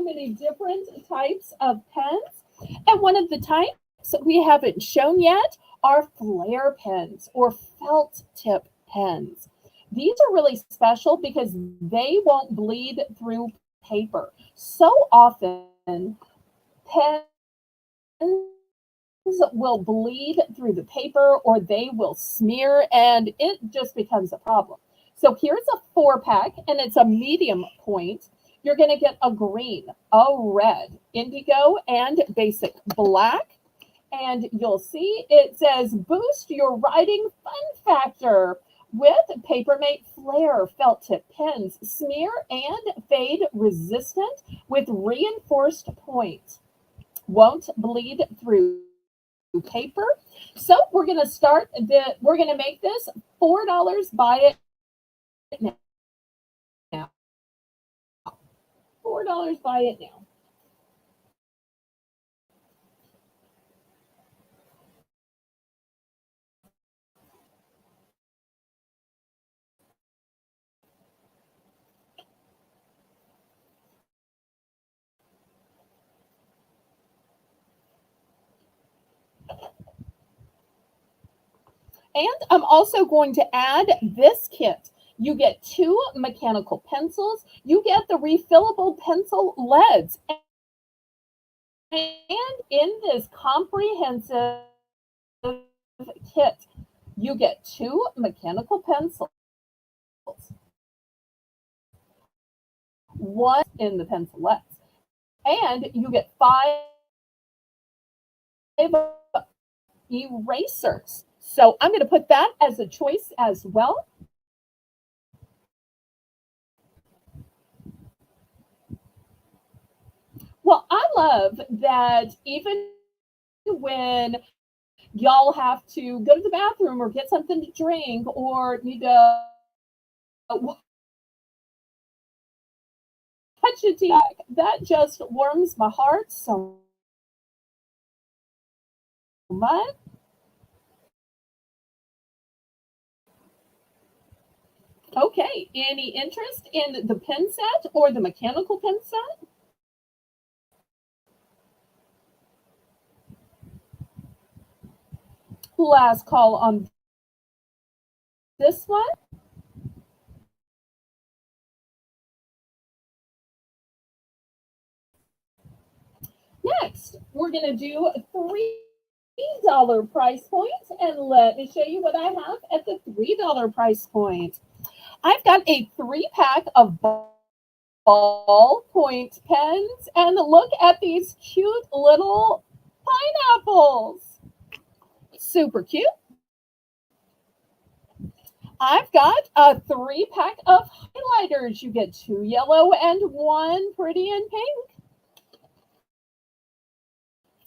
S1: many different types of pens. And one of the types that we haven't shown yet are flare pens or felt tip pens. These are really special because they won't bleed through paper. So often, pens will bleed through the paper or they will smear and it just becomes a problem. So here's a 4-pack and it's a medium point. You're going to get a green, a red, indigo, and basic black. And you'll see it says boost your writing fun factor with Papermate Flare felt tip pens, smear and fade resistant with reinforced point. Won't bleed through paper. So we're going to make this $4. Buy it now. $4. Buy it now. And I'm also going to add this kit. You get 2 mechanical pencils. You get the refillable pencil leads. And in this comprehensive kit, you get 2 mechanical pencils. One in the pencil leads. And you get 5 erasers. So I'm going to put that as a choice as well. Well, I love that even when y'all have to go to the bathroom or get something to drink or need to watch a TV, that just warms my heart so much. Okay, any interest in the pen set or the mechanical pen set? Last call on this one. Next, we're going to do $3 price point, and let me show you what I have at the $3 price point. I've got a 3-pack of ballpoint pens, and look at these cute little pineapples. Super cute. I've got a 3-pack of highlighters. You get 2 yellow and 1 pretty in pink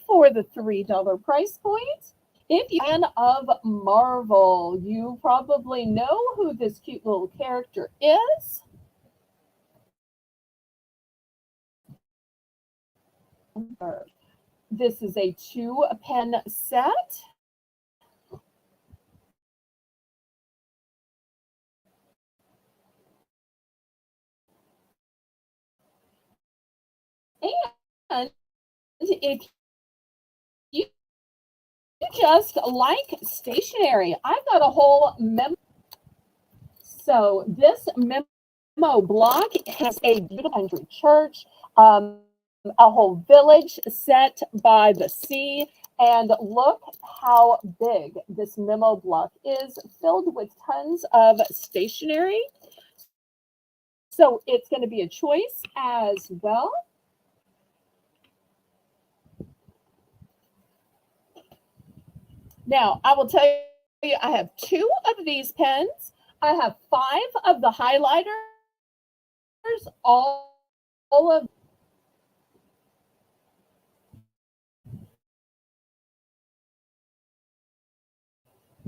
S1: for the $3 price point. If you're a fan of Marvel, you probably know who this cute little character is. This is a 2-pen set. And if you just like stationery, I've got a whole memo. So this memo block has a beautiful country church, a whole village set by the sea, and look how big this memo block is, filled with tons of stationery. So it's going to be a choice as well. Now, I will tell you, I have 2 of these pens. I have 5 of the highlighters, all of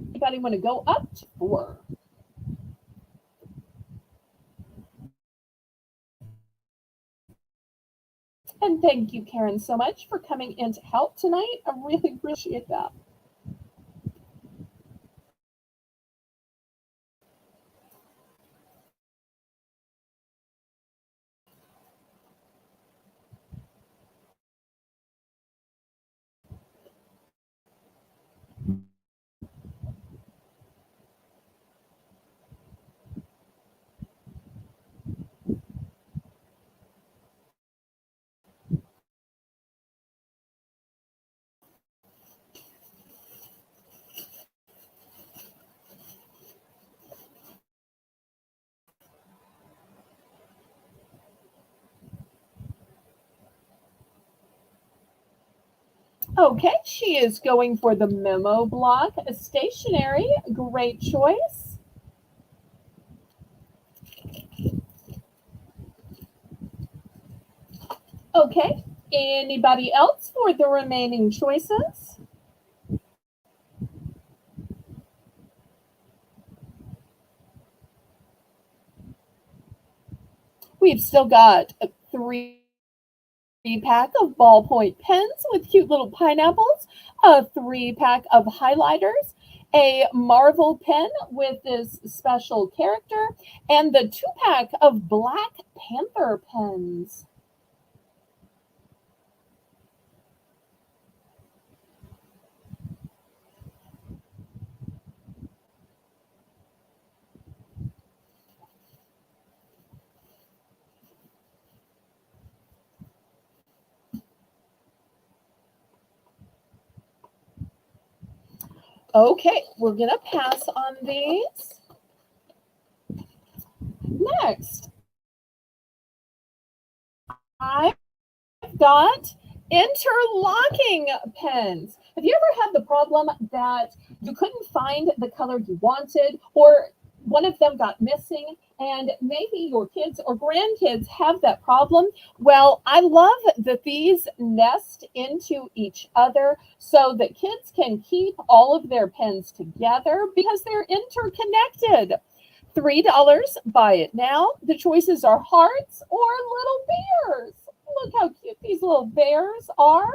S1: anybody want to go up to 4? And thank you, Karen, so much for coming in to help tonight. I really appreciate that. Okay, she is going for the memo block. Stationery, great choice. Okay, anybody else for the remaining choices? We've still got a 3-pack of ballpoint pens with cute little pineapples, a 3-pack of highlighters, a Marvel pen with this special character, and the 2-pack of Black Panther pens. Okay, we're going to pass on these. Next, I've got interlocking pens. Have you ever had the problem that you couldn't find the color you wanted, or one of them got missing, and maybe your kids or grandkids have that problem? Well, I love that these nest into each other so that kids can keep all of their pens together because they're interconnected. $3, buy it now. The choices are hearts or little bears. Look how cute these little bears are.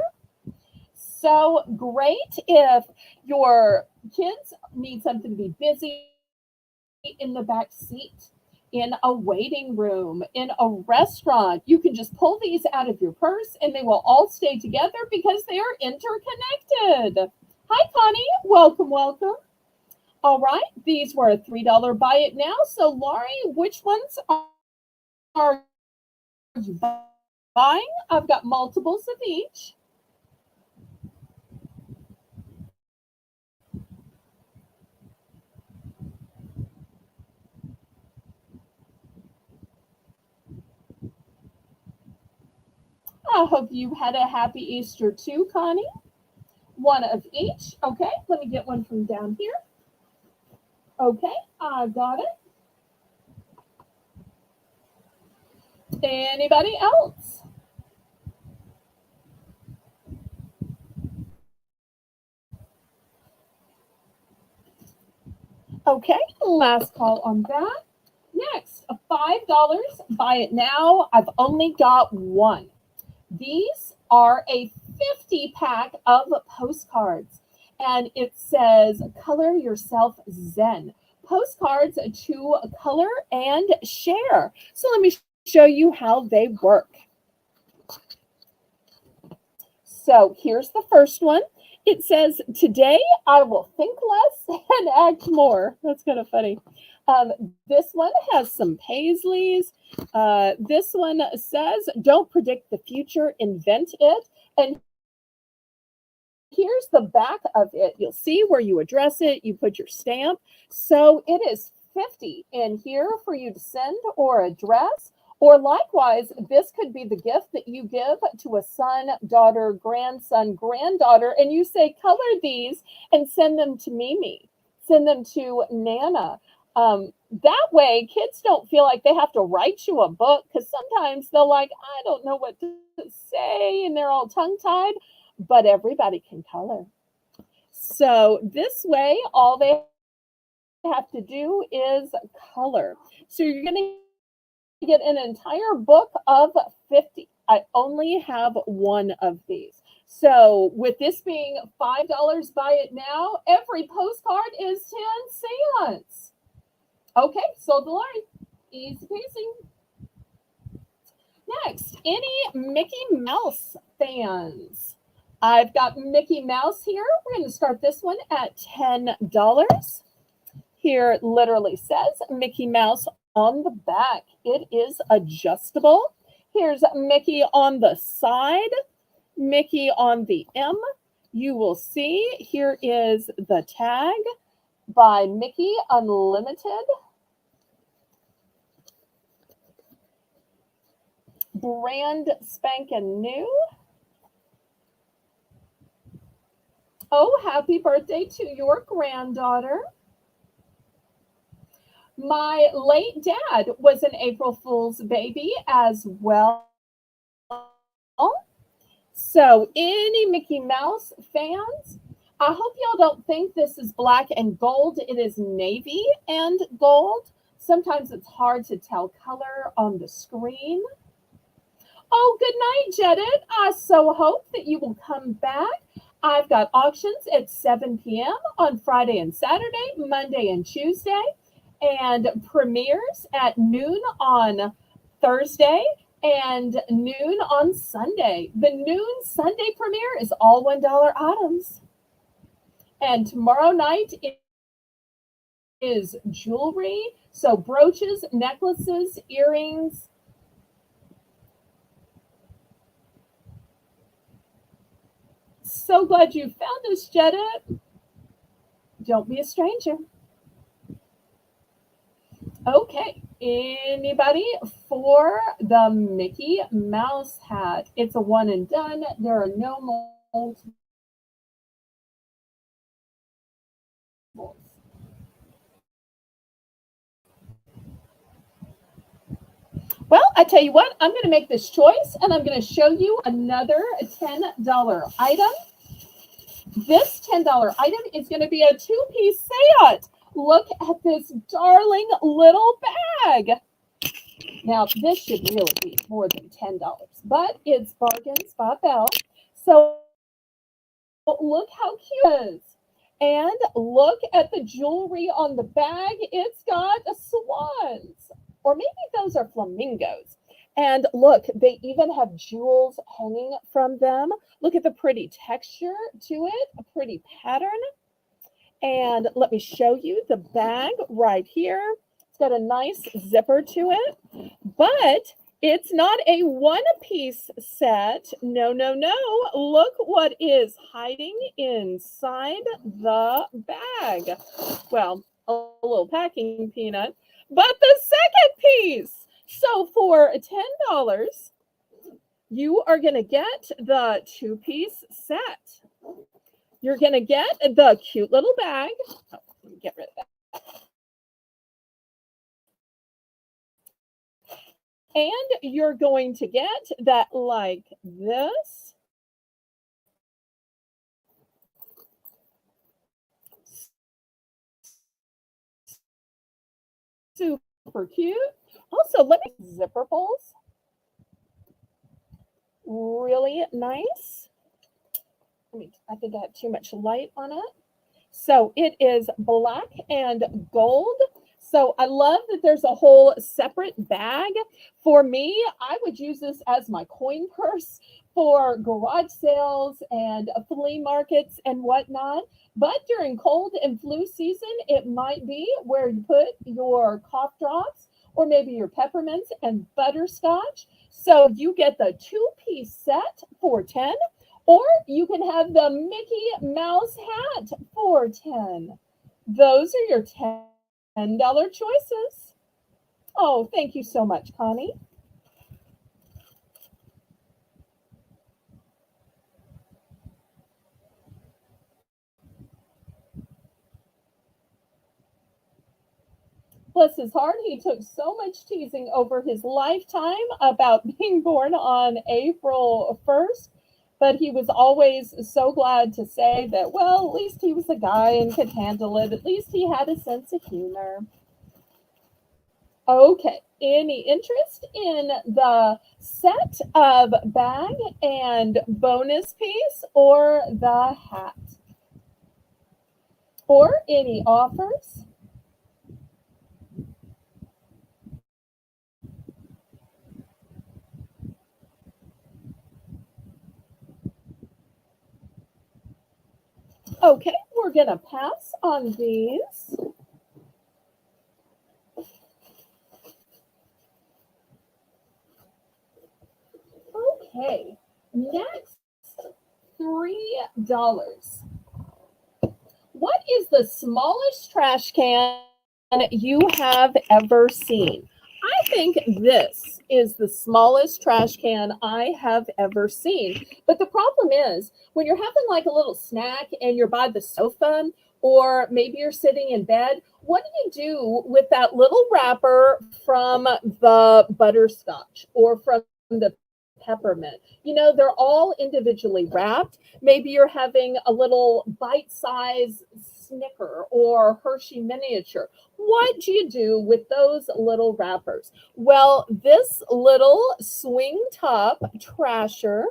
S1: So great if your kids need something to be busy in the back seat, in a waiting room, in a restaurant. You can just pull these out of your purse and they will all stay together because they are interconnected. Hi, Connie. Welcome, welcome. All right, these were a $3 buy it now. So, Laurie, which ones are you buying? I've got multiples of each. I hope you had a happy Easter too, Connie. One of each. Okay, let me get one from down here. Okay, I got it. Anybody else? Okay, last call on that. Next, $5. Buy it now. I've only got one. These are a 50-pack of postcards, and it says Color Yourself Zen. Postcards to color and share. So let me show you how they work. So here's the first one. It says, today I will think less and act more. That's kind of funny. This one has some paisleys. This one says, don't predict the future, invent it. And here's the back of it. You'll see where you address it. You put your stamp. So it is $50 in here for you to send or address. Or likewise, this could be the gift that you give to a son, daughter, grandson, granddaughter, and you say, color these and send them to Mimi, send them to Nana. That way, kids don't feel like they have to write you a book, because sometimes they're like, I don't know what to say, and they're all tongue-tied, but everybody can color. So this way, all they have to do is color. So you're going to get an entire book of 50. I only have one of these. So with this being $5, buy it now, every postcard is 10 cents. Okay, sold the line. Easy peasy. Next, any Mickey Mouse fans? I've got Mickey Mouse here. We're going to start this one at $10. Here it literally says Mickey Mouse on the back. It is adjustable. Here's Mickey on the side, Mickey on the M. You will see here is the tag by Mickey Unlimited. Brand spanking new. Oh, happy birthday to your granddaughter. My late dad was an April Fool's baby as well. So any Mickey Mouse fans, I hope y'all don't think this is black and gold. It is navy and gold. Sometimes it's hard to tell color on the screen. Oh, good night, Jedit. I so hope that you will come back. I've got auctions at 7 p.m. on Friday and Saturday, Monday and Tuesday, and premieres at noon on Thursday and noon on Sunday. The noon Sunday premiere is all $1 items. And tomorrow night is jewelry, so brooches, necklaces, earrings. So glad you found us, Jedit. Don't be a stranger. Okay, anybody for the Mickey Mouse hat? It's a one and done. There are no molds. Well, I tell you what, I'm going to make this choice, and I'm going to show you another $10 item. This $10 item is going to be a two-piece set. Look at this darling little bag. Now, this should really be more than $10, but it's Bargains by Belle. So look how cute it is. And look at the jewelry on the bag. It's got swans, or maybe those are flamingos. And look, they even have jewels hanging from them. Look at the pretty texture to it, a pretty pattern. And let me show you the bag right here. It's got a nice zipper to it, but it's not a one-piece set. No, no, no. Look what is hiding inside the bag. Well, a little packing peanut, but the second piece. So for $10, you are going to get the two-piece set. You're going to get the cute little bag. Oh, let me get rid of that. And you're going to get that like this. Super cute. Also, let me zipper pulls. Really nice. I think I have too much light on it. So it is black and gold. So I love that there's a whole separate bag. For me, I would use this as my coin purse for garage sales and flea markets and whatnot. But during cold and flu season, it might be where you put your cough drops or maybe your peppermints and butterscotch. So you get the two-piece set for $10. Or you can have the Mickey Mouse hat for $10. Those are your $10 choices. Oh, thank you so much, Connie. Bless his heart, he took so much teasing over his lifetime about being born on April 1st, but he was always so glad to say that, well, at least he was a guy and could handle it. At least he had a sense of humor. Okay, any interest in the set of bag and bonus piece or the hat? Or any offers? Okay, we're going to pass on these. Okay, next, $3. What is the smallest trash can you have ever seen? I think this is the smallest trash can I have ever seen. But the problem is when you're having like a little snack and you're by the sofa, or maybe you're sitting in bed, what do you do with that little wrapper from the butterscotch or from the peppermint? You know, they're all individually wrapped. Maybe you're having a little bite size Snicker or Hershey miniature. What do you do with those little wrappers? Well, this little swing top trasher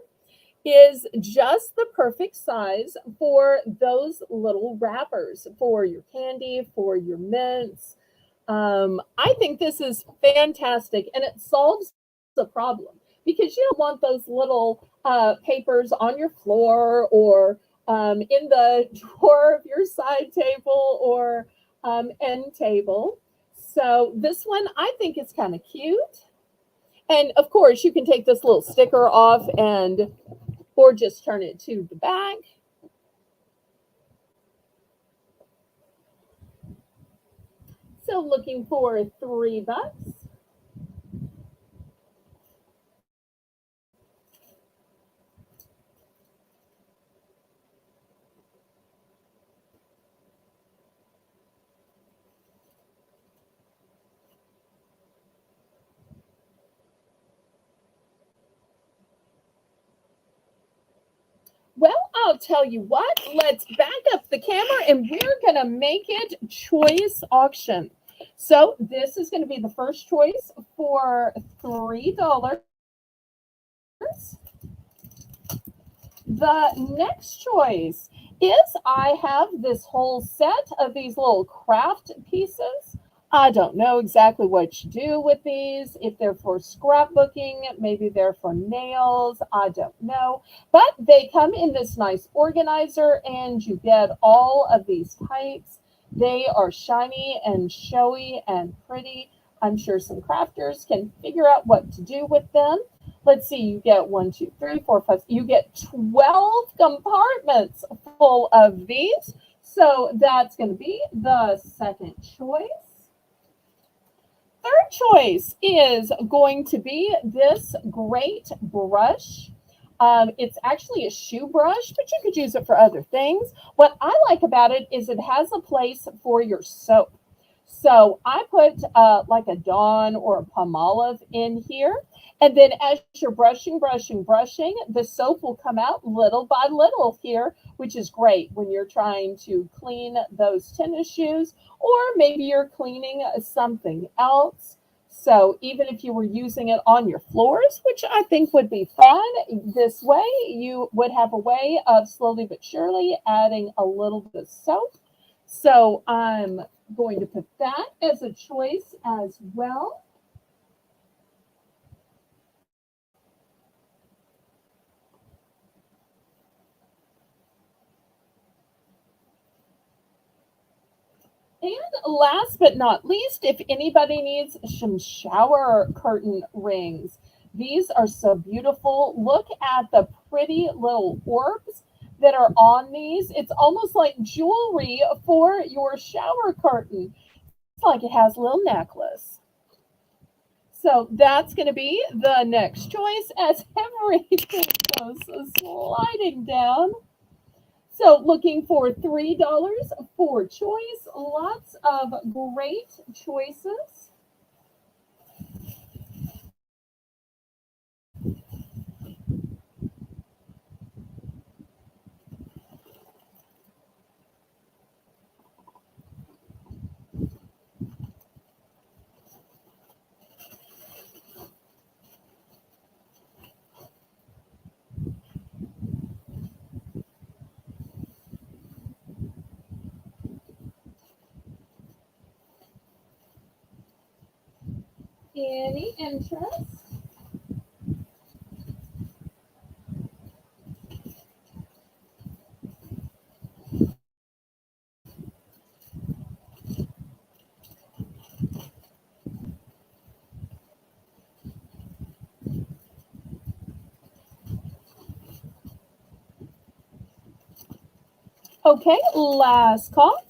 S1: is just the perfect size for those little wrappers, for your candy, for your mints. I think this is fantastic and it solves the problem because you don't want those little papers on your floor or in the drawer of your side table or end table. So this one I think is kind of cute. And of course, you can take this little sticker off and or just turn it to the back. So looking for $3. Well, I'll tell you what, let's back up the camera and we're going to make it choice auction. So this is going to be the first choice for $3. The next choice is I have this whole set of these little craft pieces. I don't know exactly what you do with these, if they're for scrapbooking, maybe they're for nails, I don't know. But they come in this nice organizer and you get all of these types. They are shiny and showy and pretty. I'm sure some crafters can figure out what to do with them. Let's see, you get one, two, three, four, five, you get 12 compartments full of these. So that's going to be the second choice. Third choice is going to be this great brush. It's actually a shoe brush, but you could use it for other things. What I like about it is it has a place for your soap. So I put like a Dawn or a Palmolive in here. And then as you're brushing, the soap will come out little by little here, which is great when you're trying to clean those tennis shoes, or maybe you're cleaning something else. So even if you were using it on your floors, which I think would be fun, this way you would have a way of slowly but surely adding a little bit of soap. So I'm going to put that as a choice as well. And last but not least, if anybody needs some shower curtain rings, these are so beautiful. Look at the pretty little orbs that are on these. It's almost like jewelry for your shower curtain. like it has a little necklace. So that's going to be the next choice as everything goes sliding down. So looking for $3 for choice. Lots of great choices. Any interest? Okay, last call.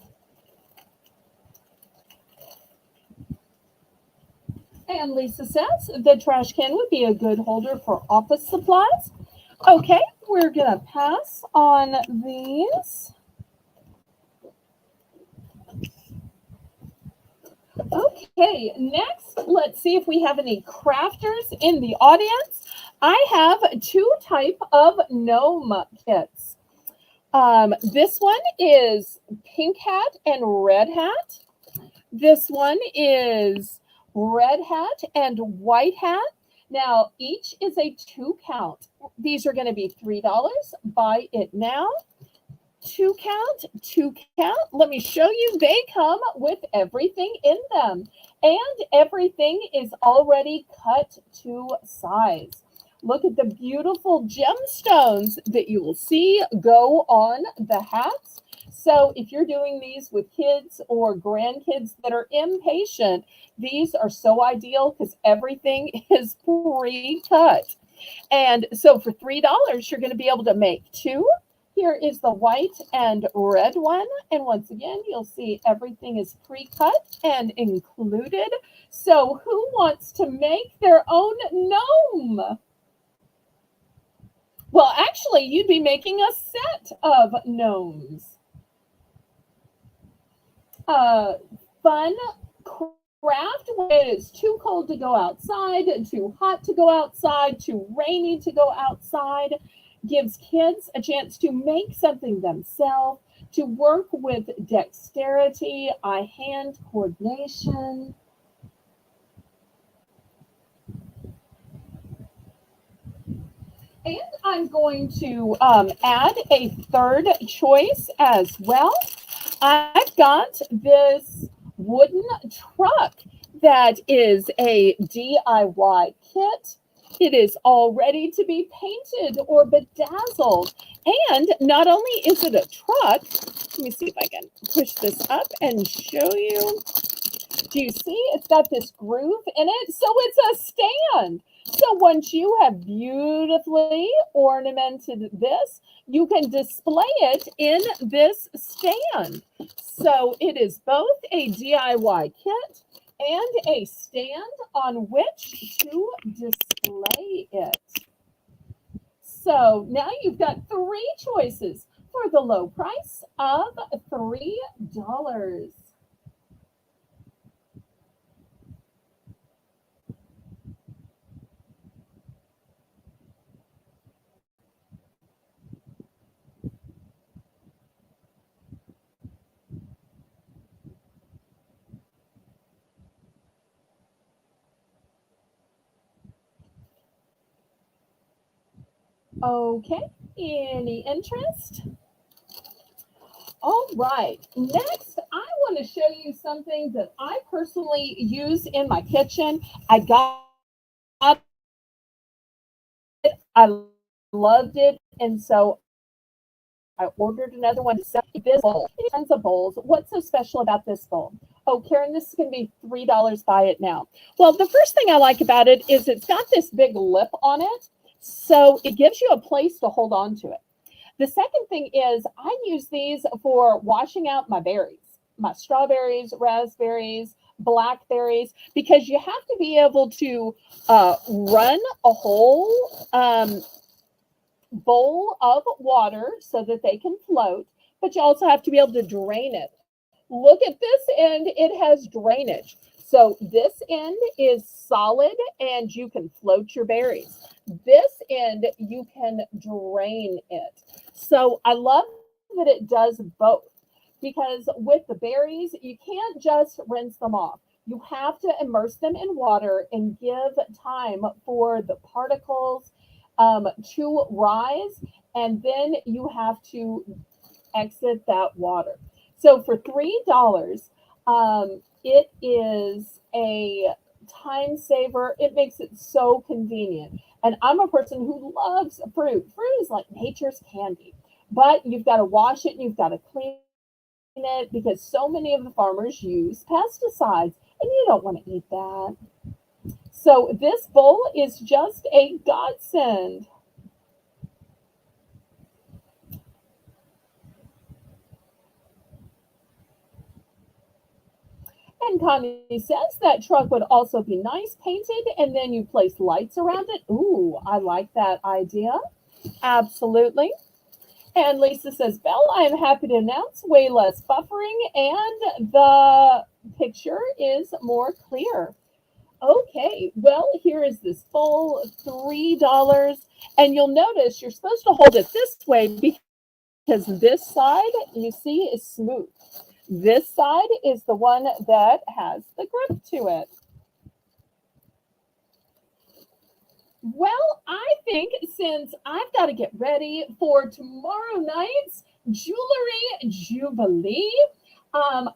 S1: And Lisa says the trash can would be a good holder for office supplies. Okay, we're going to pass on these. Okay, next, let's see if we have any crafters in the audience. I have two type of gnome kits. This one is pink hat and red hat. This one is red hat and white hat. Now, each is a 2 count. These are going to be $3. Buy it now. 2 count, 2 count. Let me show you. They come with everything in them, and everything is already cut to size. Look at the beautiful gemstones that you will see go on the hats. So if you're doing these with kids or grandkids that are impatient, these are so ideal because everything is pre-cut. And so for $3, you're going to be able to make 2. Here is the white and red one. And once again, you'll see everything is pre-cut and included. So who wants to make their own gnome? Well, actually, you'd be making a set of gnomes. Fun craft when it is too cold to go outside, too hot to go outside, too rainy to go outside. Gives kids a chance to make something themselves, to work with dexterity, eye-hand coordination. And I'm going to add a third choice as well. I've got this wooden truck that is a DIY kit. It is all ready to be painted or bedazzled. And not only is it a truck, let me see if I can push this up and show you. Do you see? It's got this groove in it. So it's a stand. So once you have beautifully ornamented this, you can display it in this stand. So it is both a DIY kit and a stand on which to display it. So now you've got 3 choices for the low price of $3. Okay, any interest? All right, next I want to show you something that I personally use in my kitchen. I got it, I loved it, and so I ordered another one. This bowl, tons of bowls. What's so special about this bowl? Oh, Karen, this is going to be $3. Buy it now. Well, the first thing I like about it is it's got this big lip on it, so it gives you a place to hold on to it. The second thing is I use these for washing out my berries, my strawberries, raspberries, blackberries, because you have to be able to run a whole bowl of water so that they can float, but you also have to be able to drain it. Look at this end, it has drainage. So this end is solid and you can float your berries. This end, you can drain it. So I love that it does both, because with the berries, you can't just rinse them off. You have to immerse them in water and give time for the particles to rise, and then you have to exit that water. So for $3, it is a time saver. It makes it so convenient. And I'm a person who loves fruit. Fruit is like nature's candy, but you've got to wash it and you've got to clean it, because so many of the farmers use pesticides and you don't want to eat that. So this bowl is just a godsend. And Connie says that truck would also be nice painted, and then you place lights around it. Ooh, I like that idea. Absolutely. And Lisa says, Belle, I am happy to announce way less buffering and the picture is more clear. Okay, well, here is this full $3. And you'll notice you're supposed to hold it this way because this side, you see, is smooth. This side is the one that has the grip to it. Well, I think since I've got to get ready for tomorrow night's jewelry jubilee, I'm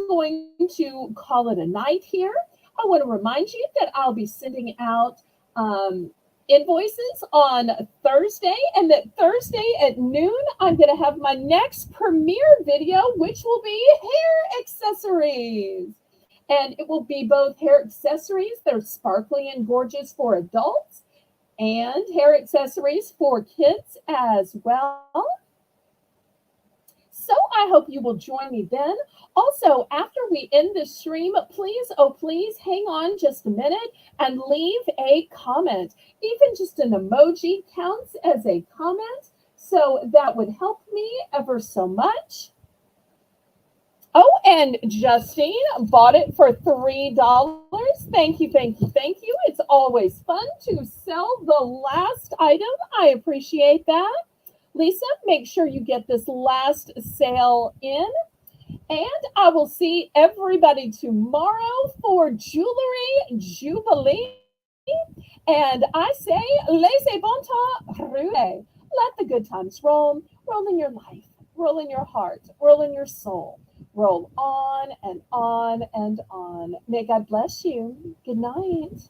S1: going to call it a night here. I want to remind you that I'll be sending out invoices on Thursday, and that Thursday at noon, I'm going to have my next premiere video, which will be hair accessories. And it will be both hair accessories that are sparkly and gorgeous for adults, and hair accessories for kids as well. So I hope you will join me then. Also, after we end the stream, please, oh please, hang on just a minute and leave a comment. Even just an emoji counts as a comment, so that would help me ever so much. Oh, and Justine bought it for $3. Thank you, thank you, thank you. It's always fun to sell the last item. I appreciate that. Lisa, make sure you get this last sale in. And I will see everybody tomorrow for Jewelry Jubilee. And I say, laissez bon temps rouler. Let the good times roll. Roll in your life, roll in your heart, roll in your soul. Roll on and on and on. May God bless you. Good night.